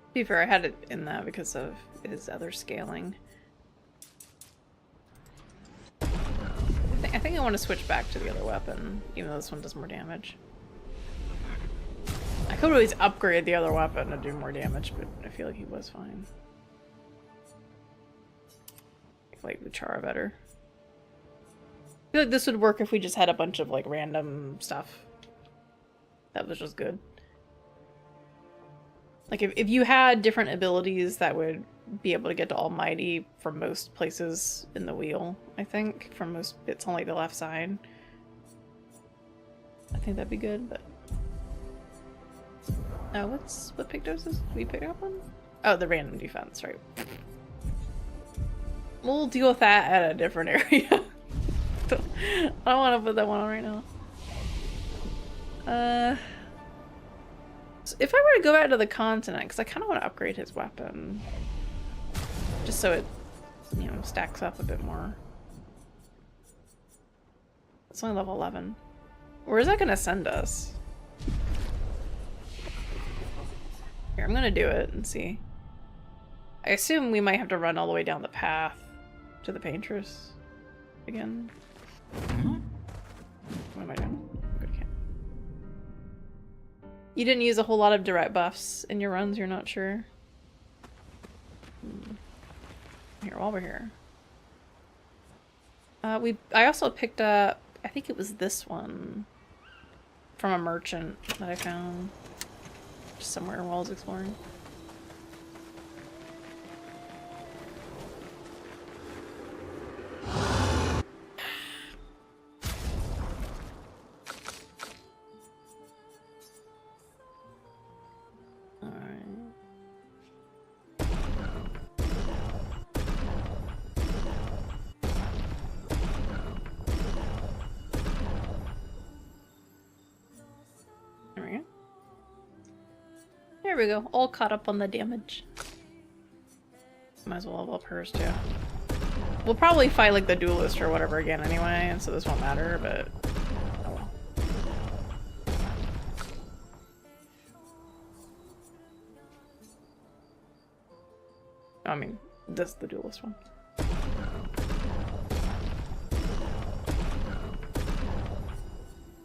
To be fair, I had it in that because of his other scaling. I think I want to switch back to the other weapon, even though this one does more damage. I could always upgrade the other weapon to do more damage, but I feel like he was fine. I like the Chara better. I feel like this would work if we just had a bunch of like random stuff. That was just good. Like, if you had different abilities that would be able to get to Almighty from most places in the wheel, I think. From most bits on, like, the left side. I think that'd be good, but... what pick doses? Did we pick up one? Oh, the random defense, right. We'll deal with that at a different area. I don't want to put that one on right now. So if I were to go back to the continent, because I kind of want to upgrade his weapon. Just so it, you know, stacks up a bit more. It's only level 11. Where is that going to send us? Here, I'm going to do it and see. I assume we might have to run all the way down the path to the Paintress again. What am I doing? Okay. You didn't use a whole lot of direct buffs in your runs, you're not sure? Here, while we're here. I also picked up, I think it was this one, from a merchant that I found. somewhere while I was exploring. There we go, all caught up on the damage. Might as well level up hers too. We'll probably fight like the duelist or whatever again anyway, and so this won't matter, but oh well. I mean, this is the duelist one.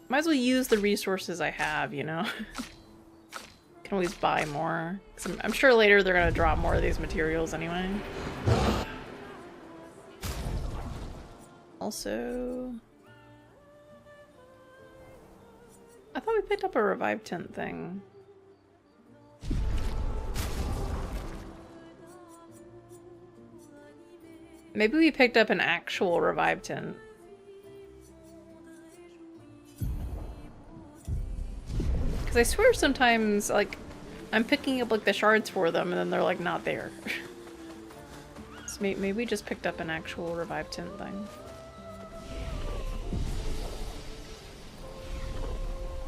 Might as well use the resources I have, you know? Can always buy more. 'Cause I'm sure later they're gonna drop more of these materials anyway. Also, I thought we picked up a revive tent thing. Maybe we picked up an actual revive tent. Because I swear sometimes, like, I'm picking up, like, the shards for them, and then they're, like, not there. So maybe we just picked up an actual revive tent thing.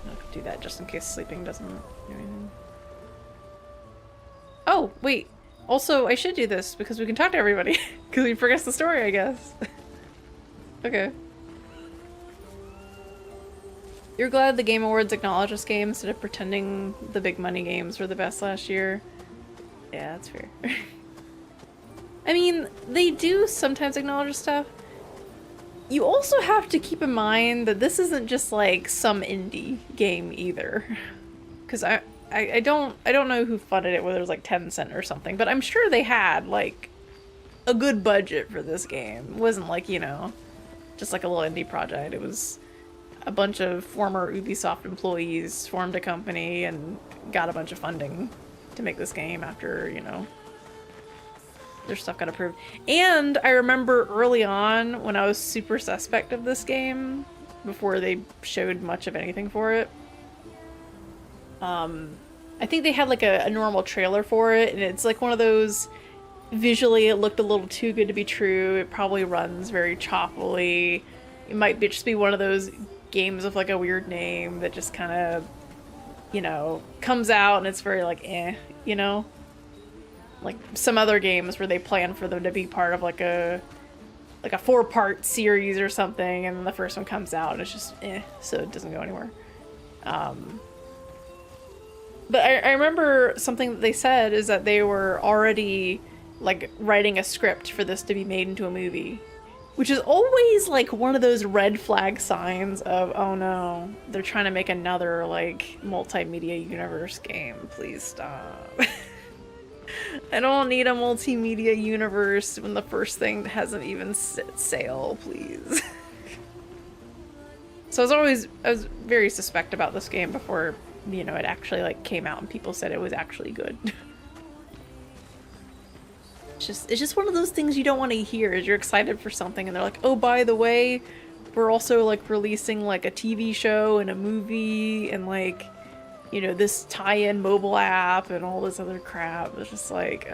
I could do that just in case sleeping doesn't do anything. Oh, wait. Also, I should do this, because we can talk to everybody. Because we progressed the story, I guess. Okay. You're glad the Game Awards acknowledged this game instead of pretending the big money games were the best last year? Yeah, that's fair. I mean, they do sometimes acknowledge stuff. You also have to keep in mind that this isn't just like some indie game either. Because I don't know who funded it, whether it was like Tencent or something, but I'm sure they had like a good budget for this game. It wasn't like, you know, just like a little indie project. It was a bunch of former Ubisoft employees formed a company and got a bunch of funding to make this game after, you know, their stuff got approved. And I remember early on when I was super suspect of this game, before they showed much of anything for it, I think they had like a normal trailer for it, and it's like one of those, visually it looked a little too good to be true. It probably runs very choppily. It might just be one of those games with like a weird name that just kind of, you know, comes out and it's very like you know, like some other games where they plan for them to be part of like a 4-part series or something, and then the first one comes out and it's just so it doesn't go anywhere. But I remember something that they said is that they were already like writing a script for this to be made into a movie. Which is always, like, one of those red flag signs of, oh no, they're trying to make another, like, multimedia universe game. Please stop. I don't need a multimedia universe when the first thing hasn't even set sail, please. So I was very suspect about this game before, you know, it actually, like, came out and people said it was actually good. It's just one of those things you don't want to hear, is you're excited for something and they're like, oh, by the way, we're also like releasing like a TV show and a movie and like, you know, this tie-in mobile app and all this other crap. It's just like,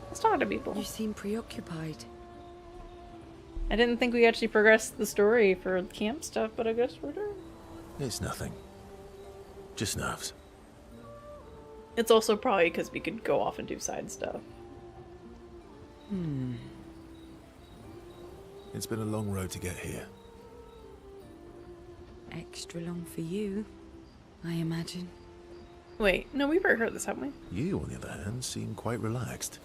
let's talk to people. You seem preoccupied. I didn't think we actually progressed the story for camp stuff, but I guess we're doing. It's nothing. Just nerves. It's also probably because we could go off and do side stuff. It's been a long road to get here. Extra long for you, I imagine. Wait, no, we've already heard this, haven't we? You, on the other hand, seem quite relaxed.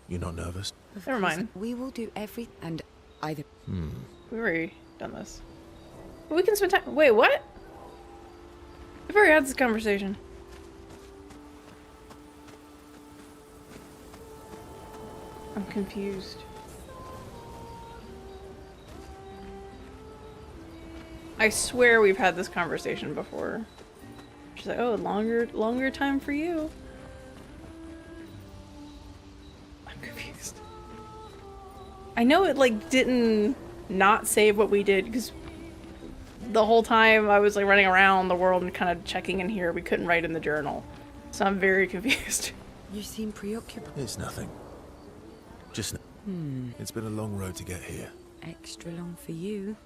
You're not nervous? Never mind. We will do everything and either. We've already done this. But we can spend time. Wait, what? We've already had this conversation. I'm confused. I swear we've had this conversation before. She's like, oh, longer time for you. I'm confused. I know it like didn't not save what we did because the whole time I was like running around the world and kind of checking in here, we couldn't write in the journal. So I'm very confused. You seem preoccupied. It's nothing. Just. It's been a long road to get here. Extra long for you,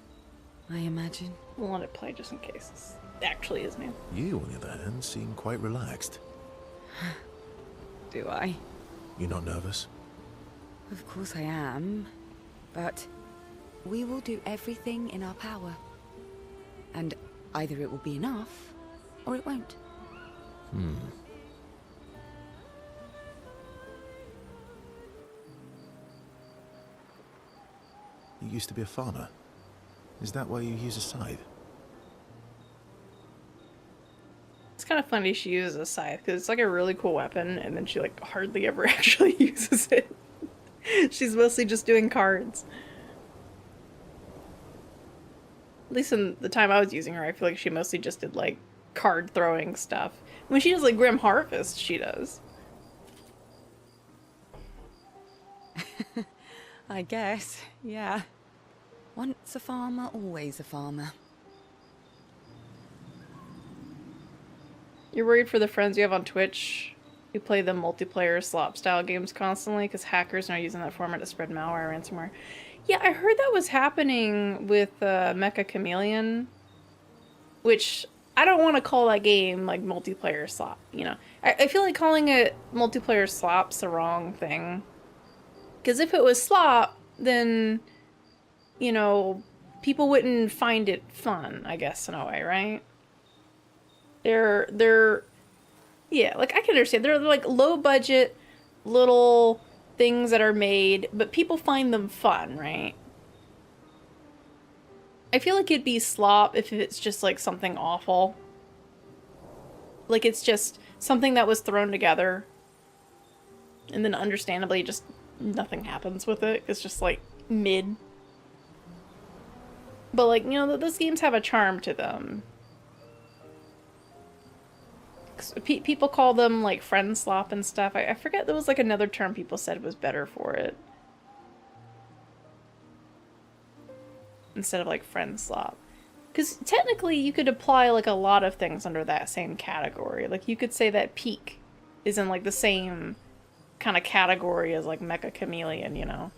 I imagine. We'll let it play just in case this actually is new. You, on the other hand, seem quite relaxed. Do I? You're not nervous? Of course I am. But we will do everything in our power. And either it will be enough, or it won't. You used to be a farmer. Is that why you use a scythe? It's kind of funny she uses a scythe because it's like a really cool weapon and then she like hardly ever actually uses it. She's mostly just doing cards. At least in the time I was using her, I feel like she mostly just did like card throwing stuff. When she does like Grim Harvest, she does. I guess, yeah. Once a farmer, always a farmer. You're worried for the friends you have on Twitch who play the multiplayer slop style games constantly because hackers are using that format to spread malware or ransomware. Yeah, I heard that was happening with Mecha Chameleon, which I don't want to call that game like multiplayer slop, you know. I feel like calling it multiplayer slop's the wrong thing. Because if it was slop, then, you know, people wouldn't find it fun, I guess, in a way, right? They're, yeah, like, I can understand. They're, like, low-budget little things that are made, but people find them fun, right? I feel like it'd be slop if it's just, like, something awful. Like, it's just something that was thrown together, and then understandably just nothing happens with it. It's just, like, mid. But, like, you know, those games have a charm to them. People call them, like, friend slop and stuff. I forget there was, like, another term people said was better for it. Instead of, like, friend slop. Because technically you could apply, like, a lot of things under that same category. Like, you could say that Peak is in, like, the same kind of category as, like, Mecha Chameleon, you know?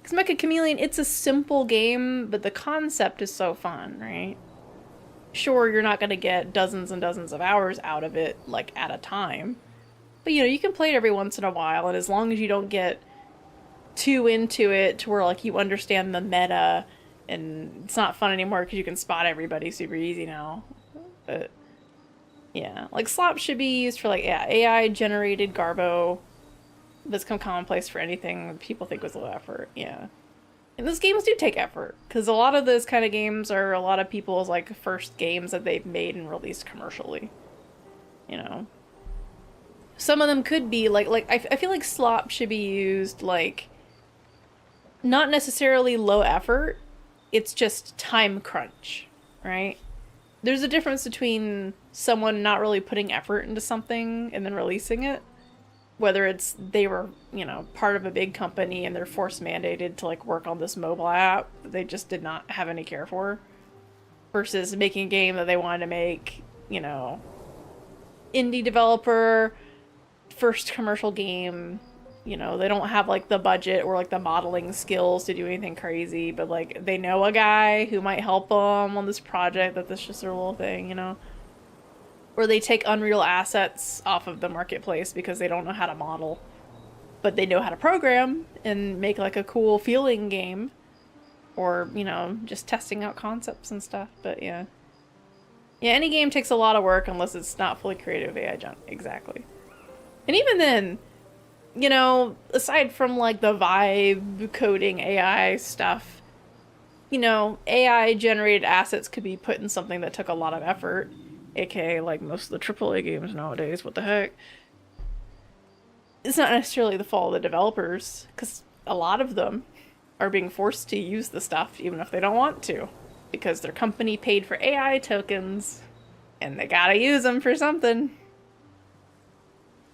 Because Mecha Chameleon, it's a simple game, but the concept is so fun, right? Sure, you're not going to get dozens and dozens of hours out of it, like, at a time. But, you know, you can play it every once in a while, and as long as you don't get too into it to where, like, you understand the meta, and it's not fun anymore because you can spot everybody super easy now. But, yeah. Like, slop should be used for, like, yeah, AI-generated garbo that's come commonplace for anything people think was low effort, yeah. And those games do take effort, because a lot of those kind of games are a lot of people's, like, first games that they've made and released commercially. You know? Some of them could be, like I feel like slop should be used, like, not necessarily low effort, it's just time crunch, right? There's a difference between someone not really putting effort into something and then releasing it. Whether it's they were, you know, part of a big company and they're force mandated to, like, work on this mobile app that they just did not have any care for. Versus making a game that they wanted to make, you know, indie developer, first commercial game, you know, they don't have, like, the budget or, like, the modeling skills to do anything crazy, but, like, they know a guy who might help them on this project that that's just their little thing, you know? Or they take Unreal assets off of the marketplace because they don't know how to model, but they know how to program and make, like, a cool feeling game. Or, you know, just testing out concepts and stuff, but yeah. Yeah, any game takes a lot of work unless it's not fully creative AI junk. Exactly. And even then, you know, aside from, like, the vibe coding AI stuff, you know, AI generated assets could be put in something that took a lot of effort. AKA, like, most of the AAA games nowadays, what the heck. It's not necessarily the fault of the developers, because a lot of them are being forced to use the stuff, even if they don't want to. because their company paid for AI tokens, and they gotta use them for something.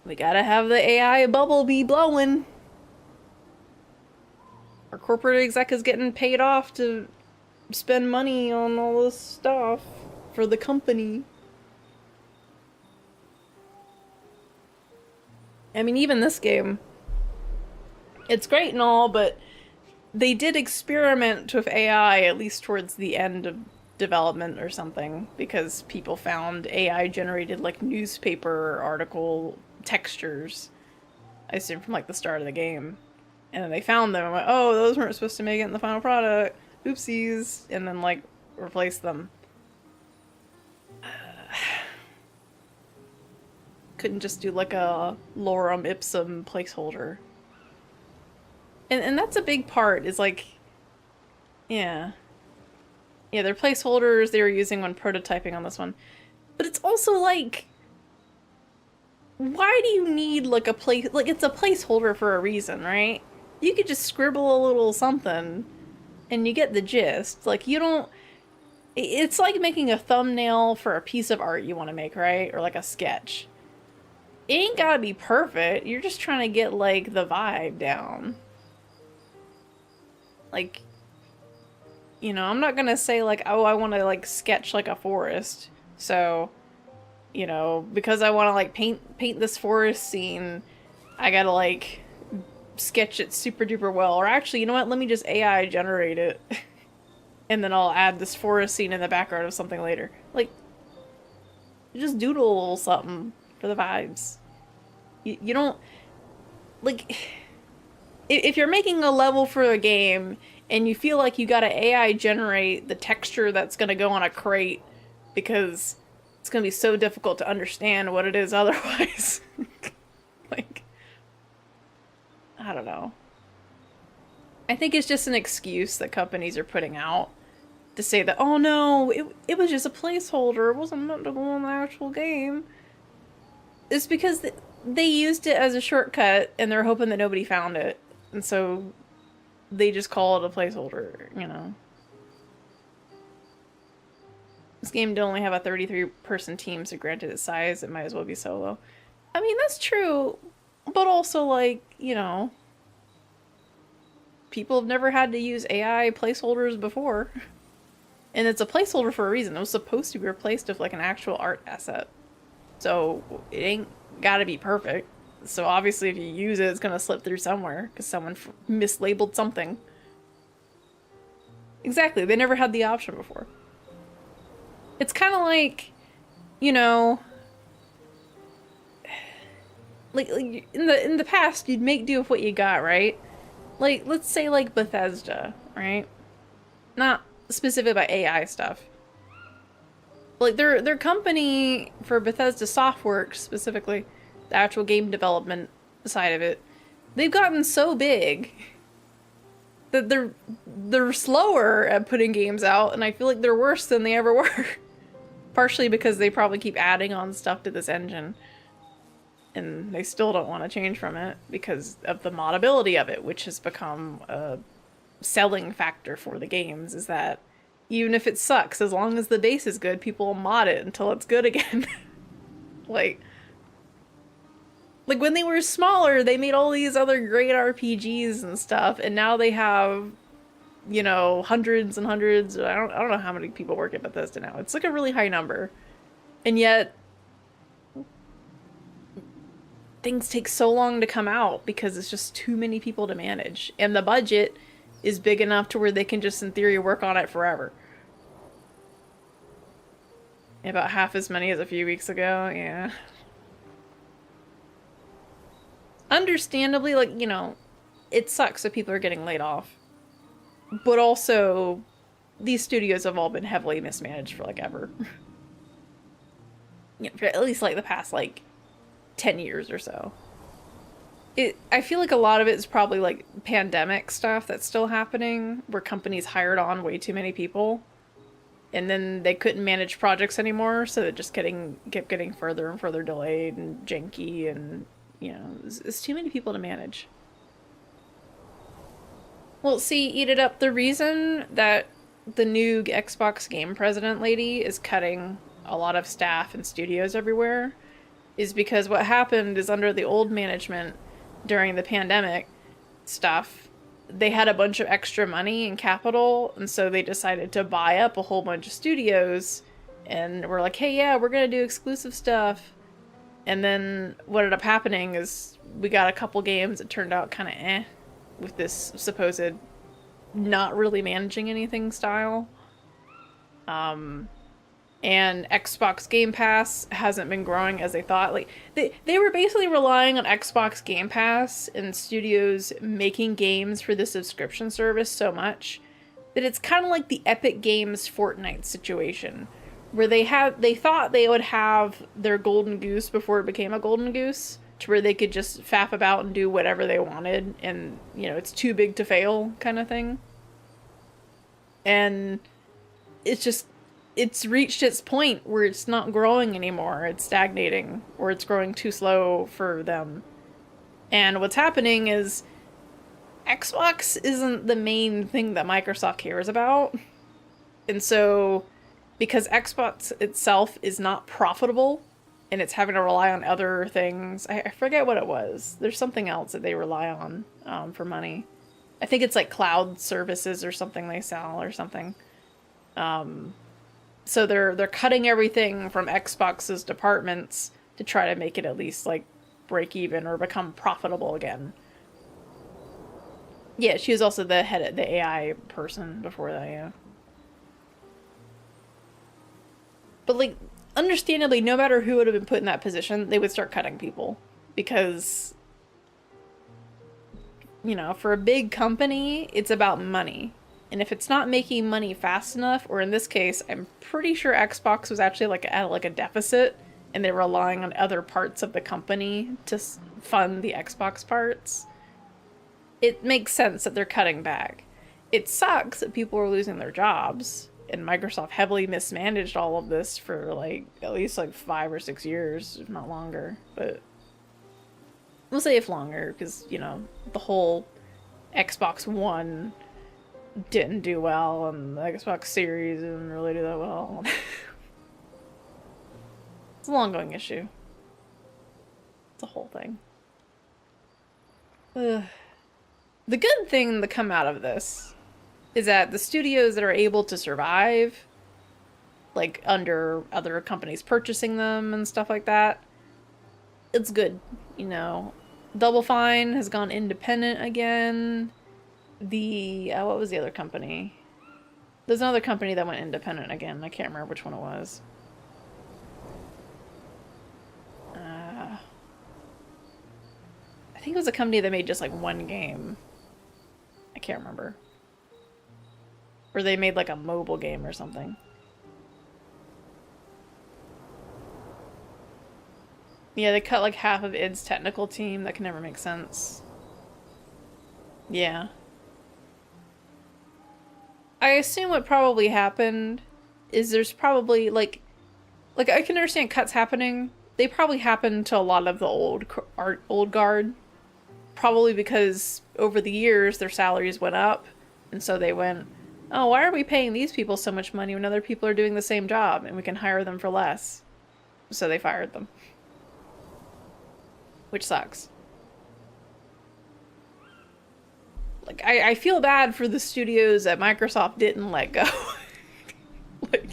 We gotta have the AI bubble be blowing. Our corporate exec is getting paid off to spend money on all this stuff for the company. I mean, even this game, it's great and all, but they did experiment with AI at least towards the end of development or something, because people found AI generated like newspaper article textures, I assume from like the start of the game. And then they found them and went, oh, those weren't supposed to make it in the final product. Oopsies. And then like replaced them. Couldn't just do like a lorem ipsum placeholder. And that's a big part, is like, yeah. Yeah, they're placeholders they were using when prototyping on this one. But it's also like, why do you need like a place, like it's a placeholder for a reason, right? You could just scribble a little something and you get the gist. Like you don't, it's like making a thumbnail for a piece of art you want to make, right? Or like a sketch. It ain't gotta be perfect. You're just trying to get like the vibe down. Like, you know, I'm not gonna say like, oh, I want to like sketch like a forest. So, you know, because I want to like paint this forest scene, I gotta like sketch it super duper well. Or actually, you know what? Let me just AI generate it. And then I'll add this forest scene in the background of something later. Like, just doodle a little something for the vibes. You don't, like, if you're making a level for a game and you feel like you gotta AI generate the texture that's gonna go on a crate because it's gonna be so difficult to understand what it is otherwise. Like, I don't know. I think it's just an excuse that companies are putting out to say that, oh no, it was just a placeholder, it wasn't meant to go in the actual game. It's because they used it as a shortcut and they're hoping that nobody found it. And so they just call it a placeholder, you know. This game did only have a 33-person team, so granted its size, it might as well be solo. I mean, that's true, but also, like, you know, people have never had to use AI placeholders before. And it's a placeholder for a reason. It was supposed to be replaced with, like, an actual art asset. So it ain't gotta be perfect. So obviously if you use it, it's gonna slip through somewhere because someone mislabeled something. Exactly, they never had the option before. It's kind of like, you know, like in the past you'd make do with what you got, right? Like, let's say like Bethesda, right? Not specific about AI stuff. Like their company for Bethesda Softworks specifically, the actual game development side of it, they've gotten so big that they're slower at putting games out, and I feel like they're worse than they ever were. Partially because they probably keep adding on stuff to this engine, and they still don't want to change from it because of the modability of it, which has become a selling factor for the games, is that even if it sucks, as long as the base is good, people will mod it until it's good again. Like when they were smaller, they made all these other great RPGs and stuff, and now they have, you know, hundreds and hundreds. I don't know how many people work at Bethesda now. It's like a really high number. And yet things take so long to come out because it's just too many people to manage. And the budget is big enough to where they can just, in theory, work on it forever. About half as many as a few weeks ago, yeah. Understandably, like, you know, it sucks that people are getting laid off. But also, these studios have all been heavily mismanaged for, like, ever. You know, for at least, like, the past, like, 10 years or so. I feel like a lot of it is probably, like, pandemic stuff that's still happening, where companies hired on way too many people, and then they couldn't manage projects anymore, so it just kept getting further and further delayed and janky, and, you know, it's too many people to manage. Well, see, Eat It Up, the reason that the new Xbox game president lady is cutting a lot of staff and studios everywhere is because what happened is under the old management during the pandemic stuff, they had a bunch of extra money and capital, and so they decided to buy up a whole bunch of studios, and we're like, hey, yeah, we're gonna do exclusive stuff. And then what ended up happening is we got a couple games that turned out kind of with this supposed not really managing anything style. And Xbox Game Pass hasn't been growing as they thought. Like they were basically relying on Xbox Game Pass and studios making games for the subscription service so much that it's kind of like the Epic Games Fortnite situation, where they thought they would have their golden goose before it became a golden goose, to where they could just faff about and do whatever they wanted, and you know, it's too big to fail kind of thing. And it's reached its point where it's not growing anymore. It's stagnating, or it's growing too slow for them. And what's happening is Xbox isn't the main thing that Microsoft cares about. And so, because Xbox itself is not profitable, and it's having to rely on other things, I forget what it was. There's something else that they rely on for money. I think it's like cloud services or something they sell or something. So they're cutting everything from Xbox's departments to try to make it at least like break even or become profitable again. Yeah, she was also the head of the AI person before that, yeah. But like, understandably, no matter who would have been put in that position, they would start cutting people. Because, you know, for a big company, it's about money. And if it's not making money fast enough, or in this case, I'm pretty sure Xbox was actually like at like a deficit, and they're relying on other parts of the company to fund the Xbox parts, it makes sense that they're cutting back. It sucks that people are losing their jobs, and Microsoft heavily mismanaged all of this for like at least like 5 or 6 years, if not longer. But we'll say if longer, because, you know, the whole Xbox One didn't do well, and the Xbox Series didn't really do that well. It's an ongoing issue. It's a whole thing. The good thing to come out of this is that the studios that are able to survive, like under other companies purchasing them and stuff like that, it's good. You know, Double Fine has gone independent again. The what was the other company? There's another company that went independent again. I can't remember which one it was. I think it was a company that made just like one game. I can't remember. Or they made like a mobile game or something. Yeah, they cut like half of id's technical team. That can never make sense. Yeah. I assume what probably happened is there's probably like I can understand cuts happening. They probably happened to a lot of the old guard, probably because over the years their salaries went up, and so they went, oh, why are we paying these people so much money when other people are doing the same job and we can hire them for less? So they fired them, which sucks. Like, I feel bad for the studios that Microsoft didn't let go. Like,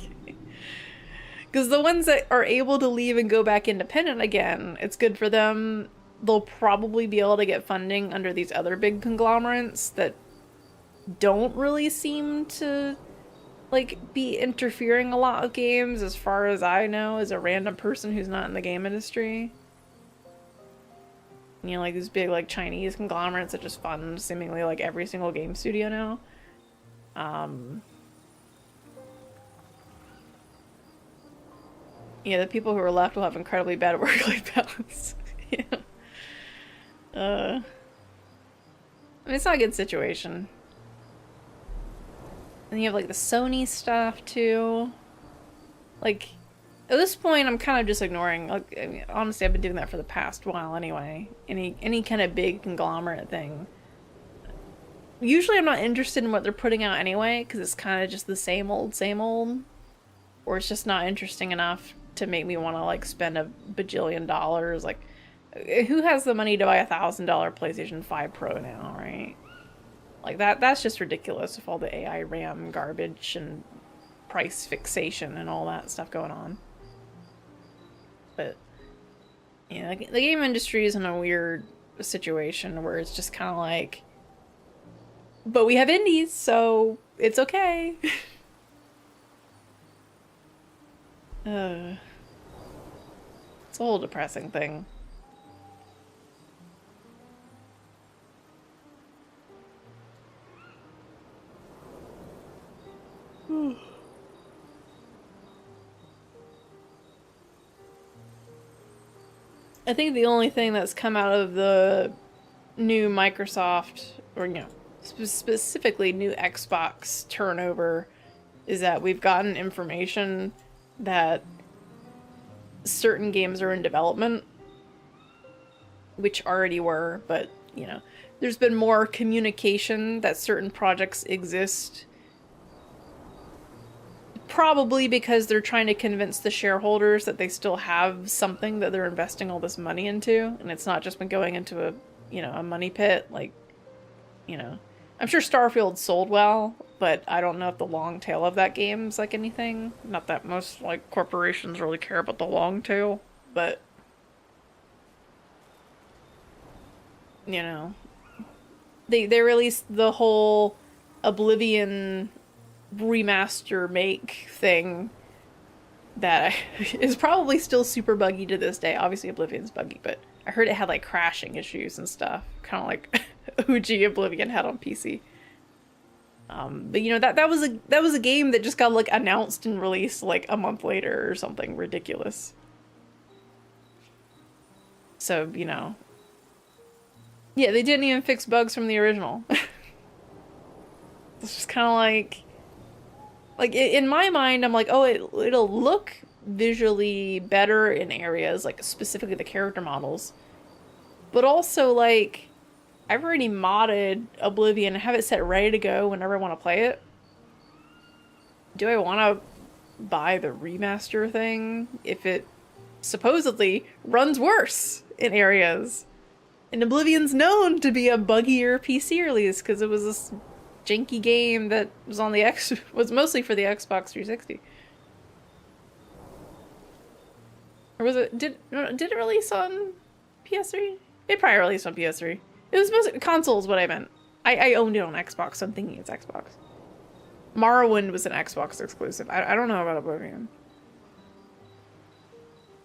because the ones that are able to leave and go back independent again, it's good for them. They'll probably be able to get funding under these other big conglomerates that don't really seem to, like, be interfering a lot with games, as far as I know, as a random person who's not in the game industry. You know, like these big, like, Chinese conglomerates that just fund seemingly, like, every single game studio now. Yeah, the people who are left will have incredibly bad work-life balance. Yeah. I mean, it's not a good situation. And you have, like, the Sony stuff, too. Like, at this point, I'm kind of just ignoring, like, I mean, honestly, I've been doing that for the past while anyway. Any kind of big conglomerate thing. usually I'm not interested in what they're putting out anyway, because it's kind of just the same old, or it's just not interesting enough to make me want to like spend a bajillion dollars. Like, who has the money to buy $1,000 PlayStation 5 Pro now, right? Like that's just ridiculous with all the AI RAM garbage and price fixation and all that stuff going on. But yeah, the game industry is in a weird situation where it's just kind of like, but we have indies, so it's okay. It's a whole depressing thing. I think the only thing that's come out of the new Microsoft, or specifically new Xbox turnover, is that we've gotten information that certain games are in development, which already were, but there's been more communication that certain projects exist. Probably because they're trying to convince the shareholders that they still have something that they're investing all this money into, and it's not just been going into a money pit. Like, I'm sure Starfield sold well, but I don't know if the long tail of that game's like anything. Not that most like corporations really care about the long tail, but they released the whole Oblivion remaster make thing that is probably still super buggy to this day. Obviously Oblivion's buggy, but I heard it had like crashing issues and stuff, kind of like OG Oblivion had on PC. But that was a game that just got like announced and released like a month later or something ridiculous. So yeah, they didn't even fix bugs from the original. It's just kind of like in my mind, I'm like, oh, it'll look visually better in areas, like specifically the character models. But also, like, I've already modded Oblivion and have it set ready to go whenever I want to play it. Do I want to buy the remaster thing if it supposedly runs worse in areas? And Oblivion's known to be a buggier PC release because it was this janky game that was on the was mostly for the Xbox 360. Or was it did it release on PS3? It probably released on PS3. It was mostly consoles, what I meant. I owned it on Xbox, so I'm thinking it's Xbox. Morrowind was an Xbox exclusive. I don't know about Oblivion.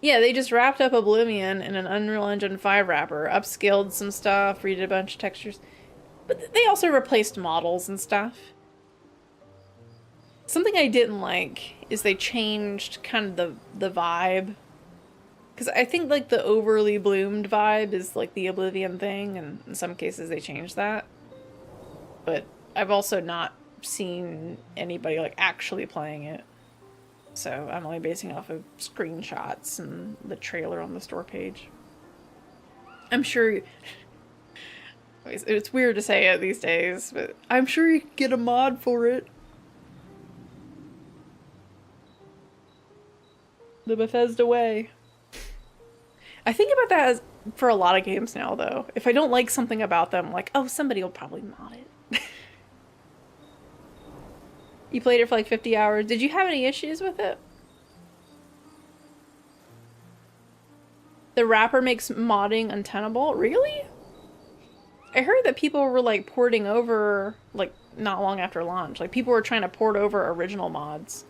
Yeah, they just wrapped up Oblivion in an Unreal Engine 5 wrapper, upscaled some stuff, redid a bunch of textures. But they also replaced models and stuff. Something I didn't like is they changed kind of the vibe. Because I think like the overly bloomed vibe is like the Oblivion thing, and in some cases they changed that. But I've also not seen anybody like actually playing it. So I'm only basing off of screenshots and the trailer on the store page. I'm sure... It's weird to say it these days, but I'm sure you could get a mod for it. The Bethesda way. I think about that as, for a lot of games now, though. If I don't like something about them, like, oh, somebody will probably mod it. You played it for like 50 hours. Did you have any issues with it? The wrapper makes modding untenable? Really? I heard that people were like porting over, like, not long after launch. Like, people were trying to port over original mods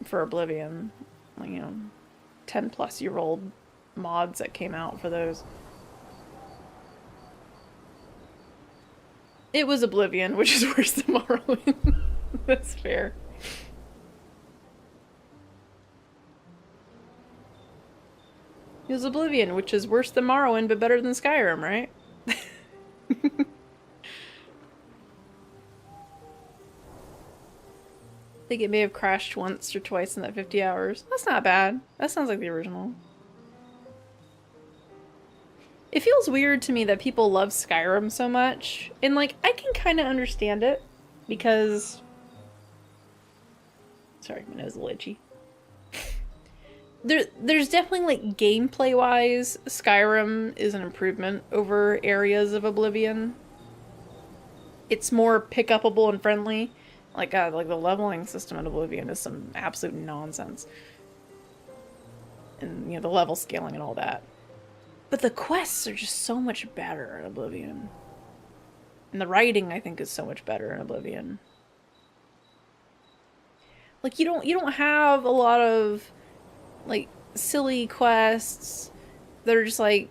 for Oblivion. Like, 10-plus-year-old mods that came out for those. It was Oblivion, which is worse than Morrowind. That's fair. It was Oblivion, which is worse than Morrowind, but better than Skyrim, right? I think it may have crashed once or twice in that 50 hours. That's not bad. That sounds like the original. It feels weird to me that people love Skyrim so much. And, like, I can kind of understand it. Because... Sorry, my nose is a little itchy. There's definitely, like, gameplay-wise, Skyrim is an improvement over areas of Oblivion. It's more pick-upable and friendly. Like the leveling system in Oblivion is some absolute nonsense. And, you know, the level scaling and all that. But the quests are just so much better in Oblivion. And the writing, I think, is so much better in Oblivion. Like, you don't have a lot of, like, silly quests that are just like,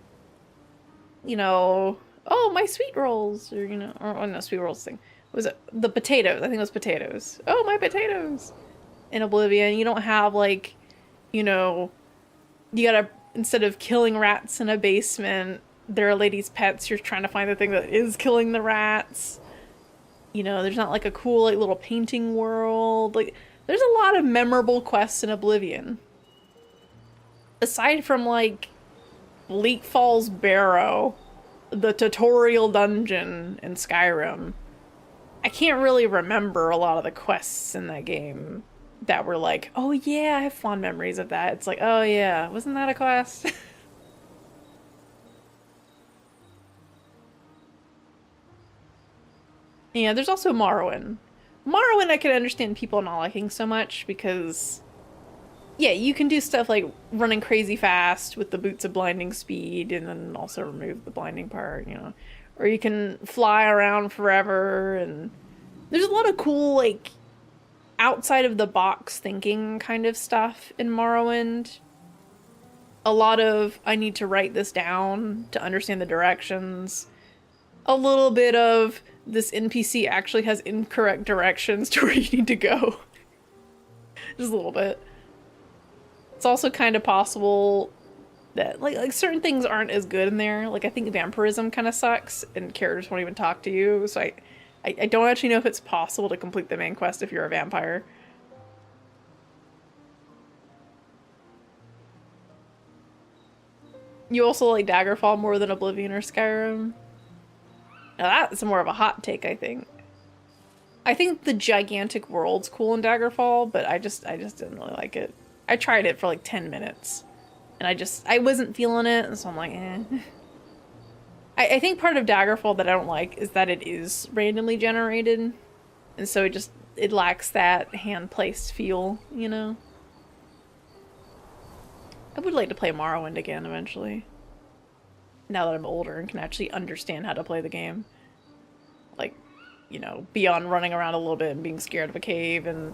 you know, oh, my sweet rolls, or, you know, or no, sweet rolls thing. Was it the potatoes? I think it was potatoes. Oh, my potatoes! In Oblivion, you don't have, like, you know, you gotta, instead of killing rats in a basement, there are ladies' pets, you're trying to find the thing that is killing the rats. You know, there's not, like, a cool, like, little painting world. Like, there's a lot of memorable quests in Oblivion. Aside from, like, Bleak Falls Barrow, the tutorial dungeon in Skyrim, I can't really remember a lot of the quests in that game that were like, oh yeah, I have fond memories of that. It's like, oh yeah, wasn't that a quest? Yeah, there's also Morrowind. Morrowind I can understand people not liking so much because, yeah, you can do stuff like running crazy fast with the boots of blinding speed and then also remove the blinding part, you know. Or you can fly around forever, and there's a lot of cool, like, outside of the box thinking kind of stuff in Morrowind. A lot of, I need to write this down to understand the directions. A little bit of, this NPC actually has incorrect directions to where you need to go. Just a little bit. It's also kind of possible that, like certain things aren't as good in there. Like, I think vampirism kind of sucks, and characters won't even talk to you, so I don't actually know if it's possible to complete the main quest if you're a vampire. You also like Daggerfall more than Oblivion or Skyrim? Now that's more of a hot take, I think. I think the gigantic world's cool in Daggerfall, but I just didn't really like it. I tried it for like 10 minutes. And I wasn't feeling it, and so I'm like, eh. I think part of Daggerfall that I don't like is that it is randomly generated. And so it lacks that hand-placed feel, you know? I would like to play Morrowind again eventually. Now that I'm older and can actually understand how to play the game. Like, you know, beyond running around a little bit and being scared of a cave and,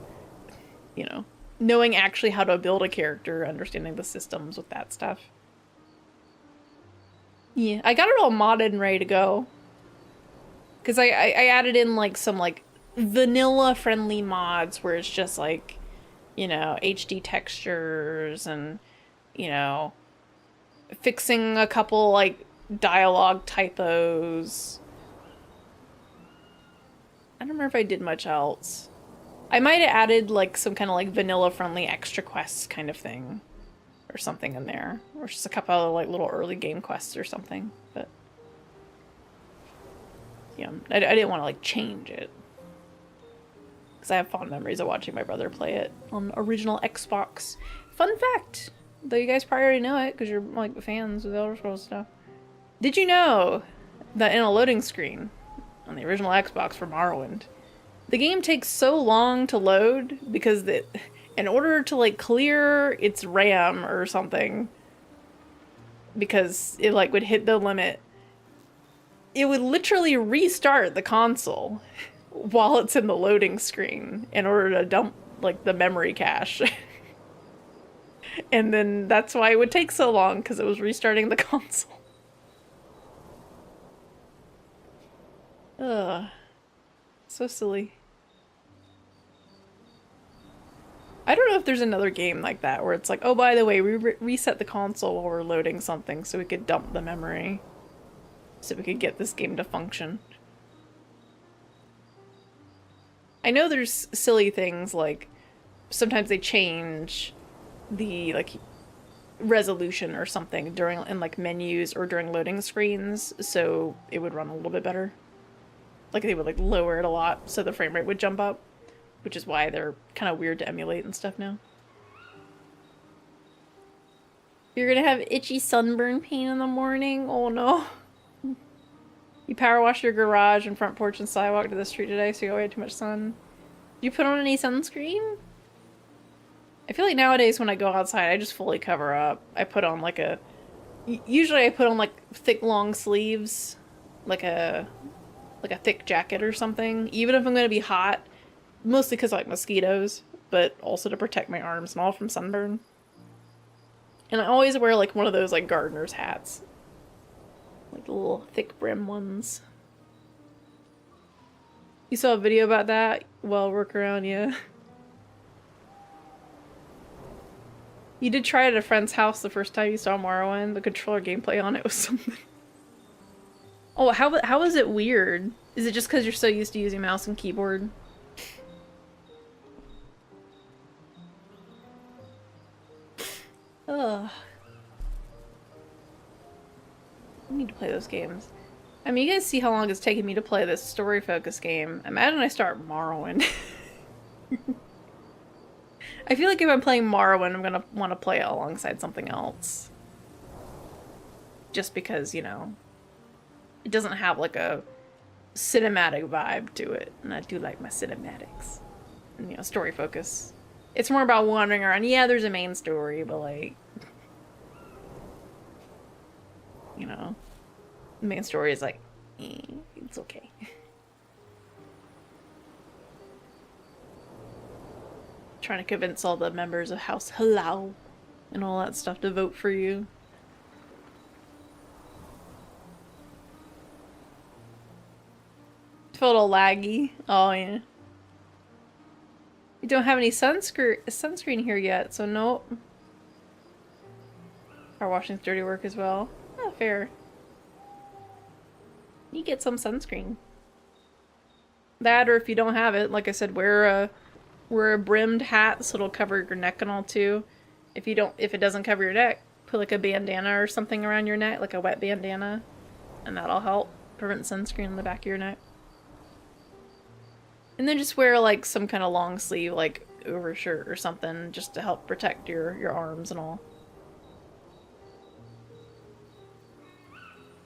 you know, knowing actually how to build a character, understanding the systems with that stuff. Yeah, I got it all modded and ready to go. Because I added in, like, some, like, vanilla-friendly mods where it's just, like, you know, HD textures and, you know, fixing a couple, like, dialogue typos. I don't remember if I did much else. I might have added, like, some kind of, like, vanilla-friendly extra quests kind of thing. Or something in there. Or just a couple of, like, little early game quests or something. But, yeah, I didn't want to, like, change it. Because I have fond memories of watching my brother play it on original Xbox. Fun fact! Though you guys probably already know it, because you're, like, fans of the Elder Scrolls stuff. Did you know that in a loading screen on the original Xbox for Morrowind, the game takes so long to load because in order to, like, clear its RAM or something, because it, like, would hit the limit, it would literally restart the console while it's in the loading screen in order to dump, like, the memory cache. And then that's why it would take so long, because it was restarting the console. Ugh. So silly. I don't know if there's another game like that where it's like, oh, by the way, we reset the console while we're loading something so we could dump the memory. So we could get this game to function. I know there's silly things like sometimes they change the, like, resolution or something during in like menus or during loading screens, so it would run a little bit better. Like they would like lower it a lot so the frame rate would jump up, which is why they're kind of weird to emulate and stuff now. You're gonna have itchy sunburn pain in the morning? Oh no. You power washed your garage and front porch and sidewalk to the street today, so you already had too much sun. You put on any sunscreen? I feel like nowadays when I go outside, I just fully cover up. I put on like a... Usually I put on like thick long sleeves, like a thick jacket or something, even if I'm gonna be hot, mostly because I like mosquitoes, but also to protect my arms and all from sunburn. And I always wear like one of those like gardener's hats, like the little thick brim ones. You saw a video about that? Well, work around, yeah. You did try it at a friend's house the first time you saw Morrowind. The controller gameplay on it was something. Oh, how is it weird? Is it just because you're so used to using mouse and keyboard? Ugh. I need to play those games. I mean, you guys see how long it's taken me to play this story-focused game. Imagine I start Morrowind. I feel like if I'm playing Morrowind, I'm gonna want to play it alongside something else. Just because, you know, it doesn't have like a cinematic vibe to it. And I do like my cinematics. And, you know, story focus. It's more about wandering around. Yeah, there's a main story, but like... You know, the main story is like, it's okay. Trying to convince all the members of House Halal and all that stuff to vote for you. Felt all laggy. Oh yeah. You don't have any sunscreen here yet, so nope. Our washing's dirty work as well. Oh, fair. You get some sunscreen. That, or if you don't have it, like I said, wear a brimmed hat so it'll cover your neck and all too. If it doesn't cover your neck, put like a bandana or something around your neck, like a wet bandana, and that'll help prevent sunscreen on the back of your neck. And then just wear like some kind of long sleeve, like overshirt or something, just to help protect your arms and all.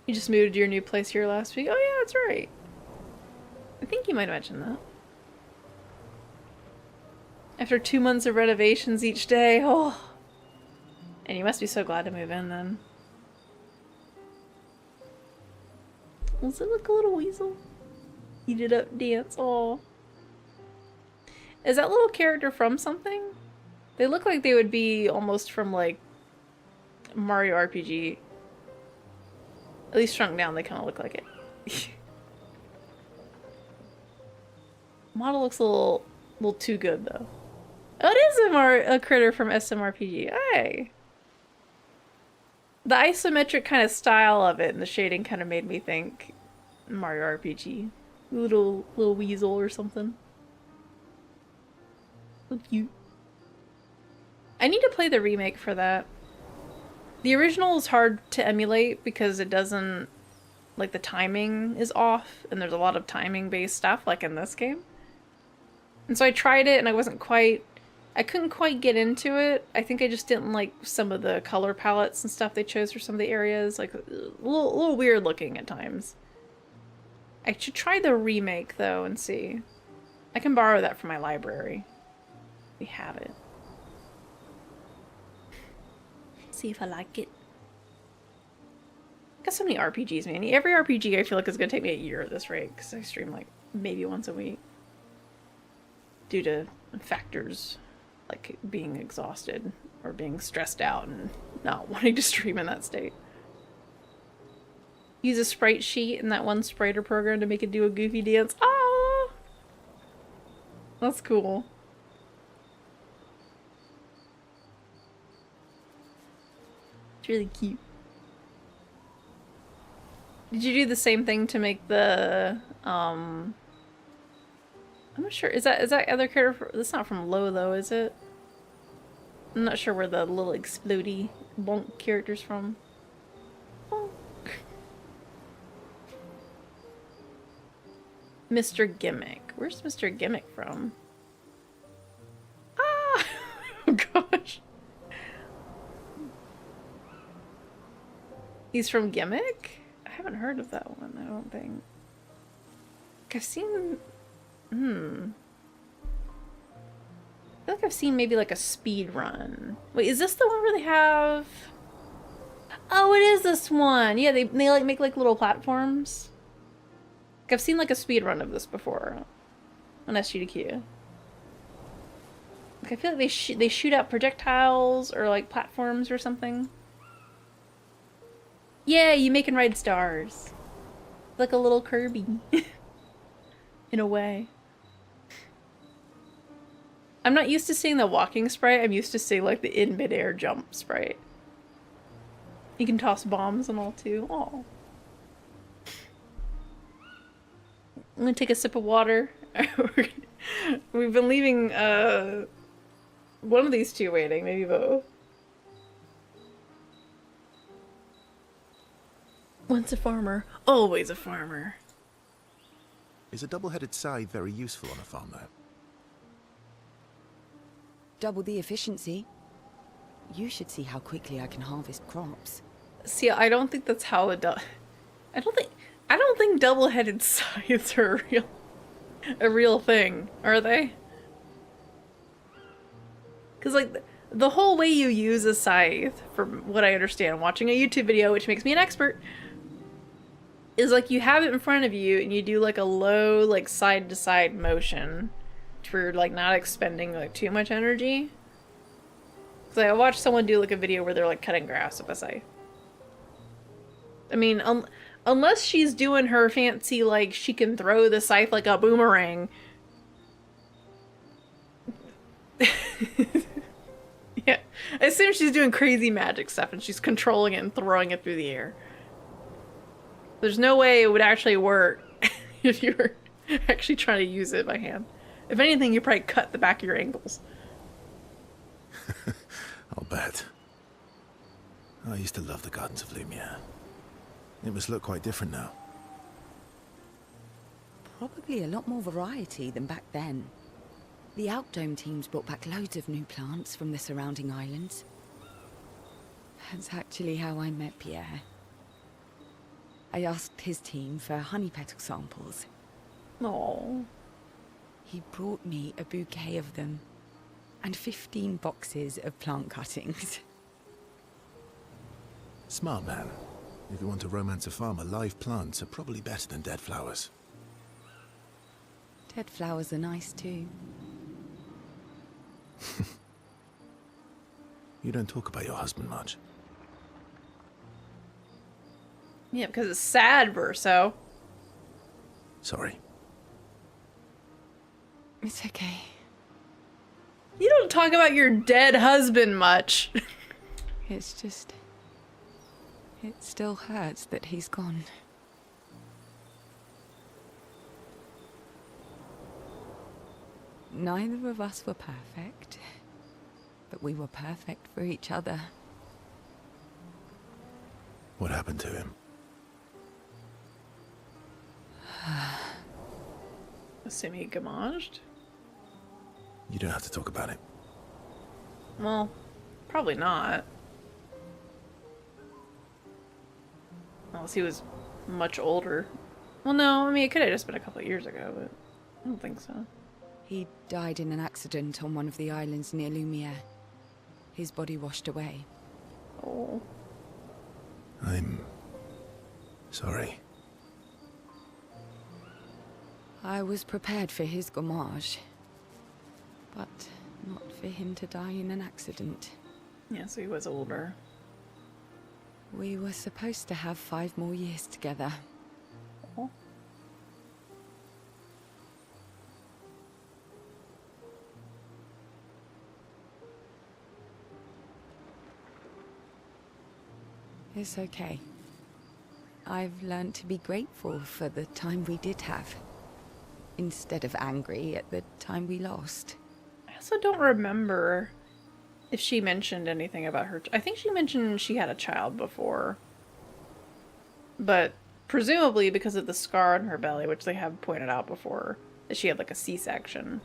You just moved to your new place here last week? Oh yeah, that's right. I think you might have mentioned that. After 2 months of renovations each day, oh. And you must be so glad to move in then. Does it look a little weasel? Eat it up dance, oh. Is that little character from something? They look like they would be almost from like Mario RPG. At least shrunk down, they kind of look like it. Model looks a little too good though. Oh, it is a critter from SMRPG. Hey! The isometric kind of style of it and the shading kind of made me think Mario RPG. Little weasel or something. So cute. I need to play the remake for that. The original is hard to emulate because it doesn't, like, the timing is off and there's a lot of timing based stuff like in this game. And so I tried it and I couldn't quite get into it. I think I just didn't like some of the color palettes and stuff they chose for some of the areas, like a little weird looking at times. I should try the remake though and see. I can borrow that from my library. We have it. See if I like it. Got so many RPGs, man. Every RPG I feel like is gonna take me a year at this rate because I stream like maybe once a week due to factors like being exhausted or being stressed out and not wanting to stream in that state. Use a sprite sheet in that one spriter program to make it do a goofy dance. Ah, that's cool. Really cute. Did you do the same thing to make the I'm not sure, is that other character that's not from Low though, is it? I'm not sure where the little explodey Bonk characters from. Bonk. Mr. Gimmick. Where's Mr. Gimmick from? Ah! Oh gosh. He's from Gimmick? I haven't heard of that one, I don't think. I've seen... I feel like I've seen maybe like a speed run. Wait, is this the one where they have... Oh, it is this one! Yeah, they like make like little platforms. Like, I've seen like a speed run of this before on SGDQ. Like, I feel like they shoot out projectiles or like platforms or something. Yeah, you make and ride stars. Like a little Kirby. In a way. I'm not used to seeing the walking sprite, I'm used to seeing like the in midair jump sprite. You can toss bombs and all too. Aw. I'm gonna take a sip of water. We've been leaving one of these two waiting, maybe both. Once a farmer, always a farmer. Is a double-headed scythe very useful on a farm, though? Double the efficiency. You should see how quickly I can harvest crops. See, I don't think that's how I don't think double-headed scythes are a real thing, are they? Because like the whole way you use a scythe, from what I understand, watching a YouTube video, which makes me an expert, is like you have it in front of you and you do like a low like side to side motion for like not expending like too much energy. Cause I watched someone do like a video where they're like cutting grass with a scythe. I mean, unless she's doing her fancy like she can throw the scythe like a boomerang. Yeah, I assume she's doing crazy magic stuff and she's controlling it and throwing it through the air. There's no way it would actually work if you were actually trying to use it by hand. If anything, you probably cut the back of your ankles. I'll bet. I used to love the gardens of Lumiere. It must look quite different now. Probably a lot more variety than back then. The Outdome teams brought back loads of new plants from the surrounding islands. That's actually how I met Pierre. I asked his team for honey petal samples. Aww. He brought me a bouquet of them, and 15 boxes of plant cuttings. Smart man. If you want to romance a farmer, live plants are probably better than dead flowers. Dead flowers are nice too. You don't talk about your husband much. Yeah, because it's sad, Verso. Sorry. It's okay. You don't talk about your dead husband much. It's just... it still hurts that he's gone. Neither of us were perfect, but we were perfect for each other. What happened to him? Assuming he gamaged? You don't have to talk about it. Well, probably not. Unless he was much older. Well, no, I mean, it could have just been a couple of years ago, but I don't think so. He died in an accident on one of the islands near Lumiere. His body washed away. Oh. I'm... sorry. I was prepared for his gommage, but not for him to die in an accident. Yeah, so he was older. We were supposed to have 5 more years together. Oh. It's okay. I've learned to be grateful for the time we did have, instead of angry at the time we lost. I also don't remember if she mentioned anything about her. I think she mentioned she had a child before. But presumably because of the scar on her belly, which they have pointed out before, that she had like a C-section.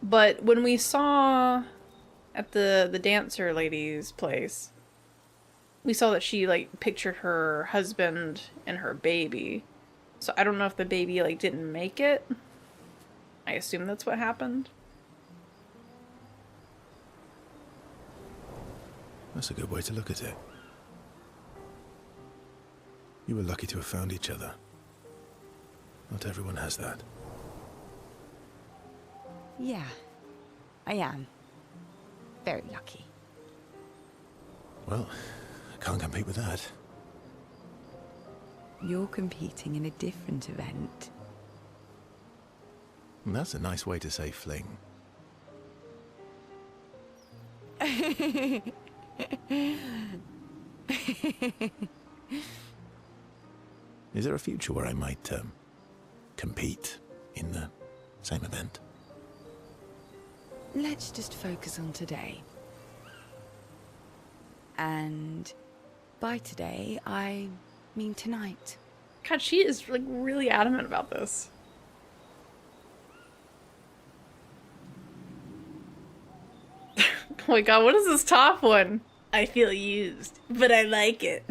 But when we saw at the dancer lady's place, we saw that she like pictured her husband and her baby. So I don't know if the baby like didn't make it. I assume that's what happened. That's a good way to look at it. You were lucky to have found each other. Not everyone has that. Yeah, I am. Very lucky. Well, I can't compete with that. You're competing in a different event. And that's a nice way to say fling. Is there a future where I might compete in the same event? Let's just focus on today. And by today, I mean tonight. God, she is like really adamant about this. Oh my god, what is this top one? I feel used, but I like it.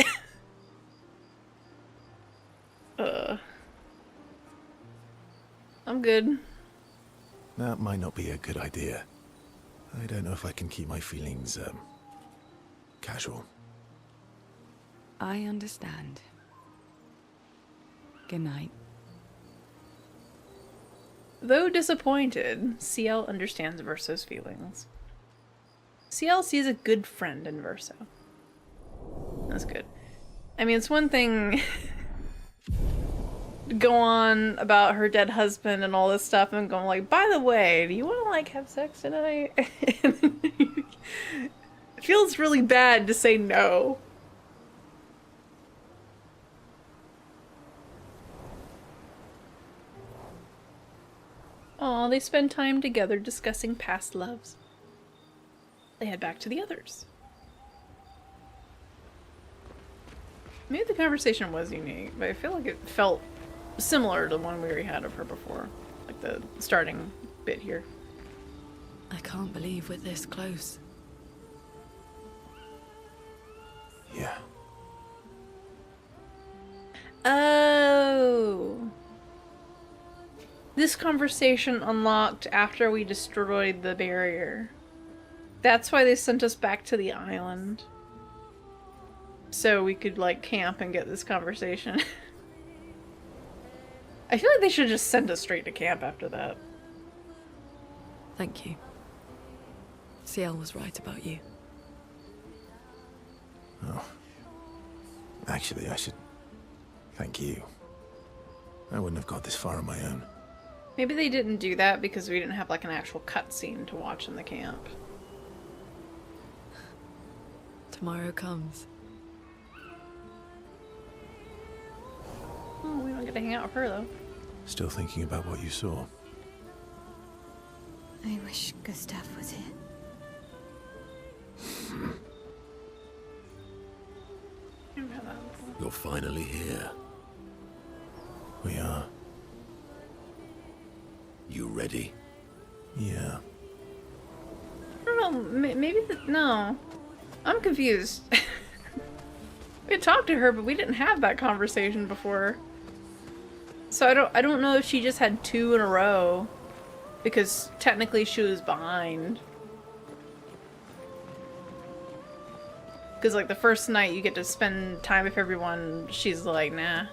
I'm good. That might not be a good idea. I don't know if I can keep my feelings, casual. I understand. Good night. Though disappointed, CL understands Verso's feelings. CL sees a good friend in Verso. That's good. I mean, it's one thing to go on about her dead husband and all this stuff and going like, by the way, do you want to like have sex tonight? It feels really bad to say no. Aw, they spend time together discussing past loves. They head back to the others. Maybe the conversation was unique, but I feel like it felt similar to the one we already had of her before. Like the starting bit here. I can't believe we're this close. Yeah. Oh. This conversation unlocked after we destroyed the barrier. That's why they sent us back to the island. So we could, like, camp and get this conversation. I feel like they should just send us straight to camp after that. Thank you. CL was right about you. Oh. Actually, I should thank you. I wouldn't have got this far on my own. Maybe they didn't do that because we didn't have, like, an actual cutscene to watch in the camp. Tomorrow comes. Oh, we don't get to hang out with her, though. Still thinking about what you saw. I wish Gustav was here. You're finally here. We are. You ready? Yeah. I don't know, maybe no. I'm confused. We had talked to her, but we didn't have that conversation before. So I don't know if she just had two in a row. Because technically she was behind. Because like the first night you get to spend time with everyone, she's like, nah.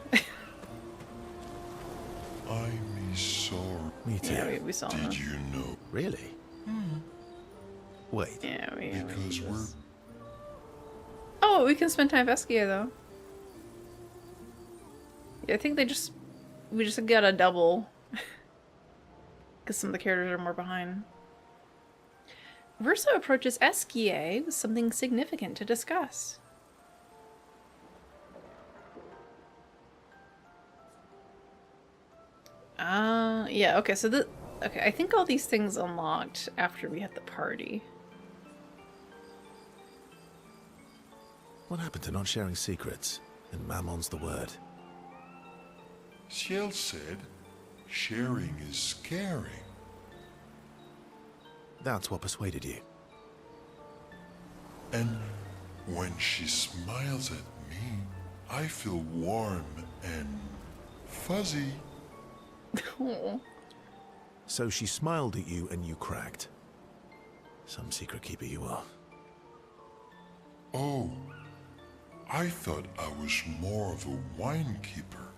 I'm sorry. Me too. Yeah, we saw her. Did you know? Really? Wait. Yeah, Because we're Oh, we can spend time with Eskia though. Yeah, I think we just got a double. Because some of the characters are more behind. Verso approaches Eskia with something significant to discuss. Yeah, okay, so okay, I think all these things unlocked after we had the party. What happened to not sharing secrets? And Mammon's the word. Ciel said, sharing is caring. That's what persuaded you. And when she smiles at me, I feel warm and fuzzy. Oh. So she smiled at you and you cracked. Some secret keeper you are. Oh, I thought I was more of a wine keeper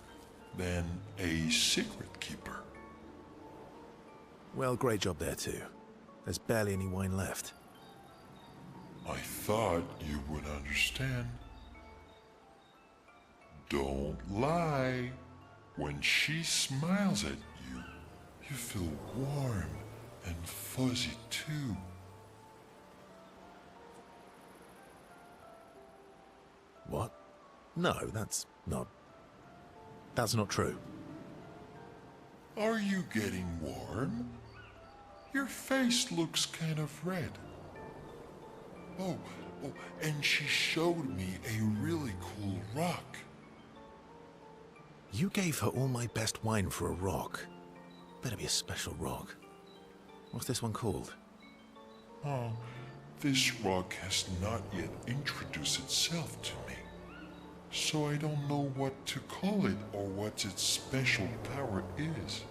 than a secret keeper. Well, great job there too. There's barely any wine left. I thought you would understand. Don't lie. When she smiles at you, you feel warm and fuzzy too. What? No, that's not true. Are you getting warm? Your face looks kind of red. Oh, and she showed me a really cool rock. You gave her all my best wine for a rock. Better be a special rock. What's this one called? Oh, this rock has not yet introduced itself to me. So I don't know what to call it or what its special power is.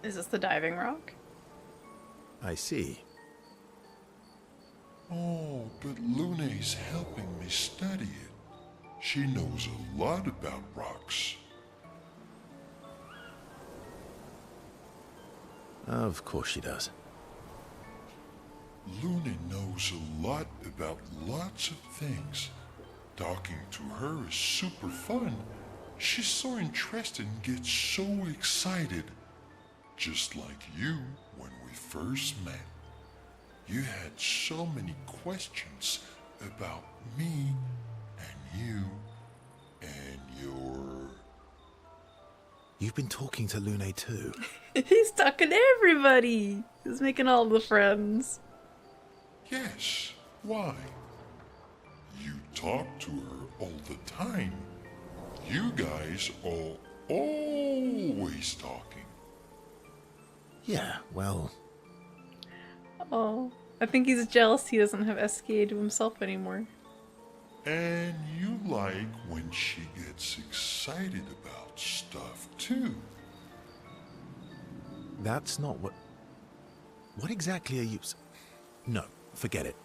Is this the diving rock? I see. Oh, but Luna's helping me study it. She knows a lot about rocks. Of course she does. Luna knows a lot about lots of things. Talking to her is super fun. She's so interested and gets so excited. Just like you when we first met. You had so many questions about me and you and your... You've been talking to Lune too. He's talking to everybody. He's making all the friends. Yes, why? You talk to her all the time. You guys are always talking. Yeah, well... Oh, I think he's jealous he doesn't have SKA to himself anymore. And you like when she gets excited about stuff too. That's not what... What exactly are you... No, forget it.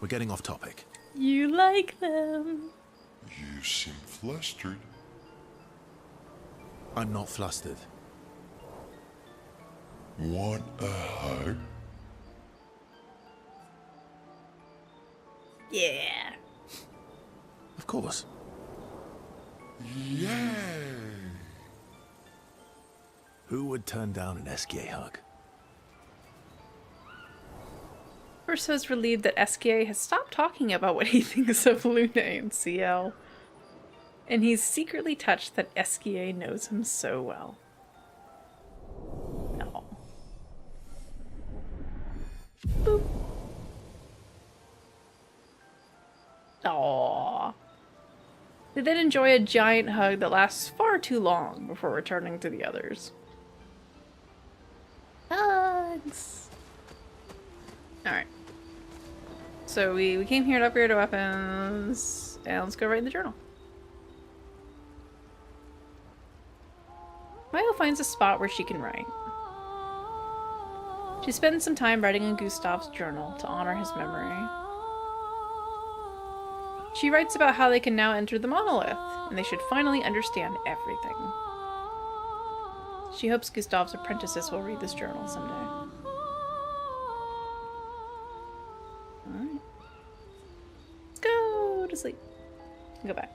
We're getting off topic. You like them. You seem flustered. I'm not flustered. Want a hug? Yeah. Of course. Yay! Who would turn down an SKA hug? Ursa is relieved that SKA has stopped talking about what he thinks of Luna and CL. And he's secretly touched that SKA knows him so well. No. Boop. Aww. They then enjoy a giant hug that lasts far too long before returning to the others. Hugs! Alright. So we came here to upgrade our weapons, and let's go write in the journal. Maya finds a spot where she can write. She spends some time writing in Gustav's journal to honor his memory. She writes about how they can now enter the monolith, and they should finally understand everything. She hopes Gustav's apprentices will read this journal someday. Alright. Let's go to sleep. Go back.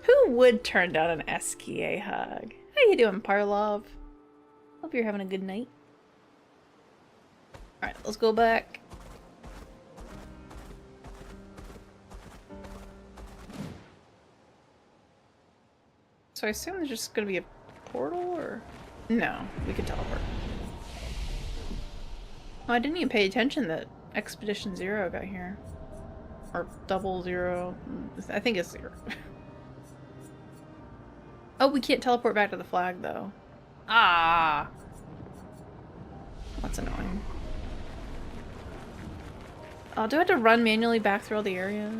Who would turn down an SKA hug? How you doing, Parlov? Hope you're having a good night. Alright, let's go back. So I assume there's just gonna be a portal, or... No, we can teleport. Oh, I didn't even pay attention that Expedition Zero got here. Or 00. I think it's 0. Oh, we can't teleport back to the flag, though. Ah! That's annoying. Oh, do I have to run manually back through all the area?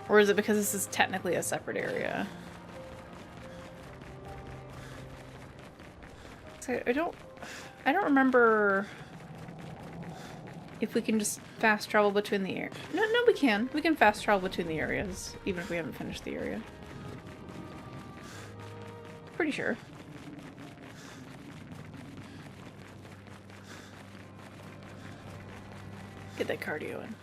Or is it because this is technically a separate area? So I don't remember if we can just fast travel between the areas. No, we can. We can fast travel between the areas, even if we haven't finished the area. Pretty sure. Get that cardio in.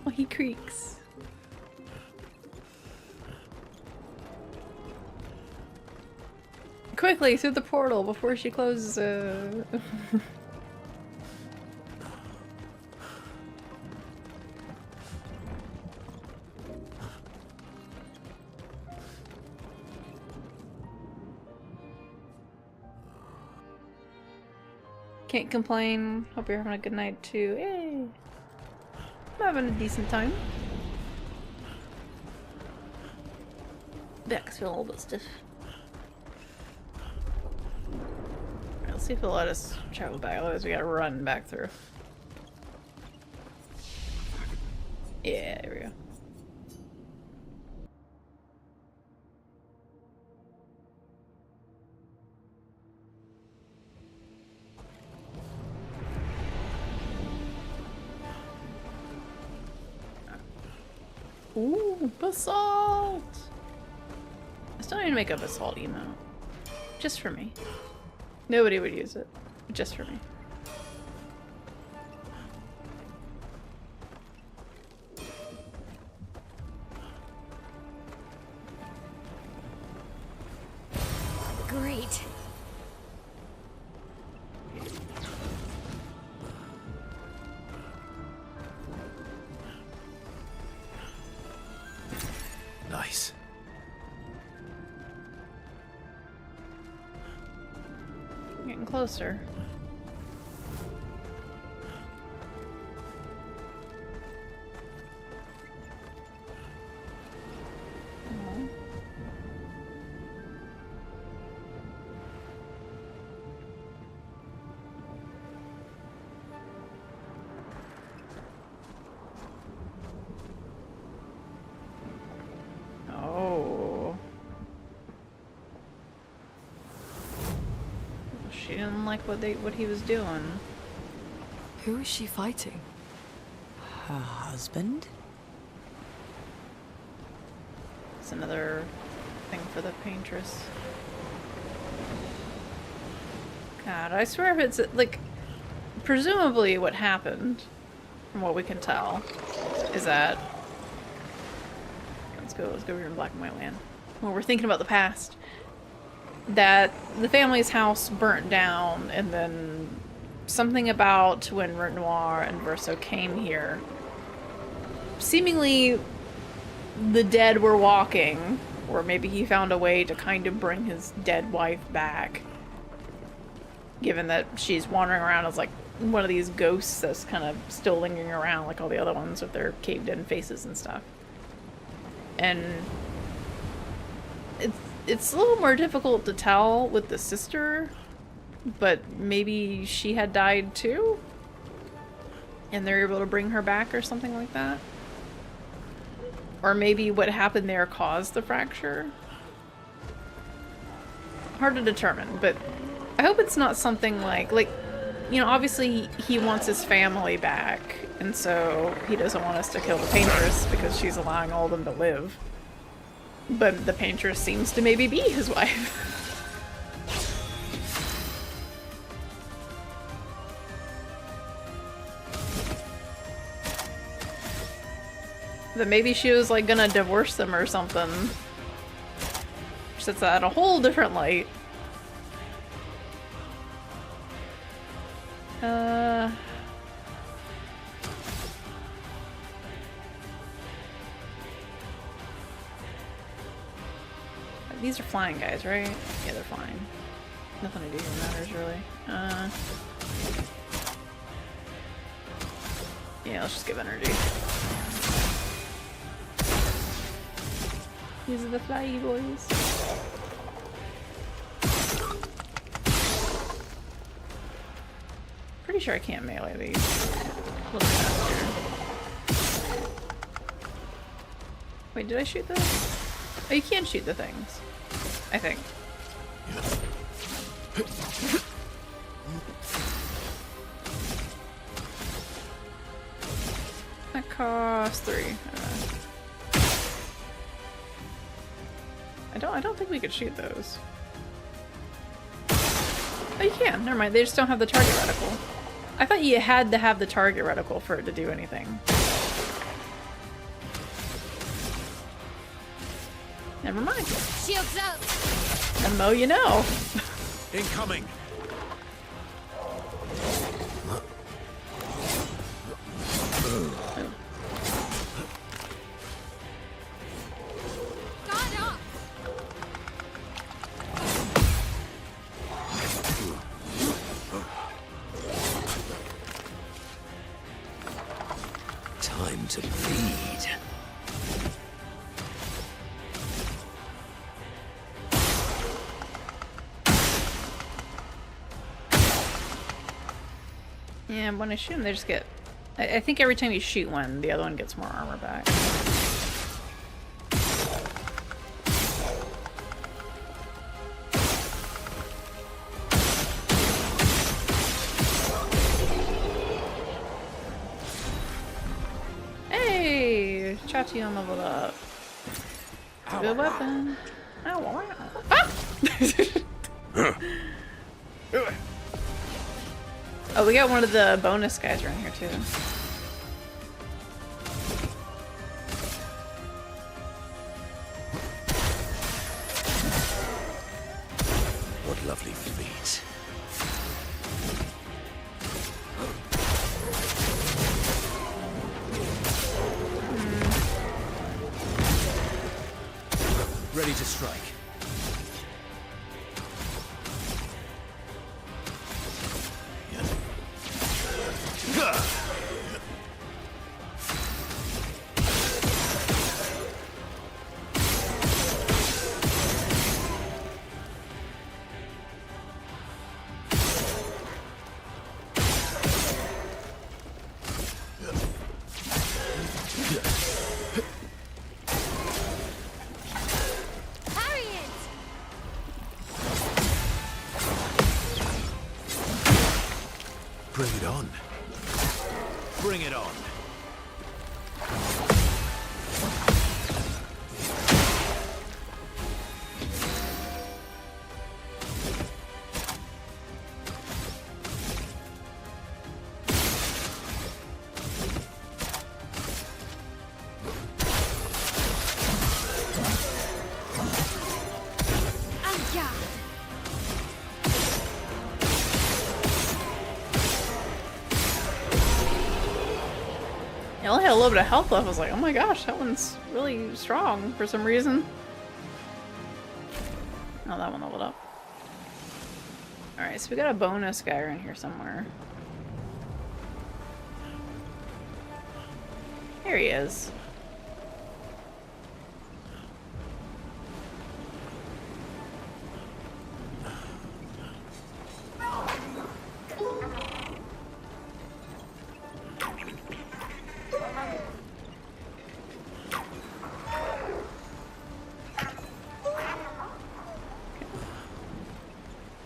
Oh, he creaks. Quickly, through the portal before she closes. Can't complain. Hope you're having a good night too. Hey, I'm having a decent time. Back's feeling a little bit stiff. Alright, let's see if they'll let us travel back. Otherwise, we gotta run back through. Yeah, there we go. Ooh, basalt! I still need to make a basalt emote. Just for me. Nobody would use it. Just for me. Great. Nice. Getting closer. She didn't like what he was doing. Who is she fighting? Her husband? It's another thing for the paintress. God, I swear if it's like, presumably what happened, from what we can tell, is that let's go over here in black and white land. Well, we're thinking about the past. That the family's house burnt down, and then something about when Noir and Verso came here. Seemingly, the dead were walking, or maybe he found a way to kind of bring his dead wife back. Given that she's wandering around as like one of these ghosts that's kind of still lingering around like all the other ones with their caved-in faces and stuff. And it's a little more difficult to tell with the sister, but maybe she had died too? And they're able to bring her back or something like that? Or maybe what happened there caused the fracture? Hard to determine, but I hope it's not something like, you know, obviously he wants his family back, and so he doesn't want us to kill the paintress because she's allowing all of them to live. But the paintress seems to maybe be his wife. That maybe she was like gonna divorce them or something. Which sets that in a whole different light. These are flying guys, right? Yeah, they're flying. Nothing I do here matters, really. Yeah, let's just give energy. These are the flyy boys. Pretty sure I can't melee these. A little faster. Wait, did I shoot those? Oh, you can shoot the things. I think. That costs 3. I don't think we could shoot those. Oh, you can. Never mind. They just don't have the target reticle. I thought you had to have the target reticle for it to do anything. Never mind. Shields up. The mo you know. Incoming! Guard up. Time to bleed. Yeah, when I shoot them, they just get... I think every time you shoot one, the other one gets more armor back. Hey! Chation leveled up. It's a good weapon. Ow, wow. Ah! Oh, we got one of the bonus guys around here too. What lovely feet. Ready to strike. Parry it. Bring it on. Bring it on. I only had a little bit of health left. I was like, oh my gosh, that one's really strong for some reason. Oh, that one leveled up. Alright, so we got a bonus guy around here somewhere. Here he is.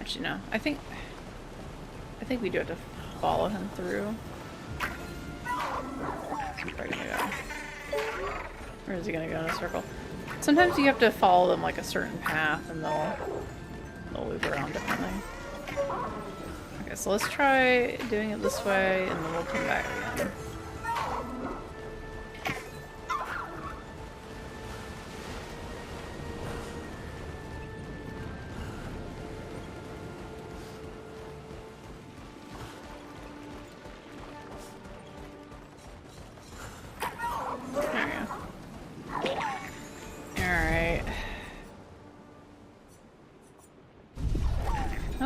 Actually, no. I think we do have to follow him through. Where's he gonna go? Where is he gonna go in a circle? Sometimes you have to follow them like a certain path, and they'll loop around differently. Okay, so let's try doing it this way, and then we'll come back again.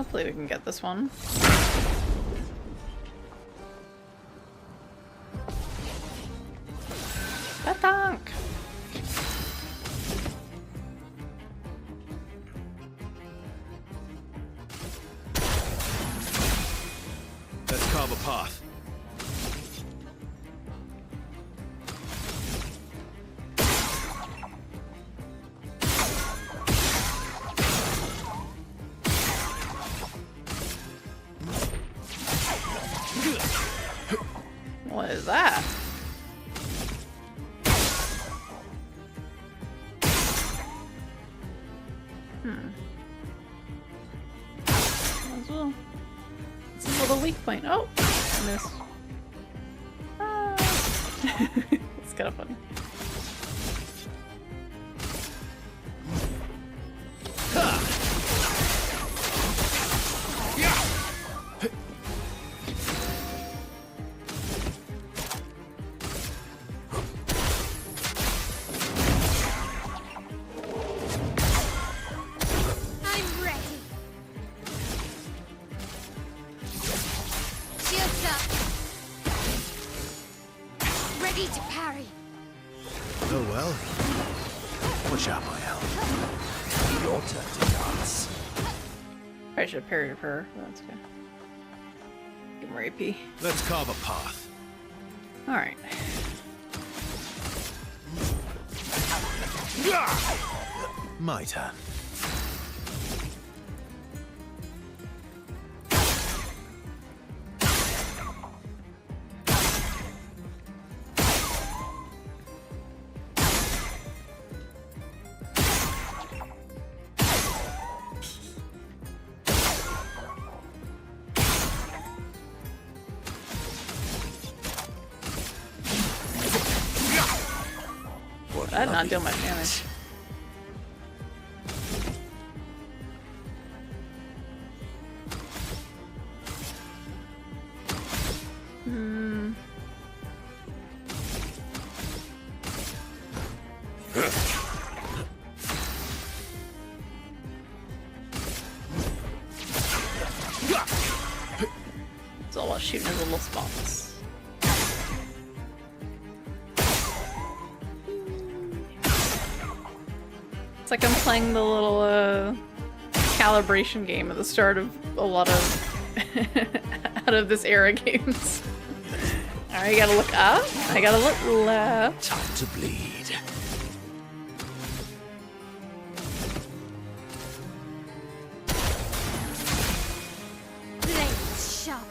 Hopefully we can get this one. A tank! Let's carve a path. What is that? As well. It's a little weak point. Oh! I missed. Ah. It's kind of funny. I'm ready. Shields up. Ready to parry. Oh well. Watch out, my elf. Your turn to dance. I should have parried her. That's good. Get more AP. Let's carve a path. Alright. My turn. That did not deal much damage. It's all about shooting his little spots. It's like I'm playing the little calibration game at the start of a lot of out of this era games. Alright, you gotta look up. I gotta look left. Time to bleed. Blades sharpened.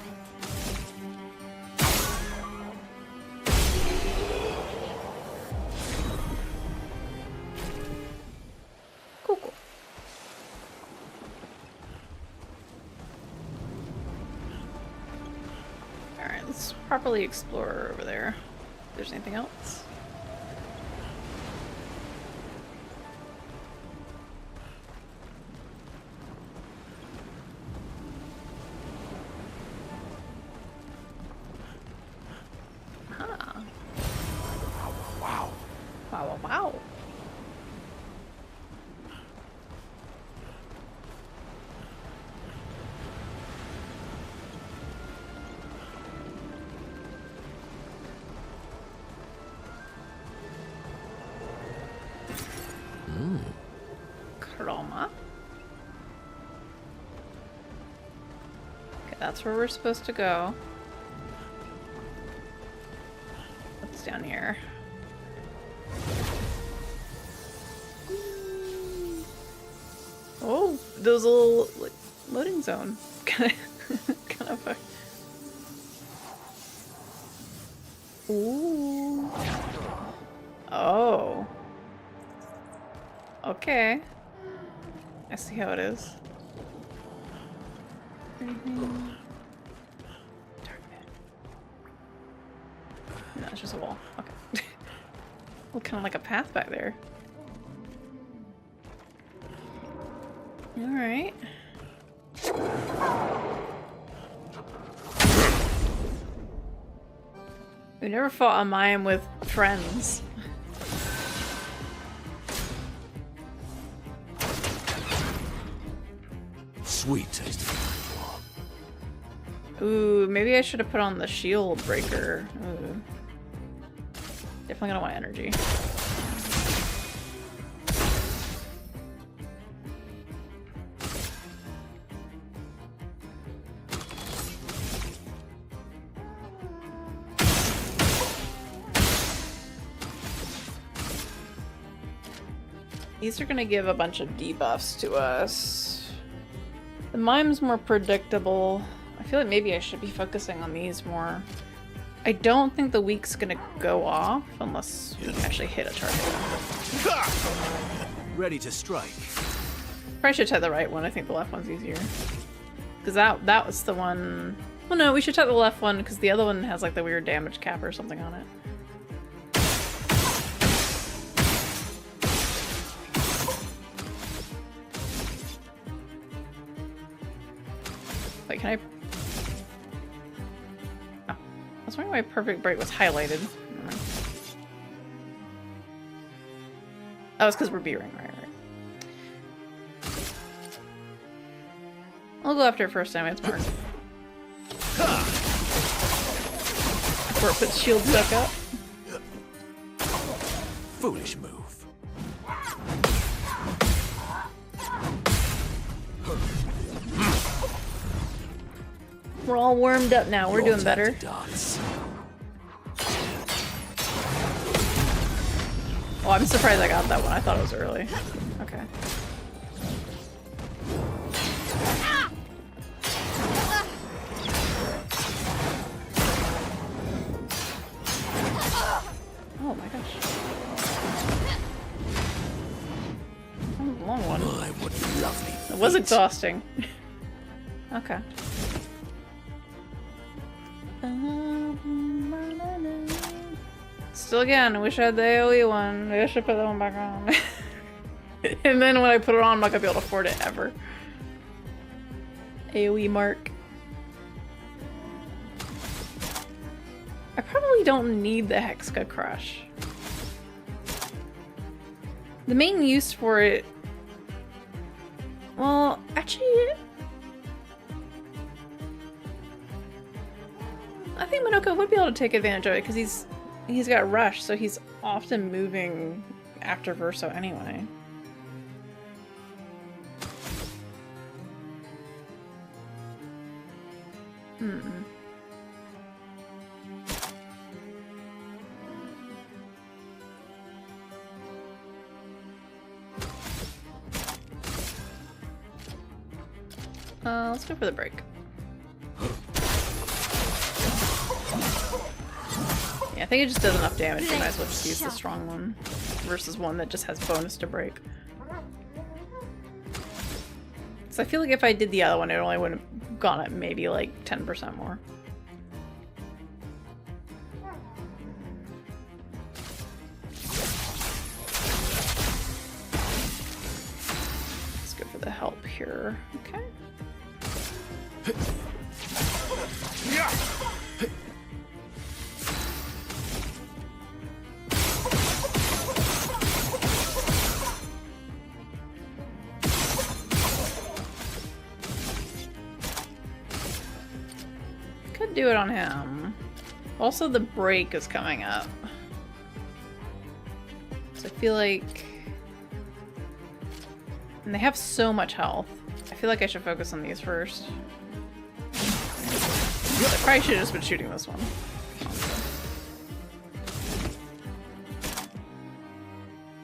Cool, cool. Alright, let's properly explore over there. If there's anything else. Ah. Wow. Wow, wow, wow. Chroma. Okay, that's where we're supposed to go. What's down here? Oh, those little like, loading zone. kind of a... Ooh. Oh. Okay. I see how it is. Anything? Darn it. No, it's just a wall. Okay. Look, kind of like a path back there. Alright. We never fought a mime with friends. Sweet tasting. Ooh, maybe I should have put on the shield breaker. Ooh. Definitely gonna want energy. These are gonna give a bunch of debuffs to us. The mime's more predictable. I feel like maybe I should be focusing on these more. I don't think the weak's gonna go off unless we actually hit a target. Ready to strike. Probably should try the right one. I think the left one's easier. Because that was the one... Well, no, we should try the left one because the other one has like the weird damage cap or something on it. Wait, can I... Oh. I was wondering why Perfect Break was highlighted. Oh, it's because we're B-ring, right. I'll go after it first time it's marked. Before it puts shield back up. Foolish move. We're all warmed up now. We're doing better. Oh, I'm surprised I got that one. I thought it was early. Okay. Oh my gosh. That was a long one. My, what lovely feet. It was exhausting. Okay. Still again, I wish I had the AoE one. Maybe I should put that one back on. And then when I put it on, I'm not gonna be able to afford it ever. AoE mark. I probably don't need the Hexka Crush. The main use for it... Well, actually... I think Minoko would be able to take advantage of it because he's got rush, so he's often moving after Verso anyway. Let's go for the break. Yeah, I think it just does enough damage. You might as well just use the strong one versus one that just has bonus to break. So I feel like if I did the other one, it only would have gone up maybe like 10% more. Let's go for the help here. Okay. Could do it on him. Also, the break is coming up. So I feel like... And they have so much health. I feel like I should focus on these first. I probably should have just been shooting this one.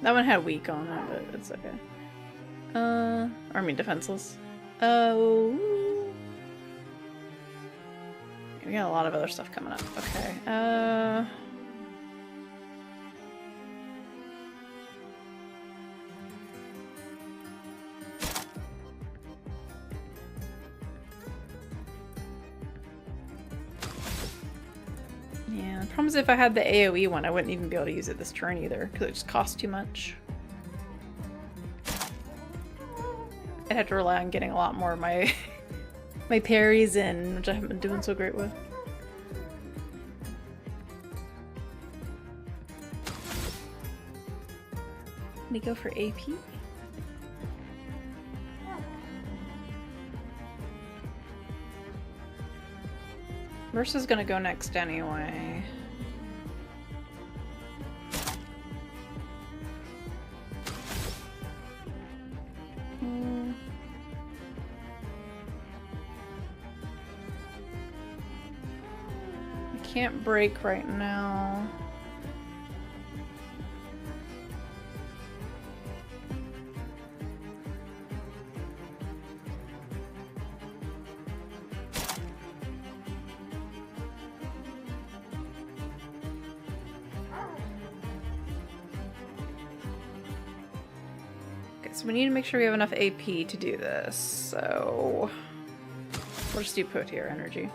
That one had weak on it, but it's okay. Or I mean defenseless. Oh. We got a lot of other stuff coming up. Okay. Yeah, the problem is if I had the AoE one, I wouldn't even be able to use it this turn either, because it just costs too much. I'd have to rely on getting a lot more of my my parries in, which I haven't been doing so great with. Let me go for AP. Versa's gonna go next anyway. I can't break right now. So we need to make sure we have enough AP to do this, so we'll just do put here, energy.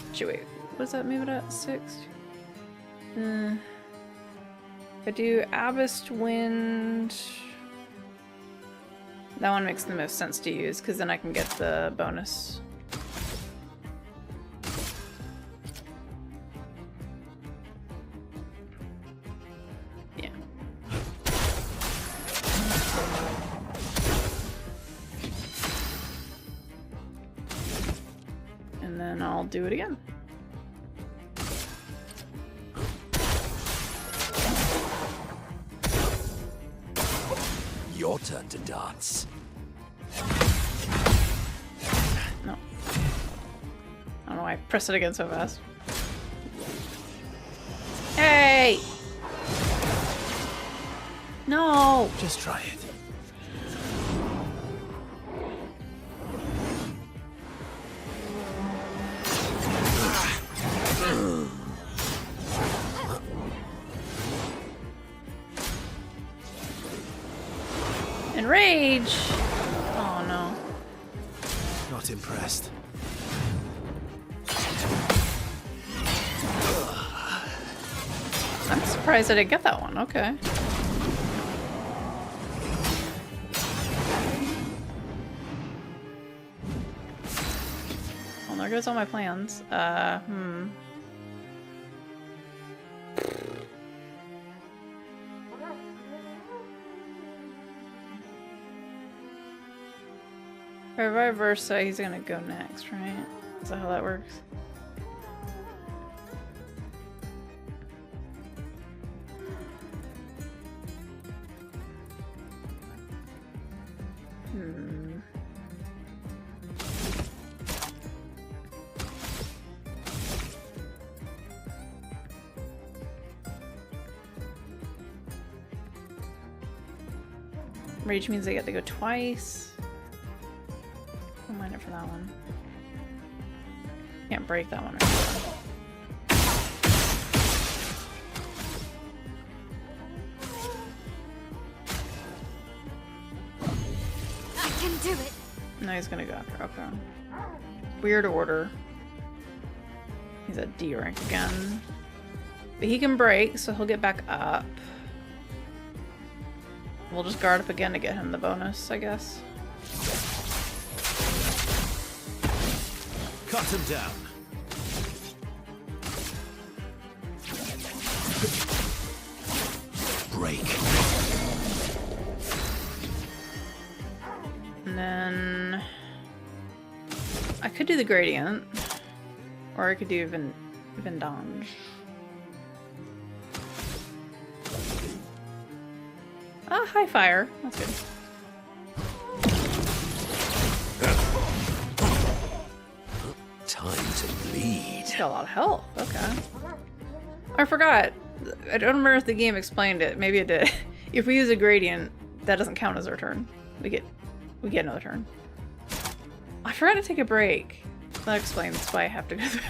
Actually, wait, what does that move it at? 6? If I do Abyss Wind, that one makes the most sense to use, because then I can get the bonus. I'll do it again. Your turn to dance. No. I don't know why I pressed it again so fast. Hey! No! Just try it. Enrage! Oh no. Not impressed. I'm surprised I didn't get that one. Okay. Well, there goes all my plans. Or vice versa, he's gonna go next, right? Is that how that works? Rage means I get to go twice. Don't mind it for that one. Can't break that one right now. I can do it. No, he's gonna go after. Okay. Weird order. He's at D rank again. But he can break, so he'll get back up. We'll just guard up again to get him the bonus, I guess. Cut him down. Break. And then I could do the gradient, or I could do Vendange. Ah, high fire. That's good. Time to bleed. He's got a lot of health. Okay. I forgot. I don't remember if the game explained it. Maybe it did. If we use a gradient, that doesn't count as our turn. We get another turn. I forgot to take a break. That explains why I have to go to the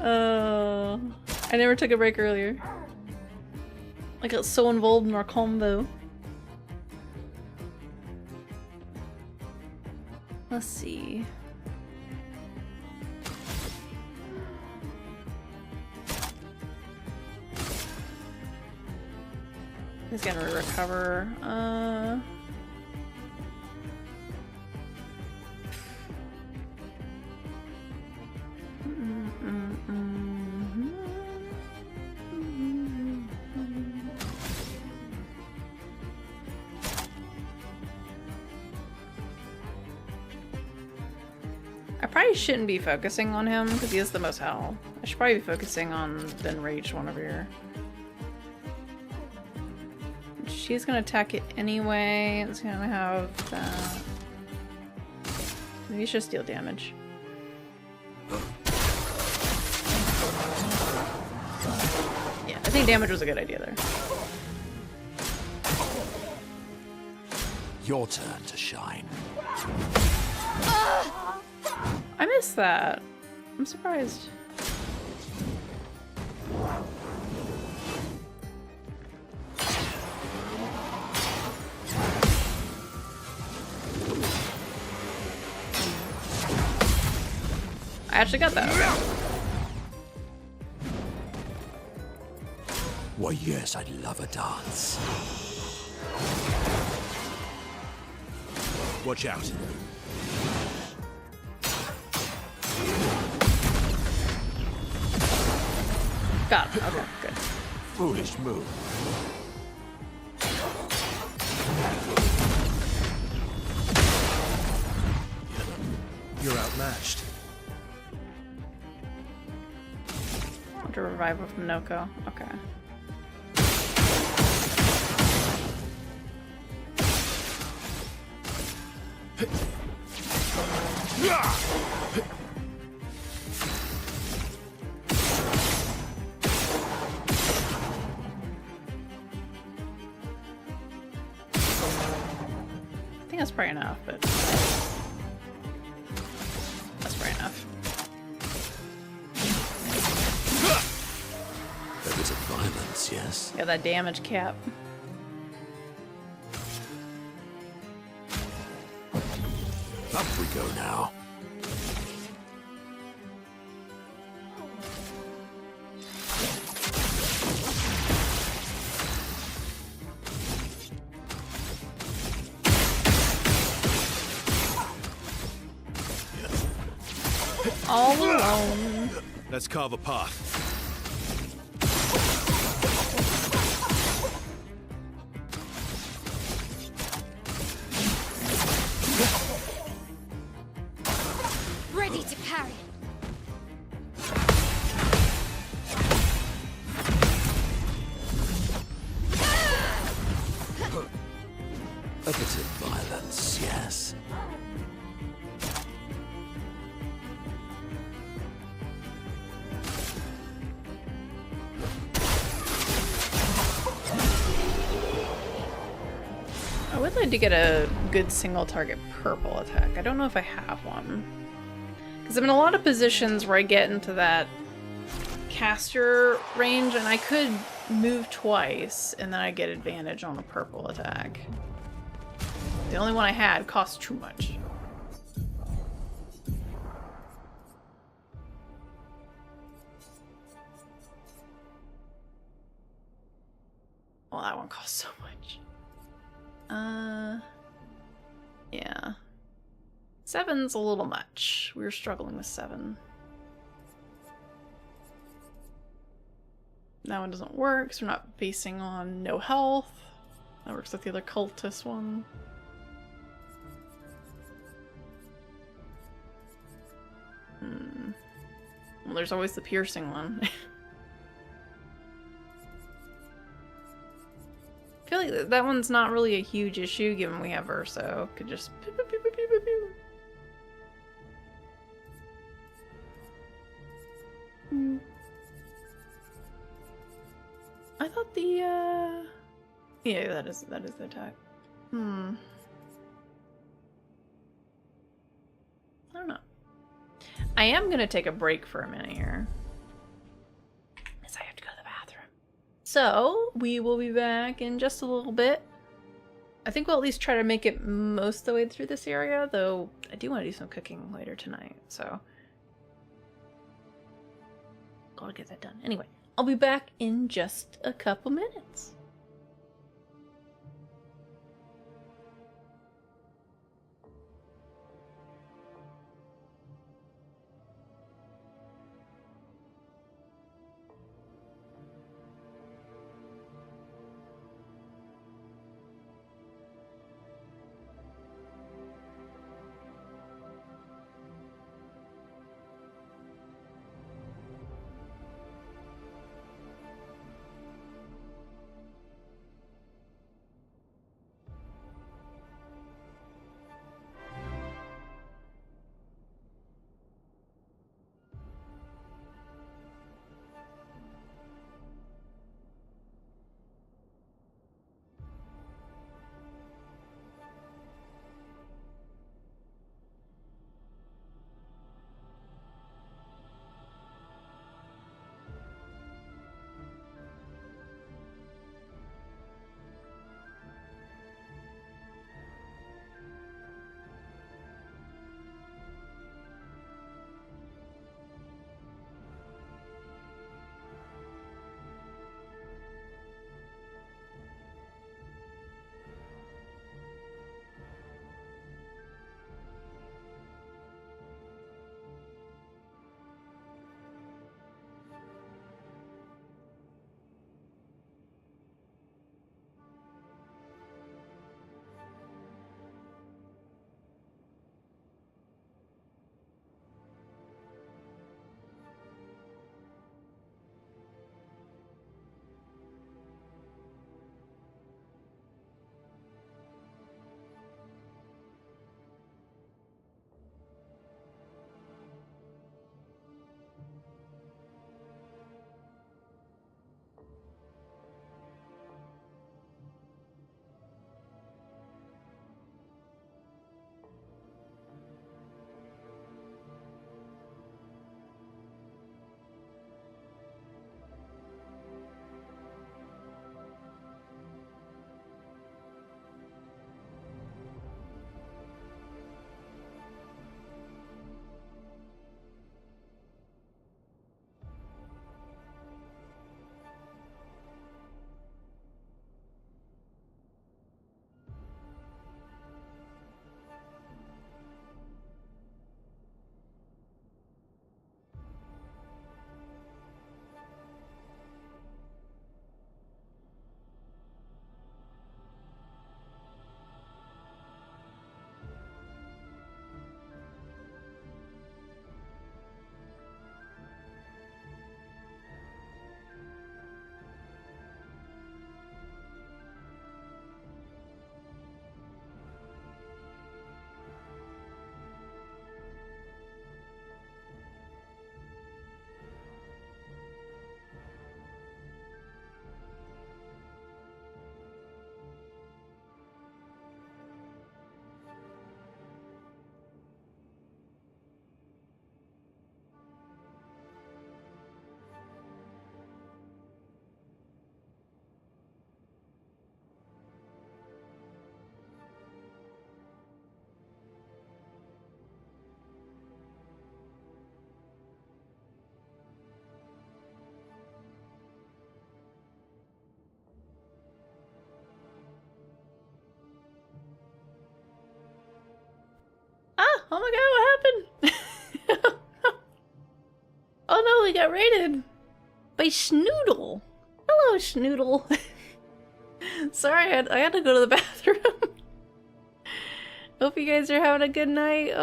bathroom. I never took a break earlier. I got so involved in our combo. Let's see. He's gonna recover. probably shouldn't be focusing on him because he has the most health. I should probably be focusing on the enraged one over here. She's gonna attack it anyway. It's gonna have that. Maybe it's just deal damage. Yeah, I think damage was a good idea there. Your turn to shine. I missed that. I'm surprised. I actually got that. Why, yes, I'd love a dance. Watch out. Got it. Okay, good. Foolish move. You're outmatched. To revive her from Noko. Okay. I think that's probably enough, but that's probably enough. A bit of violence, yes. Got that damage cap. Up we go now. All alone. Let's carve a path. Ready to parry. A bit of violence, yes. I would like to get a good single target purple attack. I don't know if I have one. Because I'm in a lot of positions where I get into that caster range and I could move twice and then I get advantage on a purple attack. The only one I had cost too much. Well, that one costs so much. Yeah. 7's a little much. We were struggling with 7. That one doesn't work because we're not basing on no health. That works with the other cultist one. Well, there's always the piercing one. I feel like that one's not really a huge issue given we have Urso. Could just pew, pew, pew, pew, pew, pew, pew. I thought the yeah, that is the attack. I don't know. I am gonna take a break for a minute here. Because I have to go to the bathroom. So we will be back in just a little bit. I think we'll at least try to make it most of the way through this area, though I do want to do some cooking later tonight, so gotta get that done. Anyway, I'll be back in just a couple minutes. Oh my god, what happened? Oh no, we got raided by Schnoodle. Hello, Schnoodle. Sorry, I had to go to the bathroom. Hope you guys are having a good night.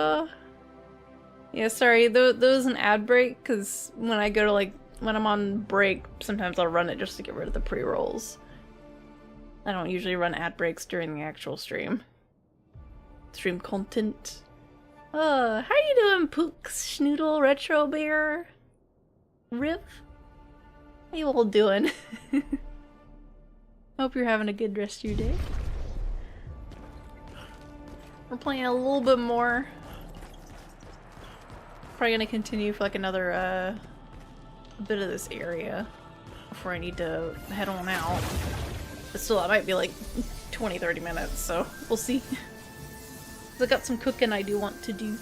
Yeah, sorry, there was an ad break, because when I go to, like, when I'm on break, sometimes I'll run it just to get rid of the pre-rolls. I don't usually run ad breaks during the actual stream. Stream content. How you doing, Pooks, Schnoodle, Retro Bear? Riv? How you all doing? Hope you're having a good rest of your day. We're playing a little bit more. Probably gonna continue for like another bit of this area before I need to head on out. But still, that might be like 20-30 minutes, so we'll see. I got some cooking I do want to do.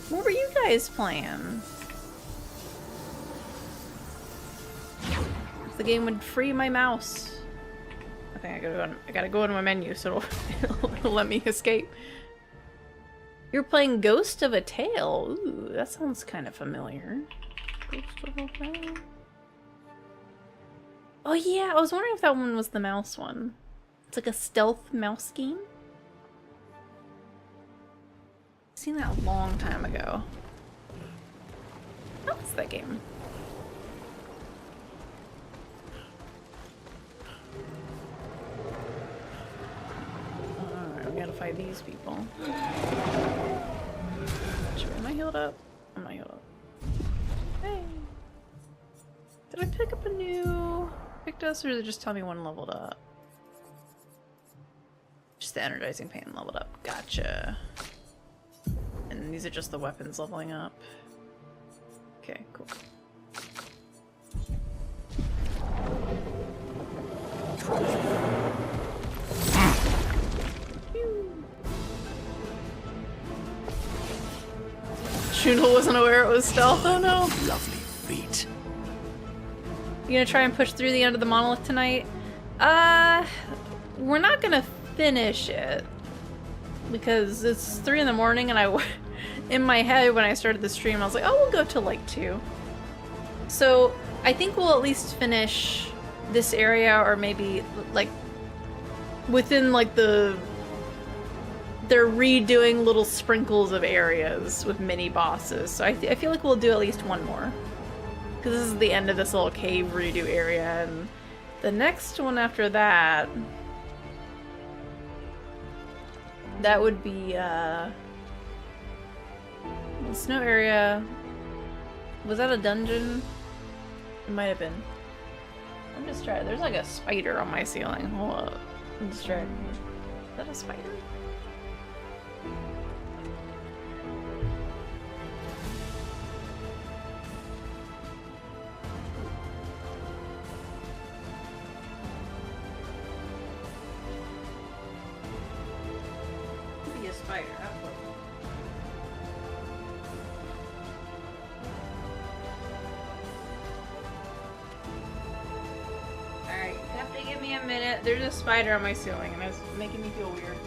What were you guys playing? If the game would free my mouse. I think I gotta go into my menu so it'll let me escape. You're playing Ghost of a Tale. Ooh, that sounds kind of familiar. Ghost of a Tale. Oh yeah, I was wondering if that one was the mouse one. It's like a stealth mouse game. I've seen that a long time ago. What's that game? Alright, we gotta fight these people. Am I healed up? I'm not healed up. Hey! Did I pick up a new Pictus, or did it just tell me one leveled up? Just the energizing pain leveled up. Gotcha. And these are just the weapons leveling up. Okay, cool. Schnoodle wasn't aware it was stealth, oh no! Lovely feet. You gonna try and push through the end of the monolith tonight? We're not gonna finish it. Because it's 3 in the morning and in my head when I started the stream I was like, oh, we'll go till like 2. So I think we'll at least finish this area, or maybe like within like they're redoing little sprinkles of areas with mini bosses. So I feel like we'll do at least one more. Because this is the end of this little cave redo area, and the next one after that... That would be, snow area. Was that a dungeon? It might have been. I'm just trying. There's like a spider on my ceiling. Hold up. I'm just trying. Is that a spider? Spider. Alright, you have to give me a minute. There's a spider on my ceiling and it's making me feel weird.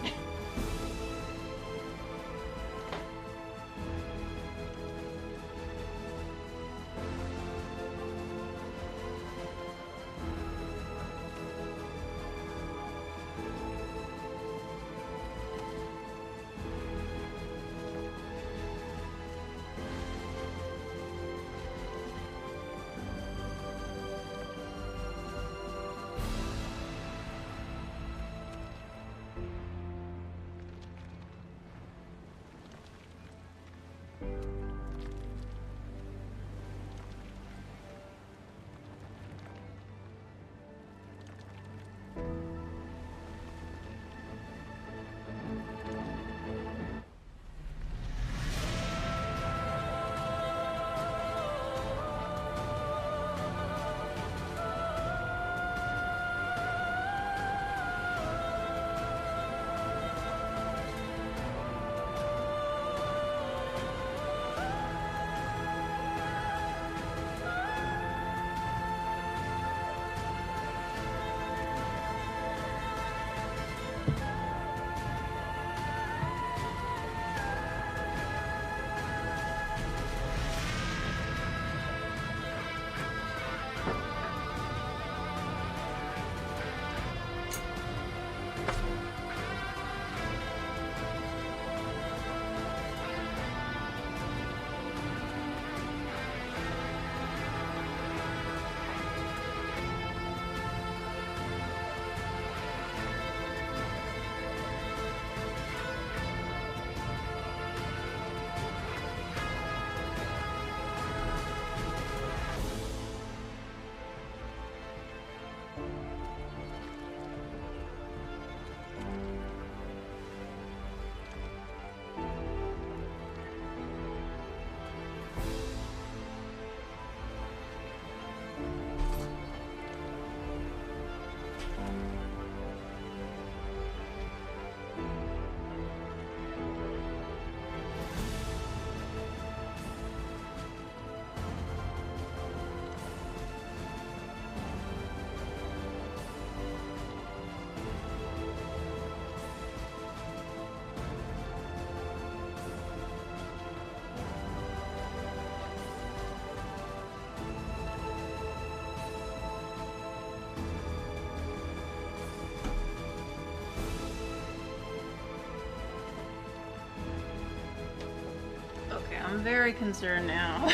I'm very concerned now.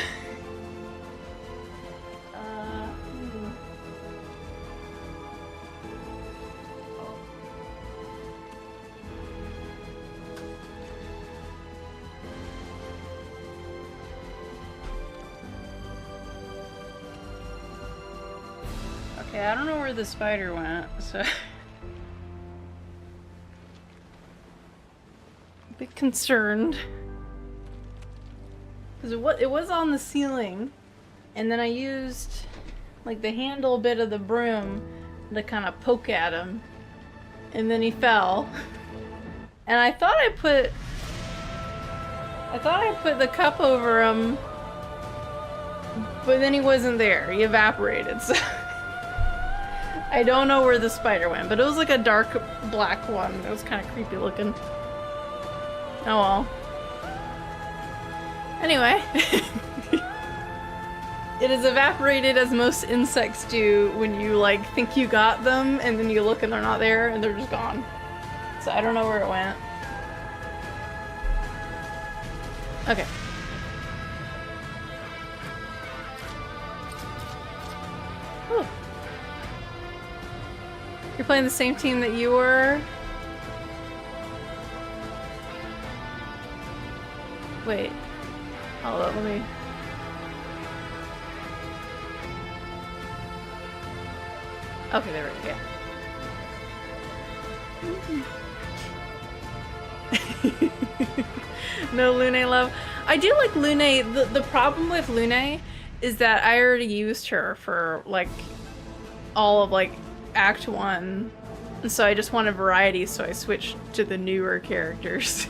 Okay, I don't know where the spider went, so... A bit concerned. Because it was on the ceiling, and then I used, like, the handle bit of the broom to kind of poke at him, and then he fell. And I thought I put the cup over him, but then he wasn't there. He evaporated, so... I don't know where the spider went, but it was like a dark black one. It was kind of creepy looking. Oh well. Anyway. It is evaporated as most insects do when you like think you got them and then you look and they're not there and they're just gone. So I don't know where it went. Okay. Whew. You're playing the same team that you were? Wait. Hold on, let me... Okay, there we go. No Lune love. I do like Lune. The problem with Lune is that I already used her for, like, all of, like, Act 1, and so I just wanted variety, so I switched to the newer characters.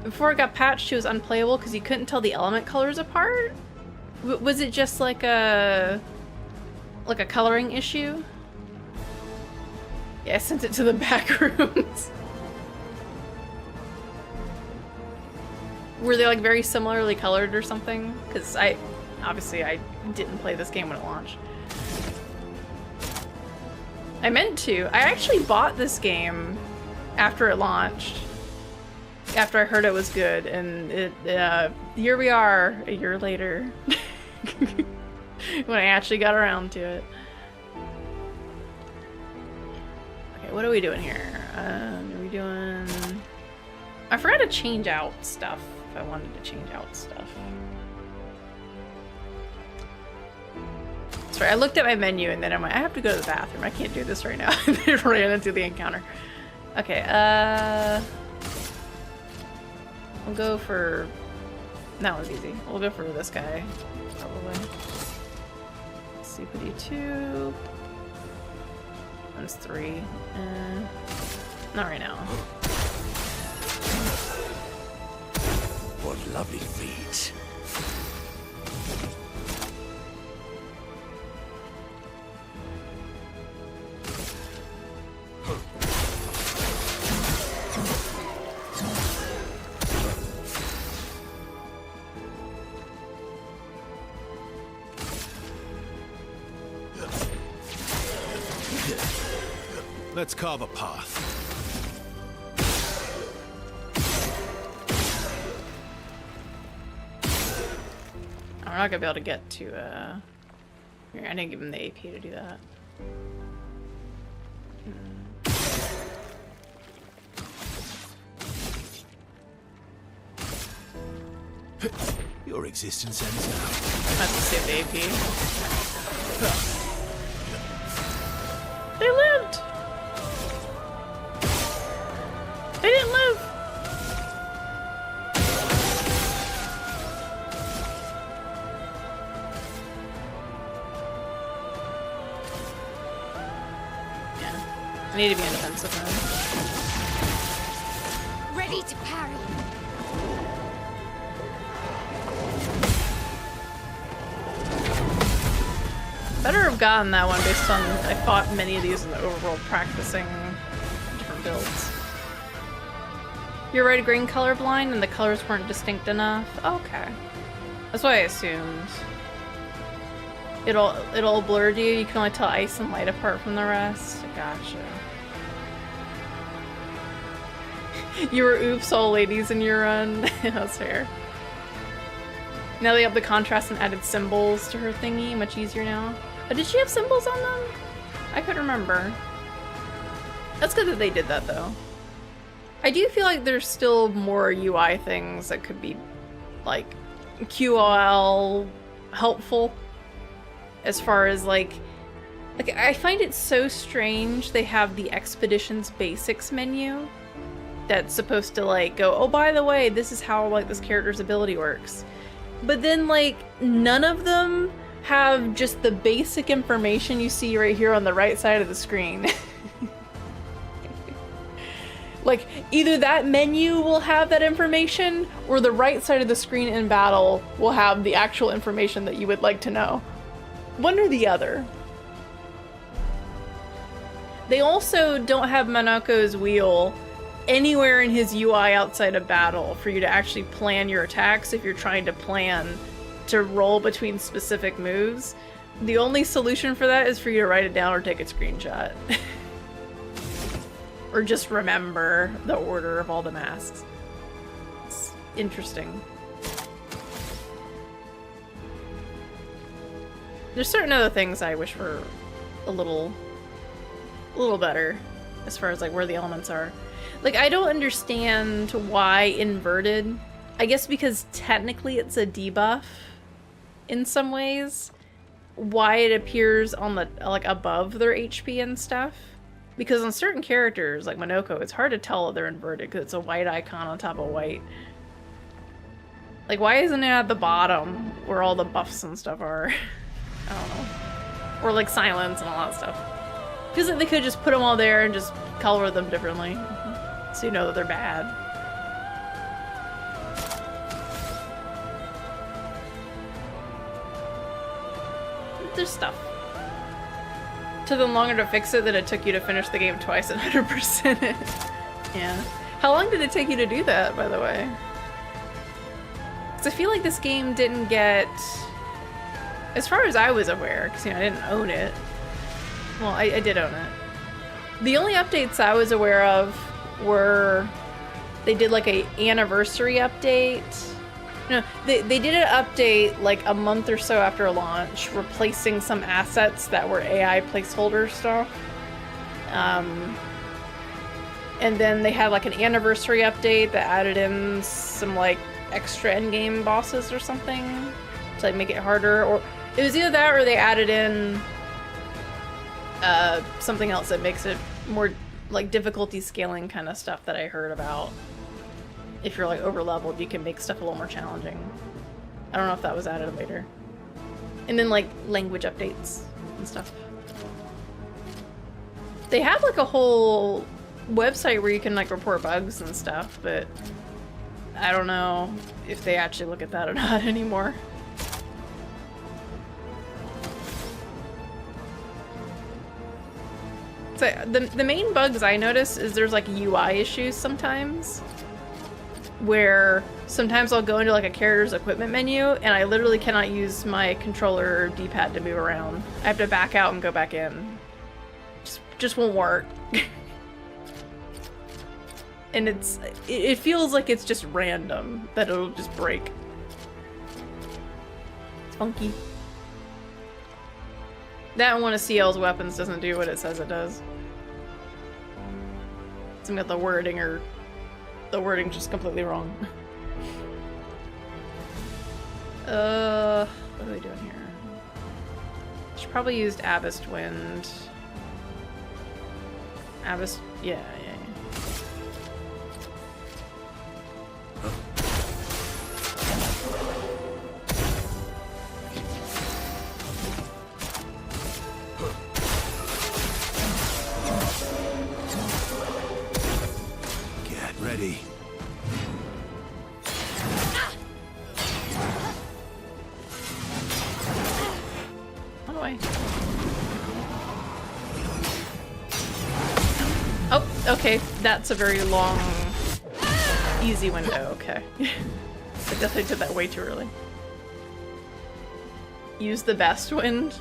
Before it got patched, she was unplayable because you couldn't tell the element colors apart? Was it just like a coloring issue? Yeah, I sent it to the back rooms. Were they like very similarly colored or something? Because obviously I didn't play this game when it launched. I meant to. I actually bought this game after it launched. After I heard it was good, and here we are a year later. When I actually got around to it. Okay, what are we doing here? Are we doing... I forgot to change out stuff, if I wanted to change out stuff. Sorry, I looked at my menu and then I'm like, I have to go to the bathroom. I can't do this right now. And then ran into the encounter. Okay, we'll go for... That one's easy. We'll go for this guy, probably. Super 2. One's 3. Not right now. What lovely feet. Let's carve a path. I'm not gonna be able to get to, Here, I didn't give him the AP to do that. Your existence ends now. I have to save the AP. They lived! They didn't live! Yeah. I need to be in defensive mode. Ready to parry. Better have gotten that one based on I fought many of these in the overworld practicing different builds. You're red green colorblind and the colors weren't distinct enough. Okay. That's what I assumed. It'll blur you. You can only tell ice and light apart from the rest. Gotcha. You were oops all ladies in your run. That's fair. Now they have the contrast and added symbols to her thingy. Much easier now. Oh, did she have symbols on them? I couldn't remember. That's good that they did that though. I do feel like there's still more UI things that could be like QOL helpful as far as like I find it so strange they have the Expeditions Basics menu that's supposed to like go, oh by the way, this is how like this character's ability works. But then like none of them have just the basic information you see right here on the right side of the screen. Like either that menu will have that information or the right side of the screen in battle will have the actual information that you would like to know. One or the other. They also don't have Monaco's wheel anywhere in his UI outside of battle for you to actually plan your attacks if you're trying to plan to roll between specific moves. The only solution for that is for you to write it down or take a screenshot. Or just remember the order of all the masks. It's interesting. There's certain other things I wish were a little better as far as like where the elements are. Like I don't understand why inverted. I guess because technically it's a debuff in some ways. Why it appears on the like above their HP and stuff. Because on certain characters, like Monoko, it's hard to tell if they're inverted because it's a white icon on top of white. Like, why isn't it at the bottom where all the buffs and stuff are? I don't know. Or like silence and all that stuff. Feels like they could just put them all there and just color them differently. So you know that they're bad. There's stuff. Took them longer to fix it than it took you to finish the game twice at 100%. Yeah. How long did it take you to do that, by the way? Because I feel like this game didn't get... As far as I was aware, because you know, I didn't own it. Well, I did own it. The only updates I was aware of were... They did like a anniversary update. No, they did an update like a month or so after launch, replacing some assets that were AI placeholder stuff. And then they had like an anniversary update that added in some like extra endgame bosses or something to like make it harder. Or it was either that or they added in something else that makes it more like difficulty scaling kind of stuff that I heard about. If you're like over leveled, you can make stuff a little more challenging. I don't know if that was added later. And then like language updates and stuff. They have like a whole website where you can like report bugs and stuff, but I don't know if they actually look at that or not anymore. So the main bugs I notice is there's like UI issues sometimes. Where sometimes I'll go into like a character's equipment menu and I literally cannot use my controller or D-pad to move around. I have to back out and go back in. Just won't work. And it feels like it's just random that it'll just break. It's funky. That and one of CL's weapons doesn't do what it says it does. Some got the wording or the wording's just completely wrong. What are we doing here? Should probably used Abyssed Wind. Abyss, yeah. Get ready. Run away. Oh, okay. That's a very long, easy window. Okay. I definitely did that way too early. Use the best wind.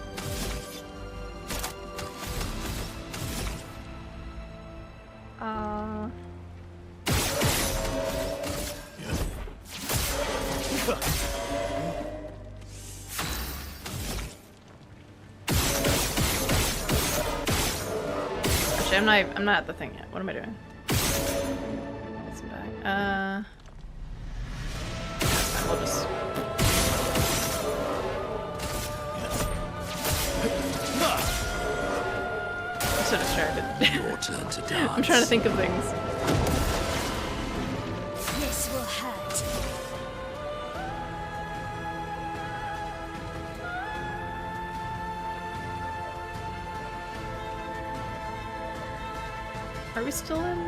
I'm not at the thing yet. What am I doing? Get some back. We'll just. I'm so distracted. Your turn to dance. I'm trying to think of things. This will hurt. Are we still in?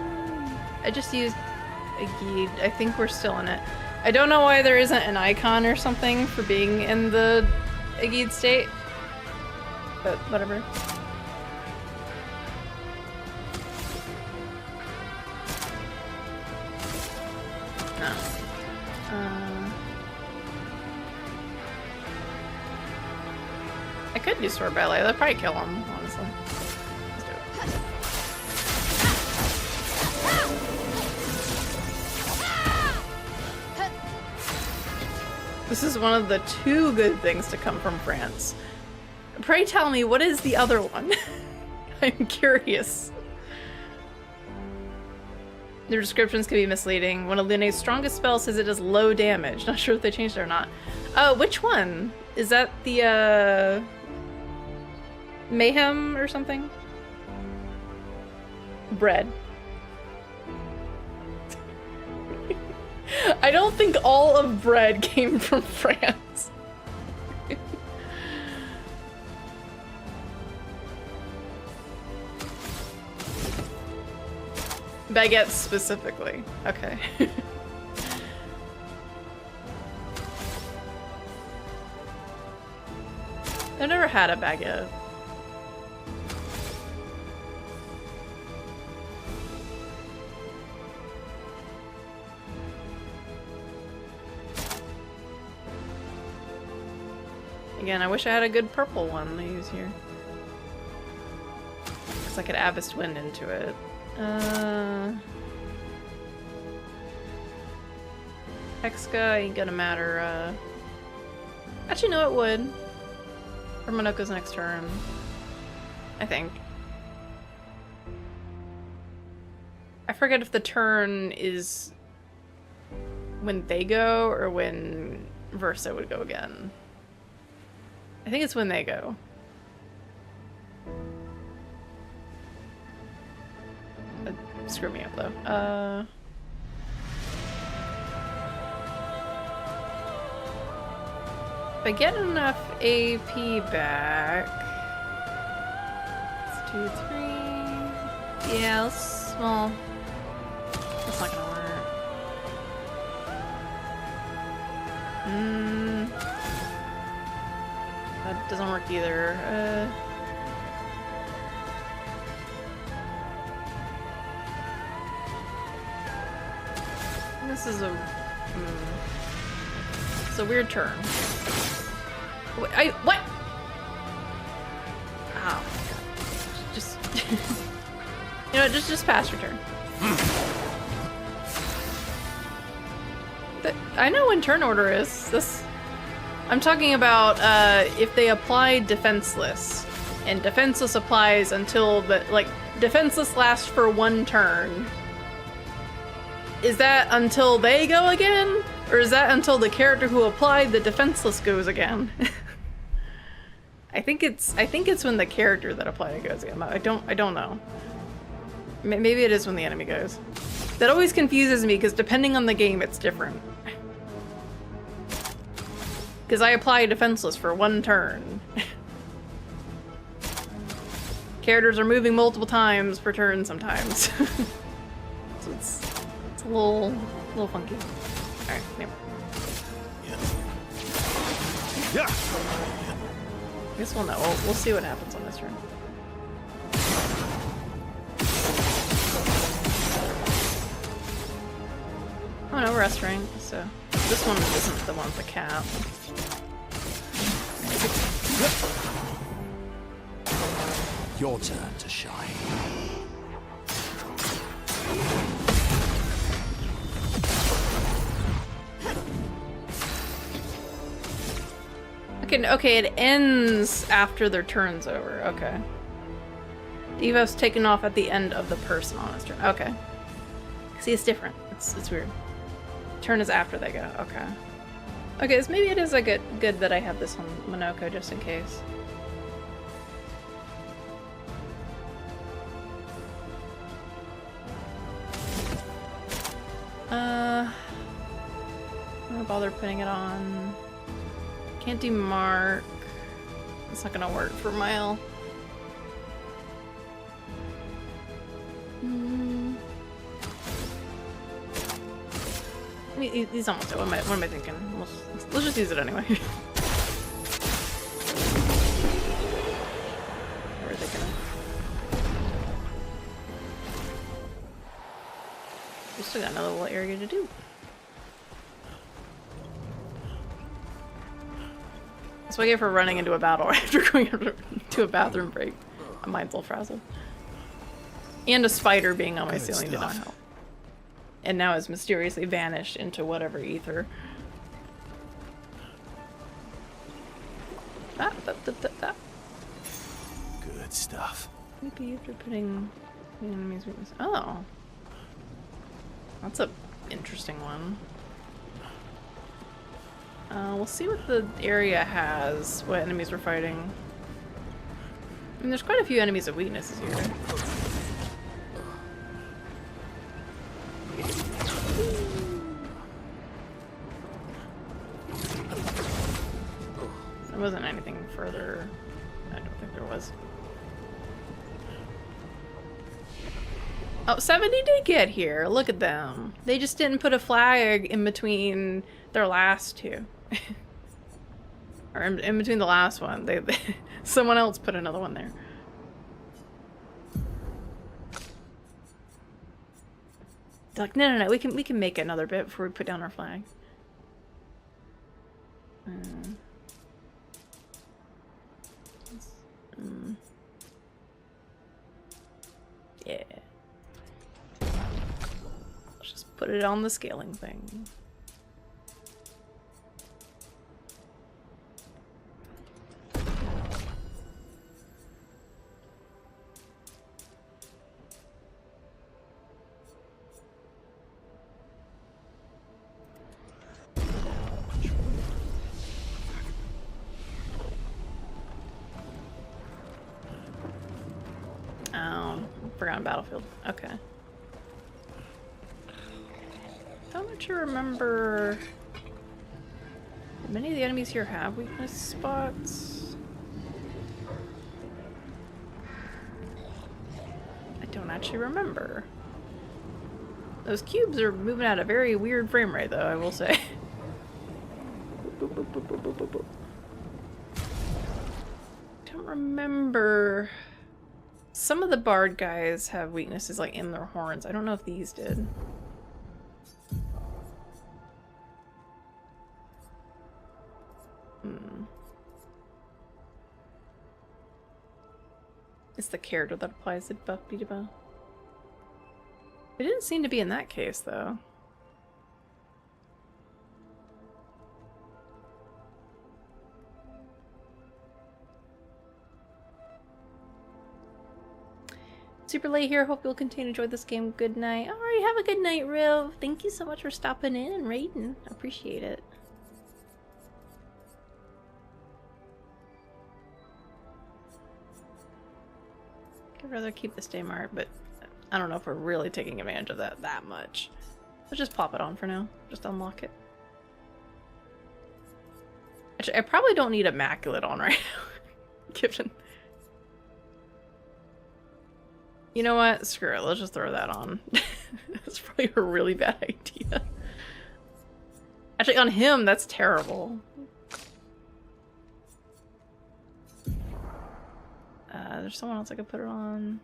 I just used a guide. I think we're still in it. I don't know why there isn't an icon or something for being in the Aguide state, but whatever. No. I could do sword ballet. That'd probably kill him, honestly. Let's do it. This is one of the 2 good things to come from France. Pray tell me, what is the other one? I'm curious. The descriptions can be misleading. One of Linne's strongest spells says it does low damage. Not sure if they changed it or not. Which one? Is that the, Mayhem or something? Bread. I don't think all of bread came from France. Baguettes specifically. Okay. I've never had a baguette. Again, I wish I had a good purple one to use here. Because I could Abyss Wind into it. Hexka ain't gonna matter. Actually, no, it would. For Monoko's next turn. I think. I forget if the turn is when they go or when Versa would go again. I think it's when they go. Screw me up though. If I get enough AP back. It's 2, 3. Yeah, well, that's not gonna work. That doesn't work either. This is a... It's a weird turn. Wait, what? Oh my god. Just... you know what, just pass your turn. I know when turn order is. This... I'm talking about if they apply defenseless. And defenseless applies until the... Like, defenseless lasts for 1 turn. Is that until they go again? Or is that until the character who applied the defenseless goes again? I think it's when the character that applied it goes again. I don't know. Maybe it is when the enemy goes. That always confuses me because depending on the game it's different. Because I apply defenseless for 1 turn. Characters are moving multiple times per turn sometimes. So it's a little funky. Alright, anyway. Yeah. I guess we'll know. We'll see what happens on this turn. Oh no, we're S rank, so this one isn't the one with the cap. Your turn to shine. Okay, it ends after their turn's over. Okay. Evo's taken off at the end of the person on his turn. Okay. See, it's different. It's weird. Turn is after they go. Okay. Okay, so maybe it is a good that I have this on Monoko just in case. I'm gonna bother putting it on. Can't do Mark. It's not gonna work for Mile. I mean, he's almost dead. What am I thinking? Let's just use it anyway. Where are they gonna? We still got another little area to do. That's what I get for running into a battle after going to a bathroom break. My mind's all frazzled. And a spider being on my ceiling did not help. And now has mysteriously vanished into whatever ether. Good stuff. Maybe after putting the enemy's weakness. Oh. That's a interesting one. We'll see what the area has, what enemies we're fighting. I mean, there's quite a few enemies of weaknesses here. There wasn't anything further. I don't think there was. Oh, 70 did get here. Look at them. They just didn't put a flag in between their last two. Or in between the last one. They someone else put another one there. They're like, no, we can make another bit before we put down our flag. Yeah. Let's just put it on the scaling thing. Forgotten battlefield. Okay. Don't you remember? Many of the enemies here have weakness spots. I don't actually remember. Those cubes are moving at a very weird frame rate, though, I will say. Don't remember. Some of the bard guys have weaknesses like in their horns. I don't know if these did. It's the character that applies the buff beatable. It didn't seem to be in that case, though. Super late here. Hope you'll continue to enjoy this game. Good night. Alright, have a good night, Riv. Thank you so much for stopping in and raiding. Appreciate it. I'd rather keep the stay mart, but I don't know if we're really taking advantage of that much. Let's just pop it on for now. Just unlock it. Actually, I probably don't need Immaculate on right now. Given. You know what? Screw it. Let's just throw that on. That's probably a really bad idea. Actually, on him, that's terrible. There's someone else I could put it on.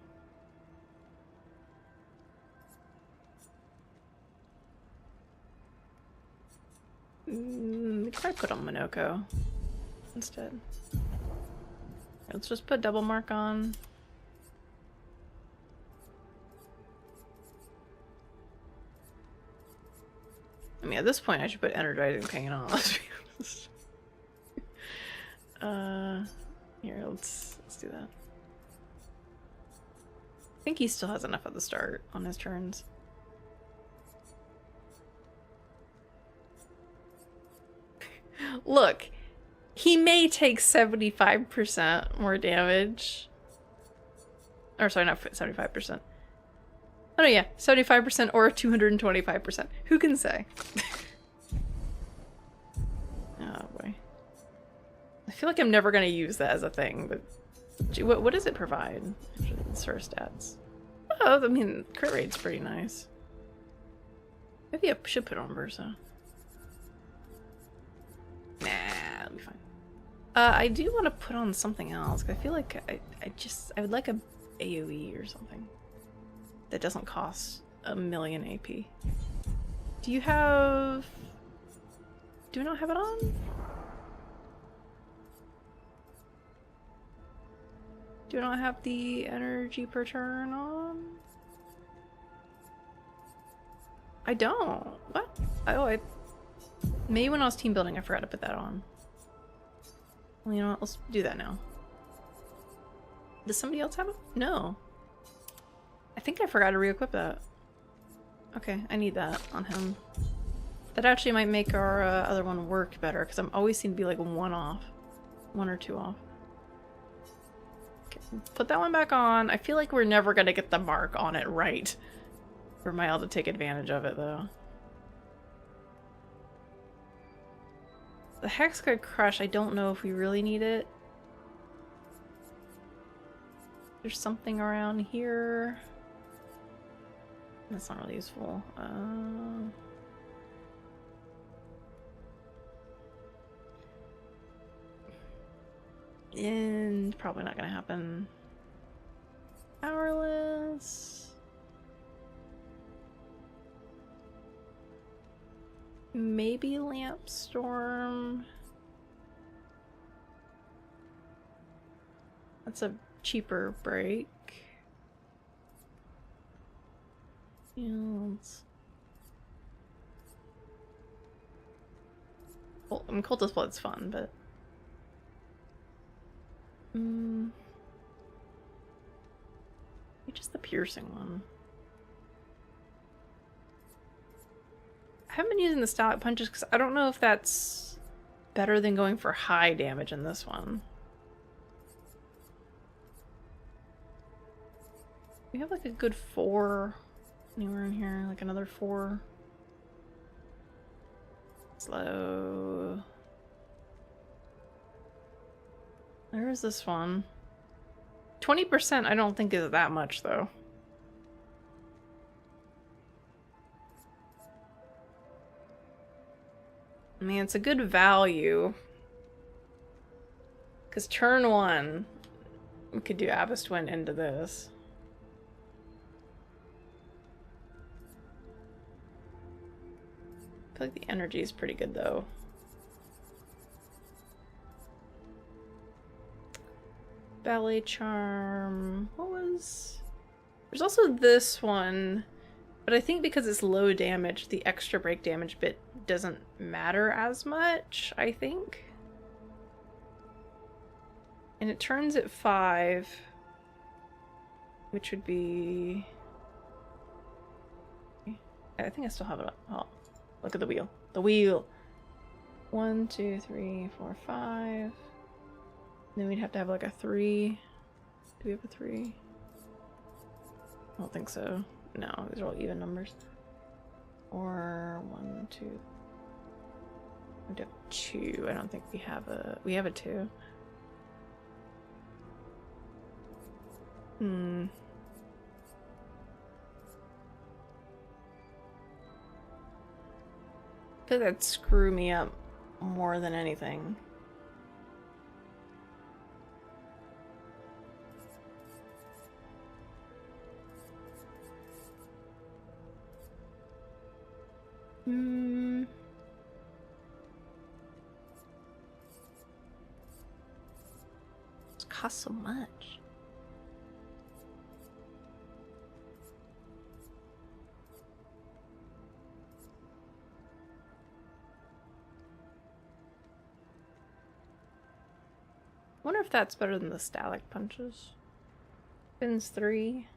We could probably put on Monoko instead. Let's just put double mark on. I mean, at this point, I should put energizing pain on. Let's be honest. Here, let's do that. think he still has enough at the start on his turns. Look, he may take 75% more damage. Or sorry, not 75%. Oh no, yeah, 75% or 225%. Who can say? Oh boy. I feel like I'm never gonna use that as a thing, but gee, what does it provide? Actually, the source stats. Oh, I mean, crit rate's pretty nice. Maybe I should put on Versa. Nah, it'll be fine. I do want to put on something else, 'cause I feel like I would like a AoE or something that doesn't cost 1,000,000 AP. Do you have... Do we not have it on? Do we not have the energy per turn on? I don't. What? Oh, maybe when I was team building I forgot to put that on. Well, you know what? Let's do that now. Does somebody else have it? No. I think I forgot to re-equip that. Okay, I need that on him. That actually might make our other one work better, because I'm always seem to be like 1 off. 1 or 2 off. Okay, put that one back on. I feel like we're never going to get the mark on it right. For my able to take advantage of it, though. The Hexguard Crush, I don't know if we really need it. There's something around here. That's not really useful. And probably not gonna happen. Powerless. Maybe Lamp Storm. That's a cheaper break. Fields. Well, I mean, Cultist Blood's fun, but maybe just the piercing one. I haven't been using the Stallion Punches because I don't know if that's better than going for high damage in this one. We have like a good 4 anywhere in here, like another 4. Slow. Where is this one? 20% I don't think is that much though. I mean, it's a good value. Because turn 1, we could do Abyss Wind into this. I feel like the energy is pretty good though. Ballet Charm. What was... There's also this one, but I think because it's low damage, the extra break damage bit doesn't matter as much, I think. And it turns at 5, which would be... I think I still have it up. Oh, look at the wheel. The wheel! 1, 2, 3, 4, 5. Then we'd have to have like a 3. Do we have a 3? I don't think so. No, these are all even numbers. Or 1, 2. We have 2. I don't think we have a... We have a 2. I feel like that'd screw me up more than anything. It costs so much. I wonder if that's better than the Stallion Punches. Spins 3.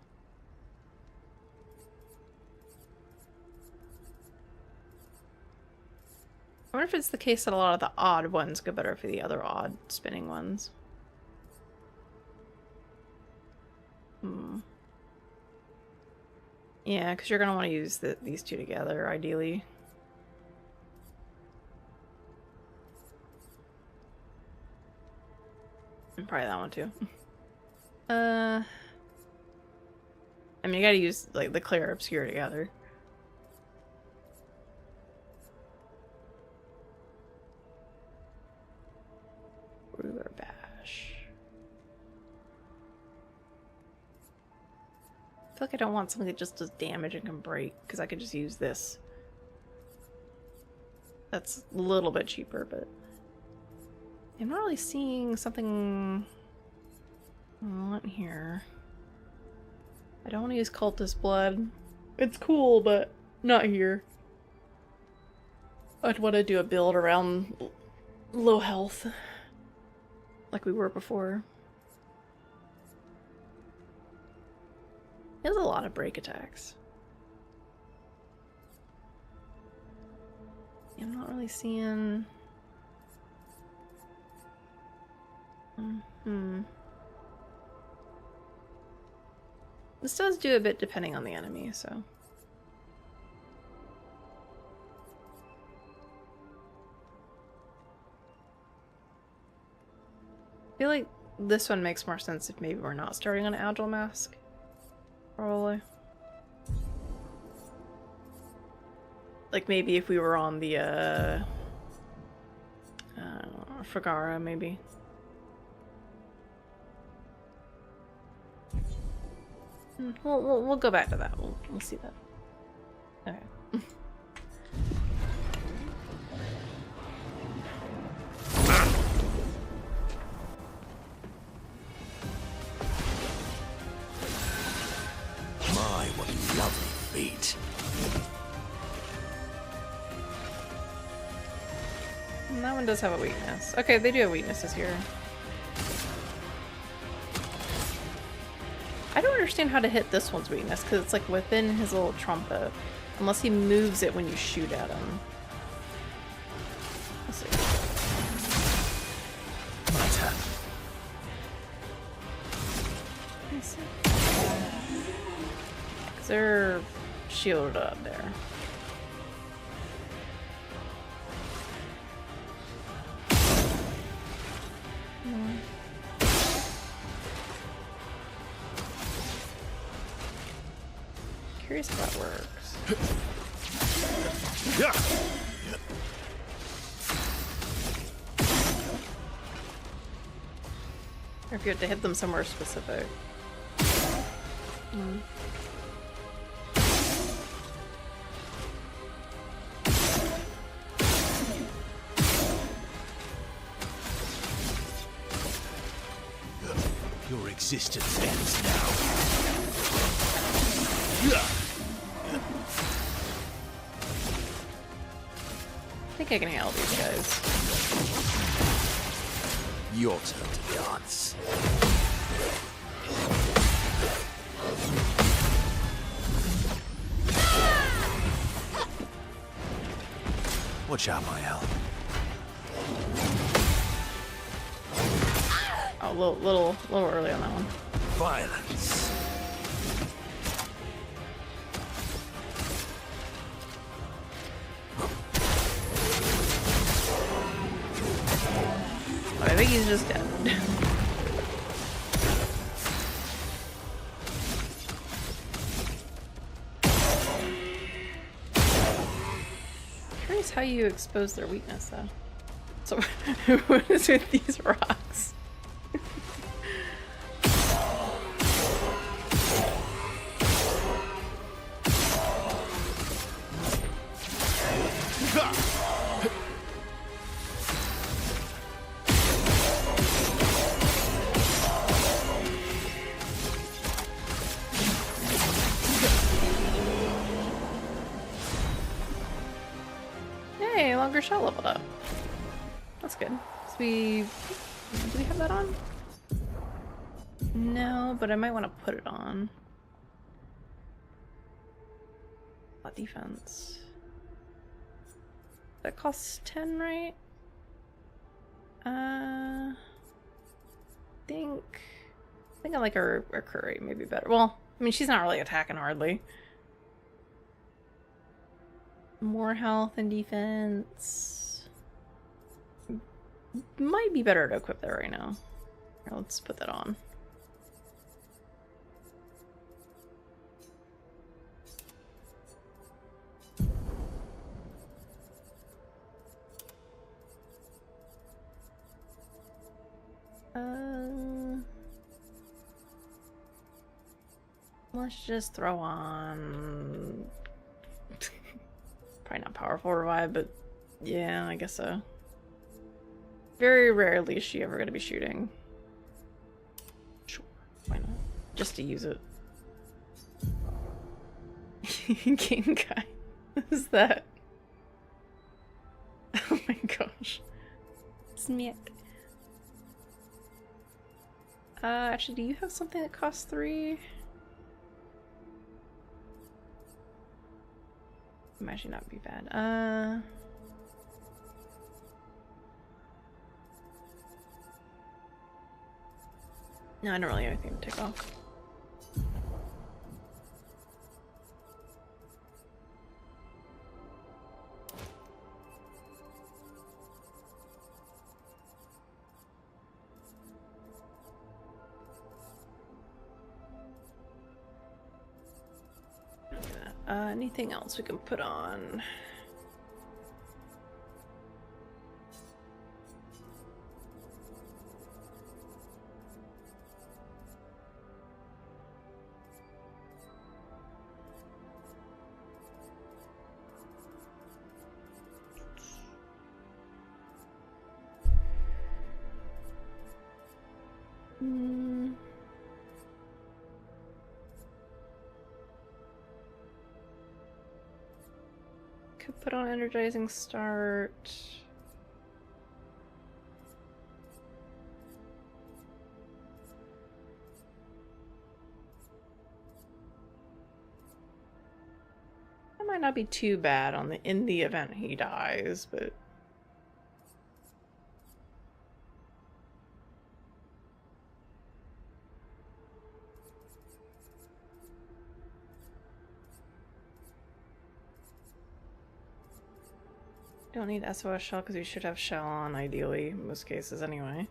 wonder if it's the case that a lot of the odd ones go better for the other odd spinning ones. Yeah, because you're going to want to use these two together, ideally. And probably that one too. I mean, you gotta use, like, the Clair Obscur together. Ruler Bash. I feel like I don't want something that just does damage and can break, because I could just use this. That's a little bit cheaper, but I'm not really seeing something I want here. I don't want to use Cultist Blood. It's cool, but not here. I'd want to do a build around low health, like we were before. He has a lot of break attacks. I'm not really seeing... This does do a bit depending on the enemy, so... I feel like this one makes more sense if maybe we're not starting on an Agile Mask. Probably. Like maybe if we were on the, Fragara, maybe. We'll go back to that. We'll see that. Okay. My, what lovely feet. And that one does have a weakness. Okay, they do have weaknesses here. I don't understand how to hit this one's weakness, because it's like within his little trumpet. Unless he moves it when you shoot at him. Let's see. My turn. Let's see. Because they're shielded up there. Curious how that works. Yeah. Or if you have to hit them somewhere specific. Your existence ends now. I think I can handle these guys. Your turn to dance. Watch out, my Al. Oh, a little early on that one. Violence. I think he's just dead. Curious how you expose their weakness, though. So, what is with these rocks? Hey, longer shell leveled up. That's good. So do we have that on? No, but I might want to put it on. Defense. That costs 10, right? I think I like her curry maybe better. Well, I mean, she's not really attacking hardly. More health and defense. Might be better to equip that right now. Here, let's put that on. Let's just throw on... Probably not powerful revive, but yeah, I guess so. Very rarely is she ever going to be shooting. Sure, why not? Just to use it. Game guy. What is that? Oh my gosh. Smack. Actually, do you have something that costs 3? Might actually not be bad. No, I don't really have anything to take off. Anything else we can put on? Could put on energizing start. That might not be too bad on in the event he dies, but don't need SOS shell because you should have shell on ideally in most cases anyway.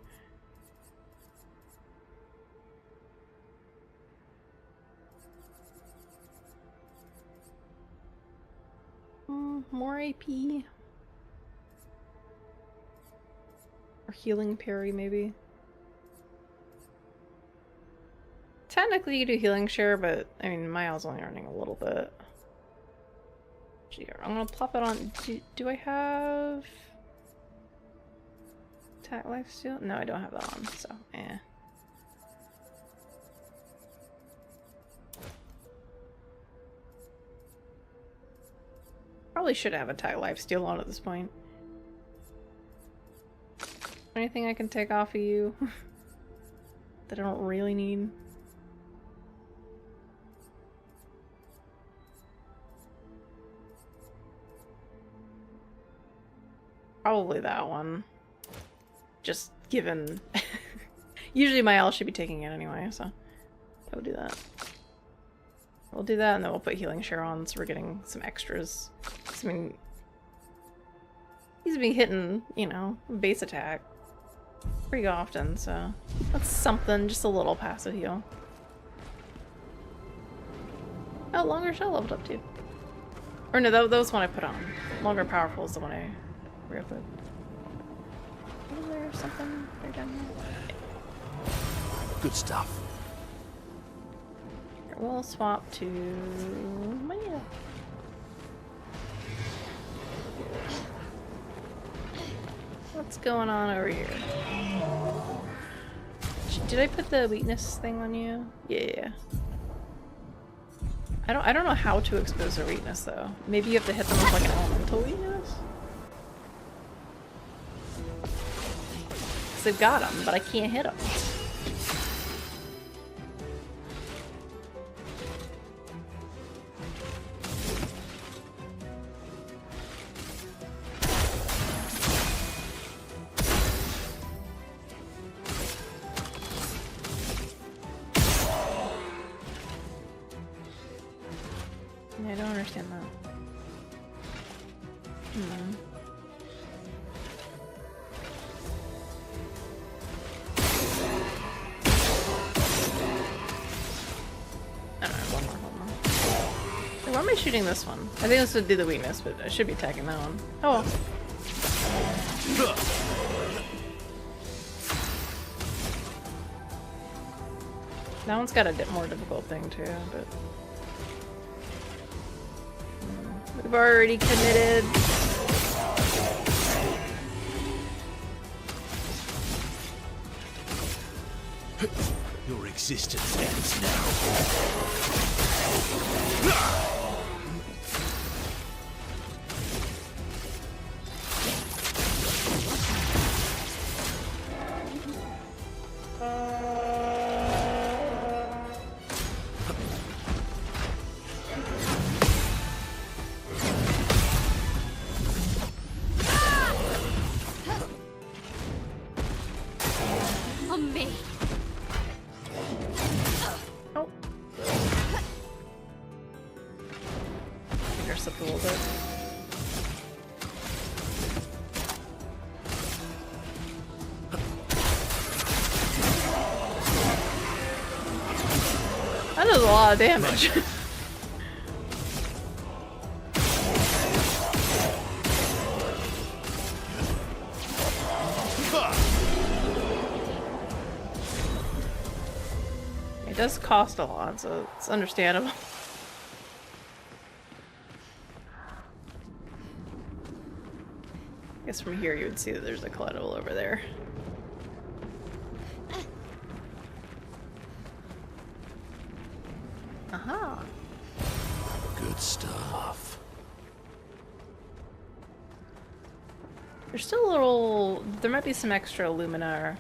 More AP. Or healing parry maybe. Technically you do healing share, but I mean Miles only earning a little bit. I'm gonna plop it on. Do I have attack life steal? No, I don't have that on, so eh. Probably should have attack life steal on at this point. Anything I can take off of you that I don't really need? Probably that one. Just given... Usually my L should be taking it anyway, so we'll do that. We'll do that and then we'll put healing share on so we're getting some extras. I mean, he's been hitting, you know, base attack pretty often, so that's something, just a little passive heal. Oh, longer shell leveled up too. Or no, that was one I put on. Longer powerful is the one I re-equipped. Is there something right down here? Good stuff. Here, we'll swap to Maya. What's going on over here? Did I put the weakness thing on you? Yeah. I don't know how to expose their weakness though. Maybe you have to hit them with like an elemental weakness? Cause they've got them, but I can't hit them. don't understand that. Hmm. I don't know, one more. Wait, why am I shooting this one? I think this would be the weakness, but I should be attacking that one. Oh well. That one's got a bit more difficult thing too, but we've already committed. Your existence ends now. On me. Oh. Intercept a little bit. That does a lot of damage. It does cost a lot, so it's understandable. I guess from here you would see that there's a collectible over there. Aha! Good stuff. There's still a little... There might be some extra Lumina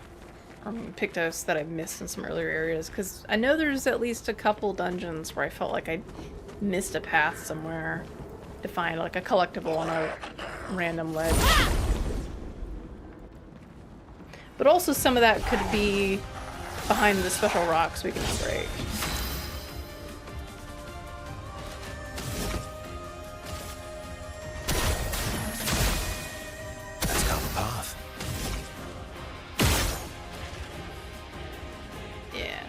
or Pictos that I've missed in some earlier areas, because I know there's at least a couple dungeons where I felt like I missed a path somewhere to find like a collectible on a random ledge. But also some of that could be behind the special rocks we can break. Let's go the path. Yeah.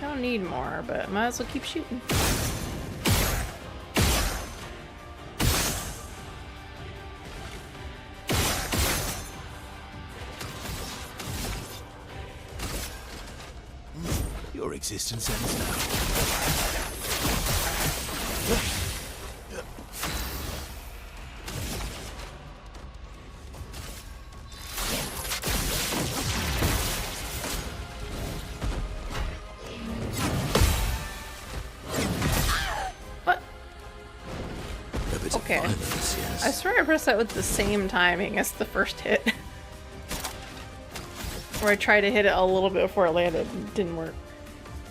I don't need more, but might as well keep shooting. Your existence ends now. What? A bit of Okay. violence, yes. I swear I pressed that with the same timing as the first hit. Where I tried to hit it a little bit before it landed and it didn't work.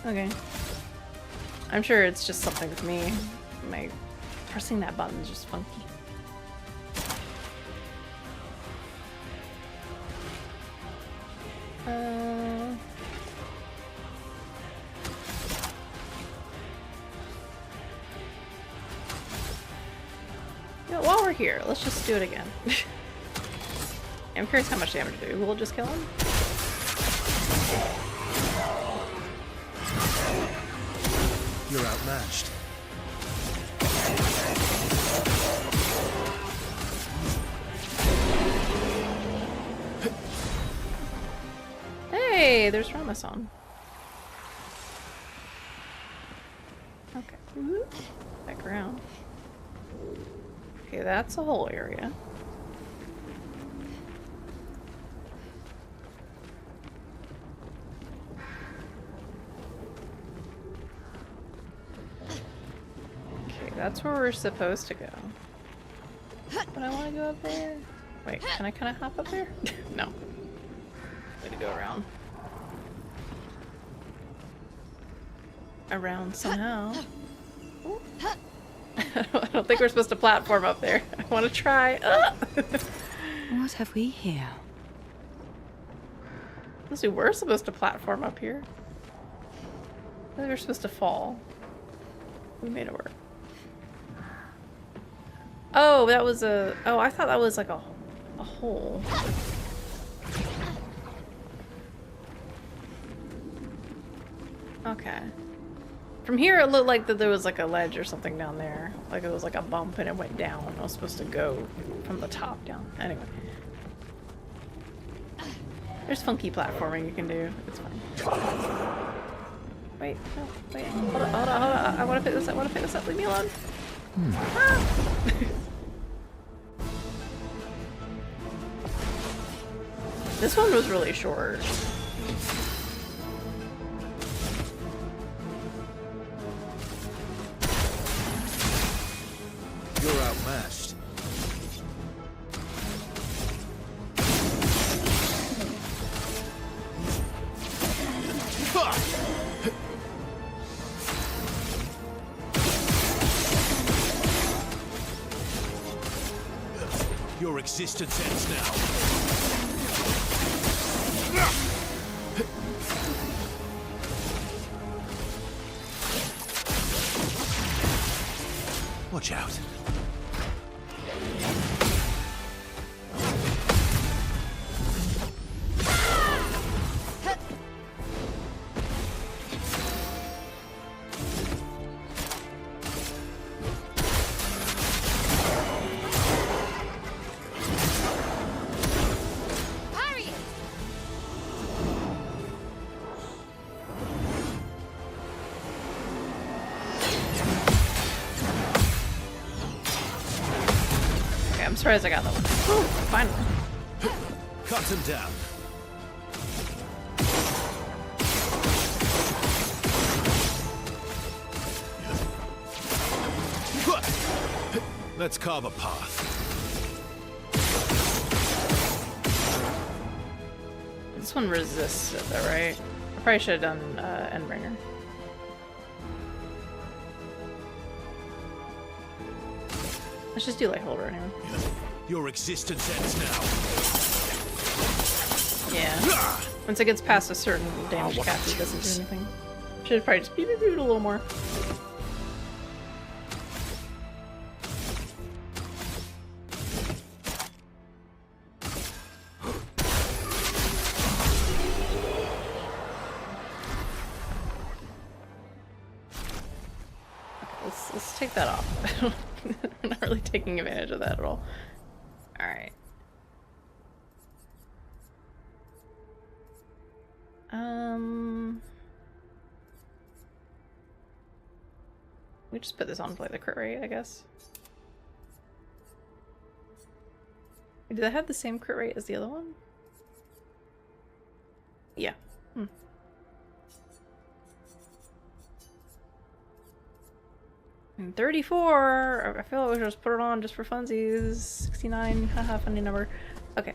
Okay. I'm sure it's just something with me. My pressing that button is just funky. Yeah, while we're here, let's just do it again. I'm curious how much damage to do. We'll just kill him. You're outmatched. Hey, there's Ramason. Okay. Whoop. Back around. Okay, that's a whole area. Okay, that's where we're supposed to go. But I want to go up there. Wait, can I kind of hop up there? No. Way to go around. Around somehow. I don't think we're supposed to platform up there. I want to try. What have we here? Unless we were supposed to platform up here. I think we're supposed to fall. We made it work. Oh, that was a... Oh, I thought that was like a hole. Okay. From here, it looked like that there was like a ledge or something down there. Like it was like a bump and it went down. I was supposed to go from the top down. Anyway. There's funky platforming you can do. It's fine. Wait, no, wait. Hold on, hold on, hold on. I want to pick this up. I want to pick this up. Leave me alone. Ah! This one was really short. You're outmatched. Your existence ends now. Watch out. I'm surprised I got that one. Whew, finally. Cut him down. Let's carve a path. This one resists it though, right? I probably should have done Endbringer. Let's just do Lightholder anyway. Your existence ends now. Yeah. Once it gets past a certain damage cap, it doesn't do anything. Should probably just beat it a little more. Let's take that off. I'm not really taking advantage of that at all. Alright. We just put this on to play the crit rate, I guess. Did I have the same crit rate as the other one? Yeah. 34! I feel like we should just put it on just for funsies. 69, haha, funny number. Okay.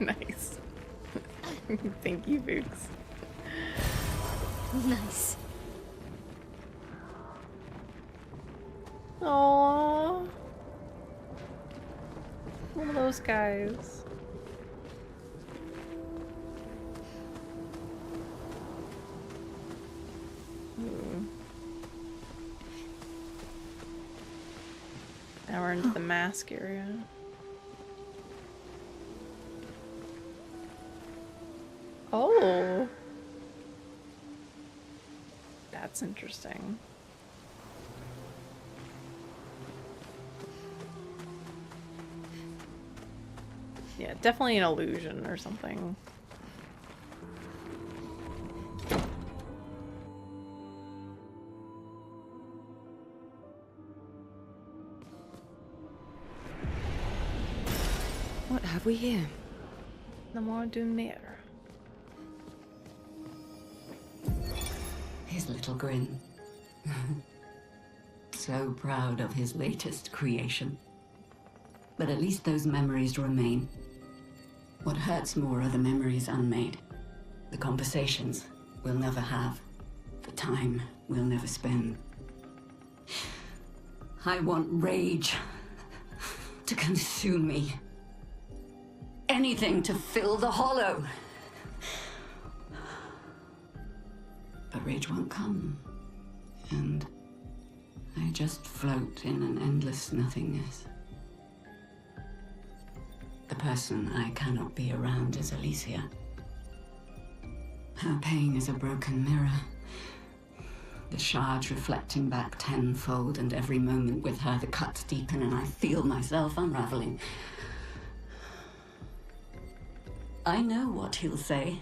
Nice. Thank you, Books. Nice. Aww. One of those guys. Now we're into the mask area. Oh! That's interesting. Yeah, definitely an illusion or something. What have we here? The more du mer. His little grin. So proud of his latest creation. But at least those memories remain. What hurts more are the memories unmade. The conversations we'll never have. The time we'll never spend. I want rage to consume me. Anything to fill the hollow. But rage won't come. And I just float in an endless nothingness. The person I cannot be around is Alicia. Her pain is a broken mirror. The shards reflecting back tenfold, and every moment with her the cuts deepen and I feel myself unraveling. I know what he'll say.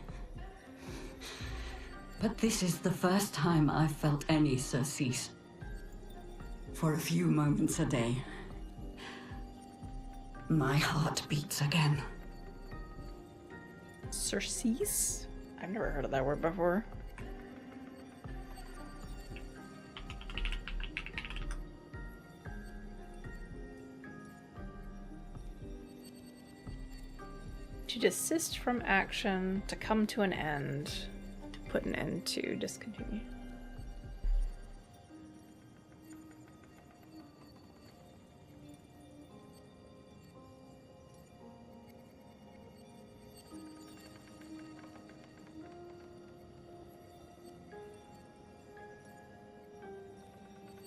But this is the first time I've felt any surcease. For a few moments a day, my heart beats again. Surcease? I've never heard of that word before. To desist from action, to come to an end, to put an end to, discontinue.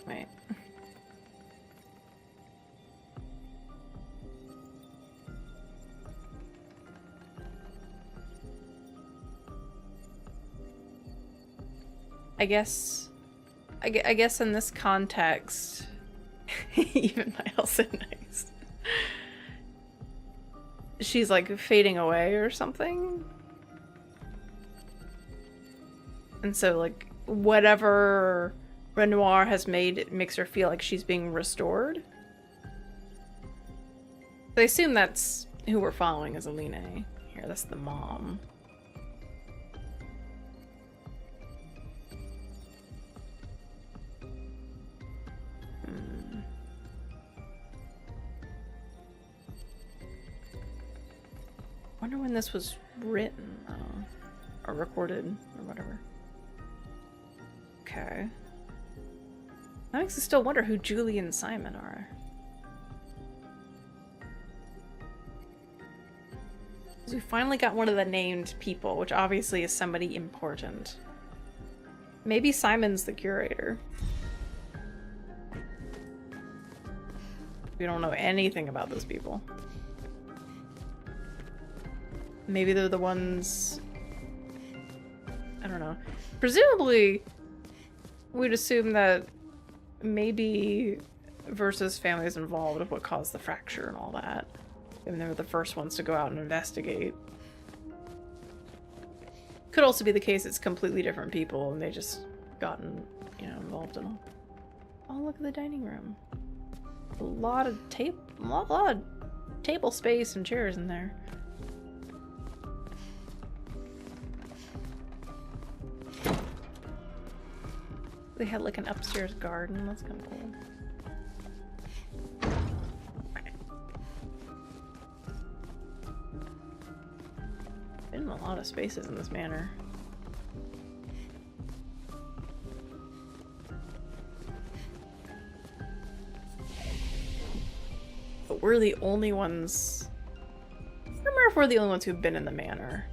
Wait. I guess in this context, even my Elsa nice. She's like fading away or something. And so like whatever Renoir has made, it makes her feel like she's being restored. I assume that's who we're following is Aline. Here, that's the mom. Wonder when this was written, or recorded, or whatever. Okay. That makes me still wonder who Julie and Simon are. We finally got one of the named people, which obviously is somebody important. Maybe Simon's the curator. We don't know anything about those people. Maybe they're the ones... I don't know. Presumably, we'd assume that maybe Versa's family is involved with what caused the fracture and all that. And they were the first ones to go out and investigate. Could also be the case it's completely different people and they just gotten, you know, involved in them. Oh, look at the dining room. A lot of table space and chairs in there. They had like an upstairs garden. That's kind of cool. Been a lot of spaces in this manor. But we're the only ones... I don't remember if we're the only ones who've been in the manor.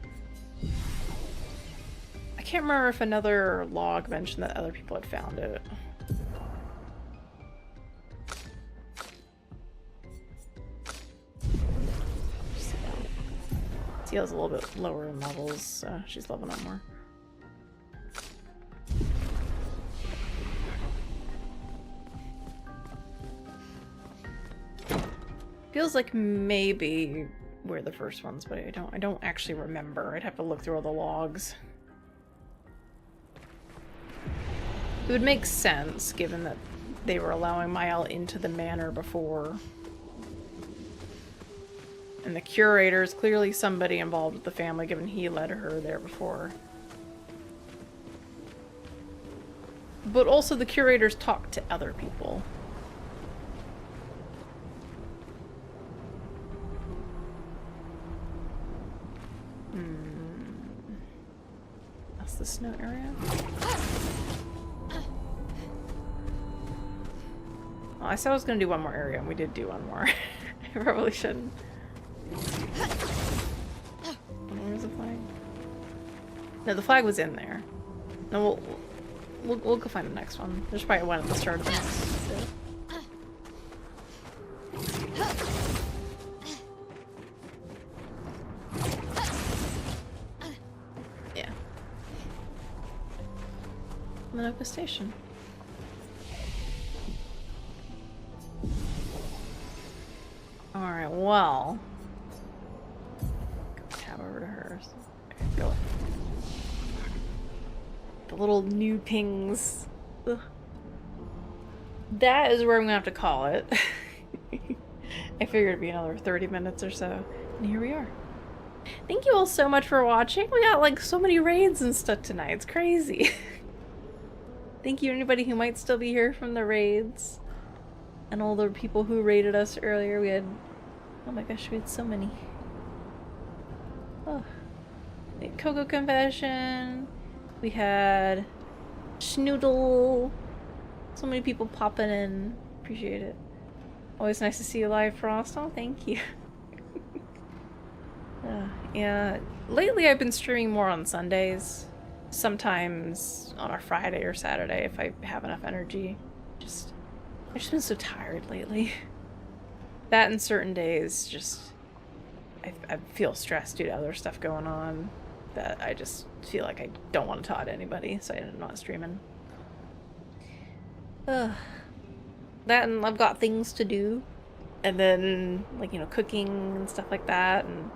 I can't remember if another log mentioned that other people had found it. Ciel's a little bit lower in levels, so she's leveling up more. Feels like maybe we're the first ones, but I don't actually remember. I'd have to look through all the logs. It would make sense, given that they were allowing Mael into the manor before. And the curator is clearly somebody involved with the family, given he led her there before. But also the curators talk to other people. the snow area. Oh, I said I was gonna do one more area, and we did do one more. I probably shouldn't. Where's the flag? No, the flag was in there. No, we'll go find the next one. There's probably one at the start of the next bit. Yeah. Minoka Station. Alright, well. Tab over to hers. Okay, go. The little new pings. Ugh. That is where I'm gonna have to call it. I figured it'd be another 30 minutes or so. And here we are. Thank you all so much for watching. We got like so many raids and stuff tonight. It's crazy. Thank you anybody who might still be here from the raids. And all the people who raided us earlier. We had... Oh my gosh, we had so many. Oh. We had Coco Confession. We had Schnoodle. So many people popping in. Appreciate it. Always nice to see you live, Frost. Oh, thank you. Yeah. Lately I've been streaming more on Sundays. Sometimes on a Friday or Saturday if I have enough energy. I've just been so tired lately. That and certain days just... I feel stressed due to other stuff going on. That I just feel like I don't want to talk to anybody, so I'm not streaming. Ugh. That and I've got things to do. And then, like, you know, cooking and stuff like that. And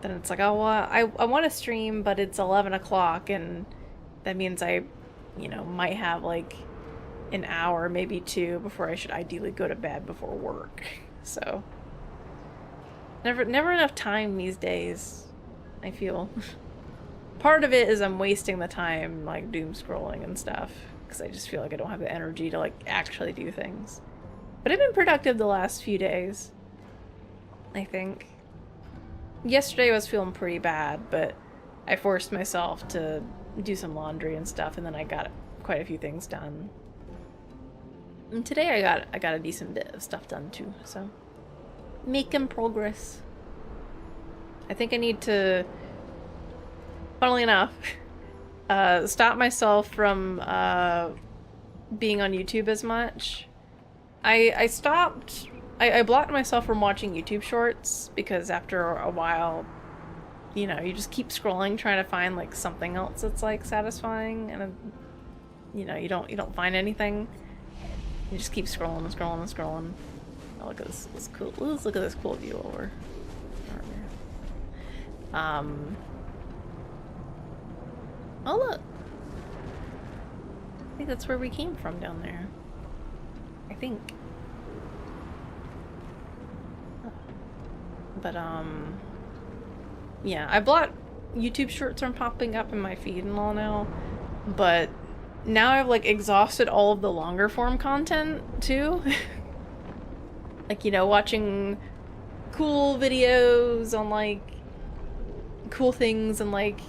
then it's like, oh, well, I want to stream, but it's 11 o'clock. And that means I, you know, might have, like, an hour, maybe 2, before I should ideally go to bed before work. So, never enough time these days, I feel. Part of it is I'm wasting the time, like, doom scrolling and stuff. Because I just feel like I don't have the energy to, like, actually do things. But I've been productive the last few days, I think. Yesterday I was feeling pretty bad, but I forced myself to do some laundry and stuff, and then I got quite a few things done. And today I got a decent bit of stuff done too, so making progress. I think I need to, funnily enough, stop myself from being on YouTube as much. I blocked myself from watching YouTube shorts because after a while, you know, you just keep scrolling trying to find like something else that's like satisfying, and you know, you don't find anything. You just keep scrolling and scrolling and scrolling. Oh, look at this cool. Let's look at this cool view over here. Oh look. I think that's where we came from down there. I think. But yeah, I blocked YouTube shorts from popping up in my feed and all now, but now I've like exhausted all of the longer form content too. Like, you know, watching cool videos on like cool things and like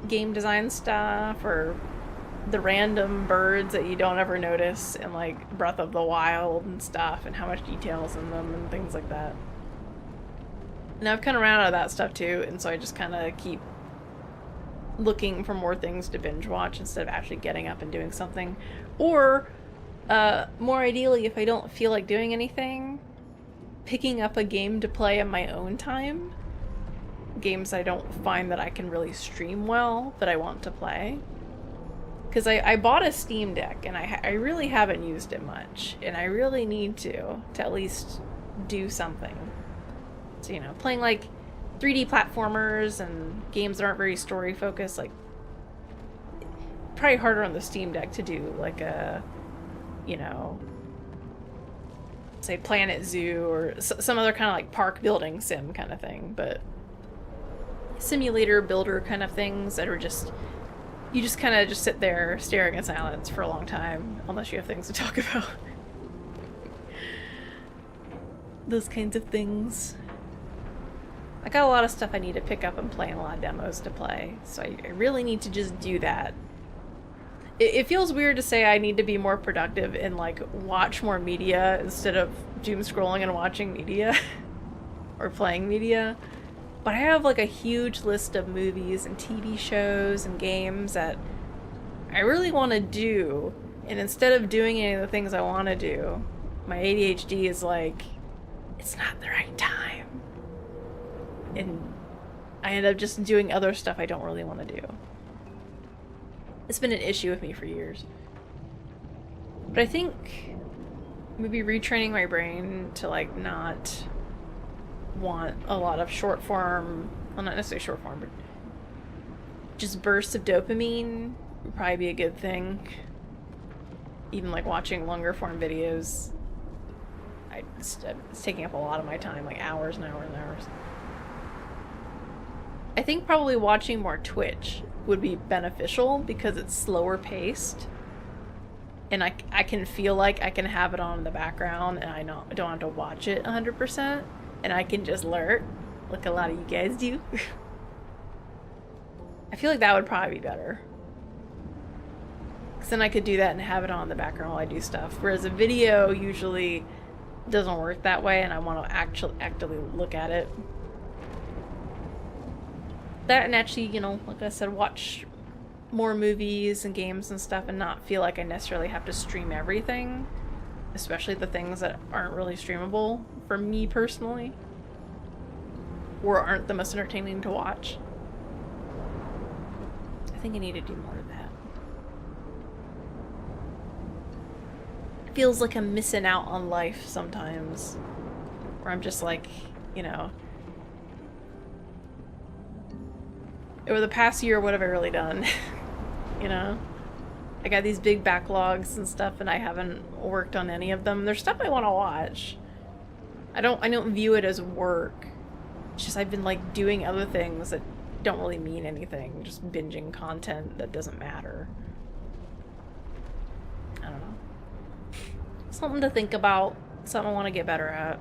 game design stuff, or the random birds that you don't ever notice in like Breath of the Wild and stuff, and how much details in them and things like that. And I've kind of ran out of that stuff too, and so I just kind of keep looking for more things to binge watch instead of actually getting up and doing something. Or, more ideally, if I don't feel like doing anything, picking up a game to play in my own time. Games I don't find that I can really stream well, but I want to play. Because I bought a Steam Deck, and I really haven't used it much, and I really need to at least do something. So, you know, playing like 3D platformers and games that aren't very story focused, like, probably harder on the Steam Deck to do like a, you know, say Planet Zoo or some other kind of like park building sim kind of thing, but simulator builder kind of things that are just, you just kind of just sit there staring in silence for a long time unless you have things to talk about. Those kinds of things. I got a lot of stuff I need to pick up and play and a lot of demos to play, so I really need to just do that. It feels weird to say I need to be more productive and like watch more media instead of doom scrolling and watching media or playing media. But I have like a huge list of movies and TV shows and games that I really want to do, and instead of doing any of the things I want to do, my ADHD is like, it's not the right time. And I end up just doing other stuff I don't really want to do. It's been an issue with me for years. But I think maybe retraining my brain to like not want a lot of short form, well not necessarily short form, but just bursts of dopamine would probably be a good thing. Even like watching longer form videos, it's taking up a lot of my time, like hours and hours and hours. I think probably watching more Twitch would be beneficial because it's slower paced. And I can feel like I can have it on in the background and I don't have to watch it 100%. And I can just lurk, like a lot of you guys do. I feel like that would probably be better. Because then I could do that and have it on in the background while I do stuff. Whereas a video usually doesn't work that way and I want to actively look at it. That and actually, you know, like I said, watch more movies and games and stuff and not feel like I necessarily have to stream everything. Especially the things that aren't really streamable for me personally. Or aren't the most entertaining to watch. I think I need to do more of that. It feels like I'm missing out on life sometimes. Where I'm just like, you know, over the past year, what have I really done? You know? I got these big backlogs and stuff and I haven't worked on any of them. There's stuff I want to watch. I don't view it as work. It's just I've been like doing other things that don't really mean anything. Just binging content that doesn't matter. I don't know. Something to think about. Something I want to get better at.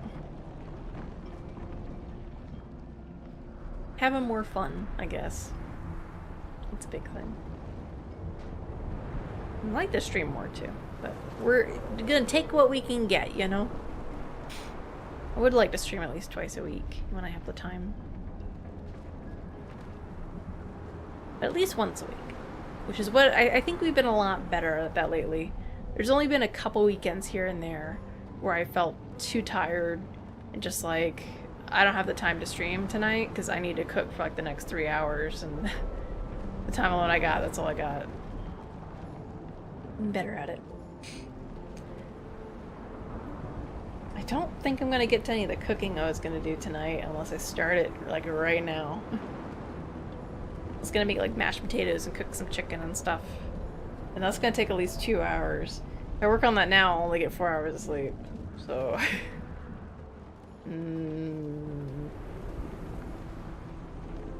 Having more fun, I guess. It's a big thing. I'd like to stream more too, but we're gonna take what we can get, you know? I would like to stream at least twice a week when I have the time. At least once a week. Which is what I think we've been a lot better at that lately. There's only been a couple weekends here and there where I felt too tired and just like, I don't have the time to stream tonight because I need to cook for like the next 3 hours and the time alone I got, that's all I got. I'm better at it. I don't think I'm gonna get to any of the cooking I was gonna do tonight unless I start it like right now. It's gonna make like mashed potatoes and cook some chicken and stuff. And that's gonna take at least 2 hours. If I work on that now, I'll only get 4 hours of sleep. So...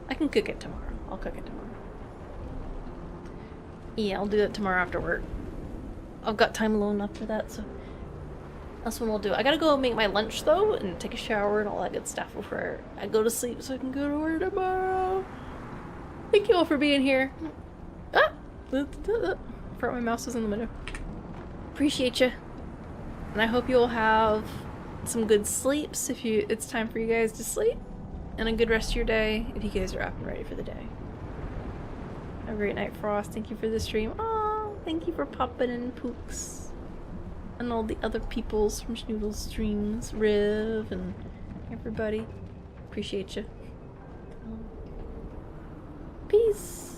I can cook it tomorrow. I'll cook it tomorrow. Yeah, I'll do that tomorrow after work. I've got time alone enough for that, so that's when we'll do it. I gotta go make my lunch though, and take a shower and all that good stuff before I go to sleep so I can go to work tomorrow. Thank you all for being here. Ah! I forgot my mouse was in the window. Appreciate you. And I hope you'll have some good sleeps if it's time for you guys to sleep. And a good rest of your day if you guys are up and ready for the day. Have a great night, Frost. Thank you for the stream. Oh, thank you for popping in, Pooks. And all the other peoples from Schnoodle streams, Riv and everybody. Appreciate you. Peace.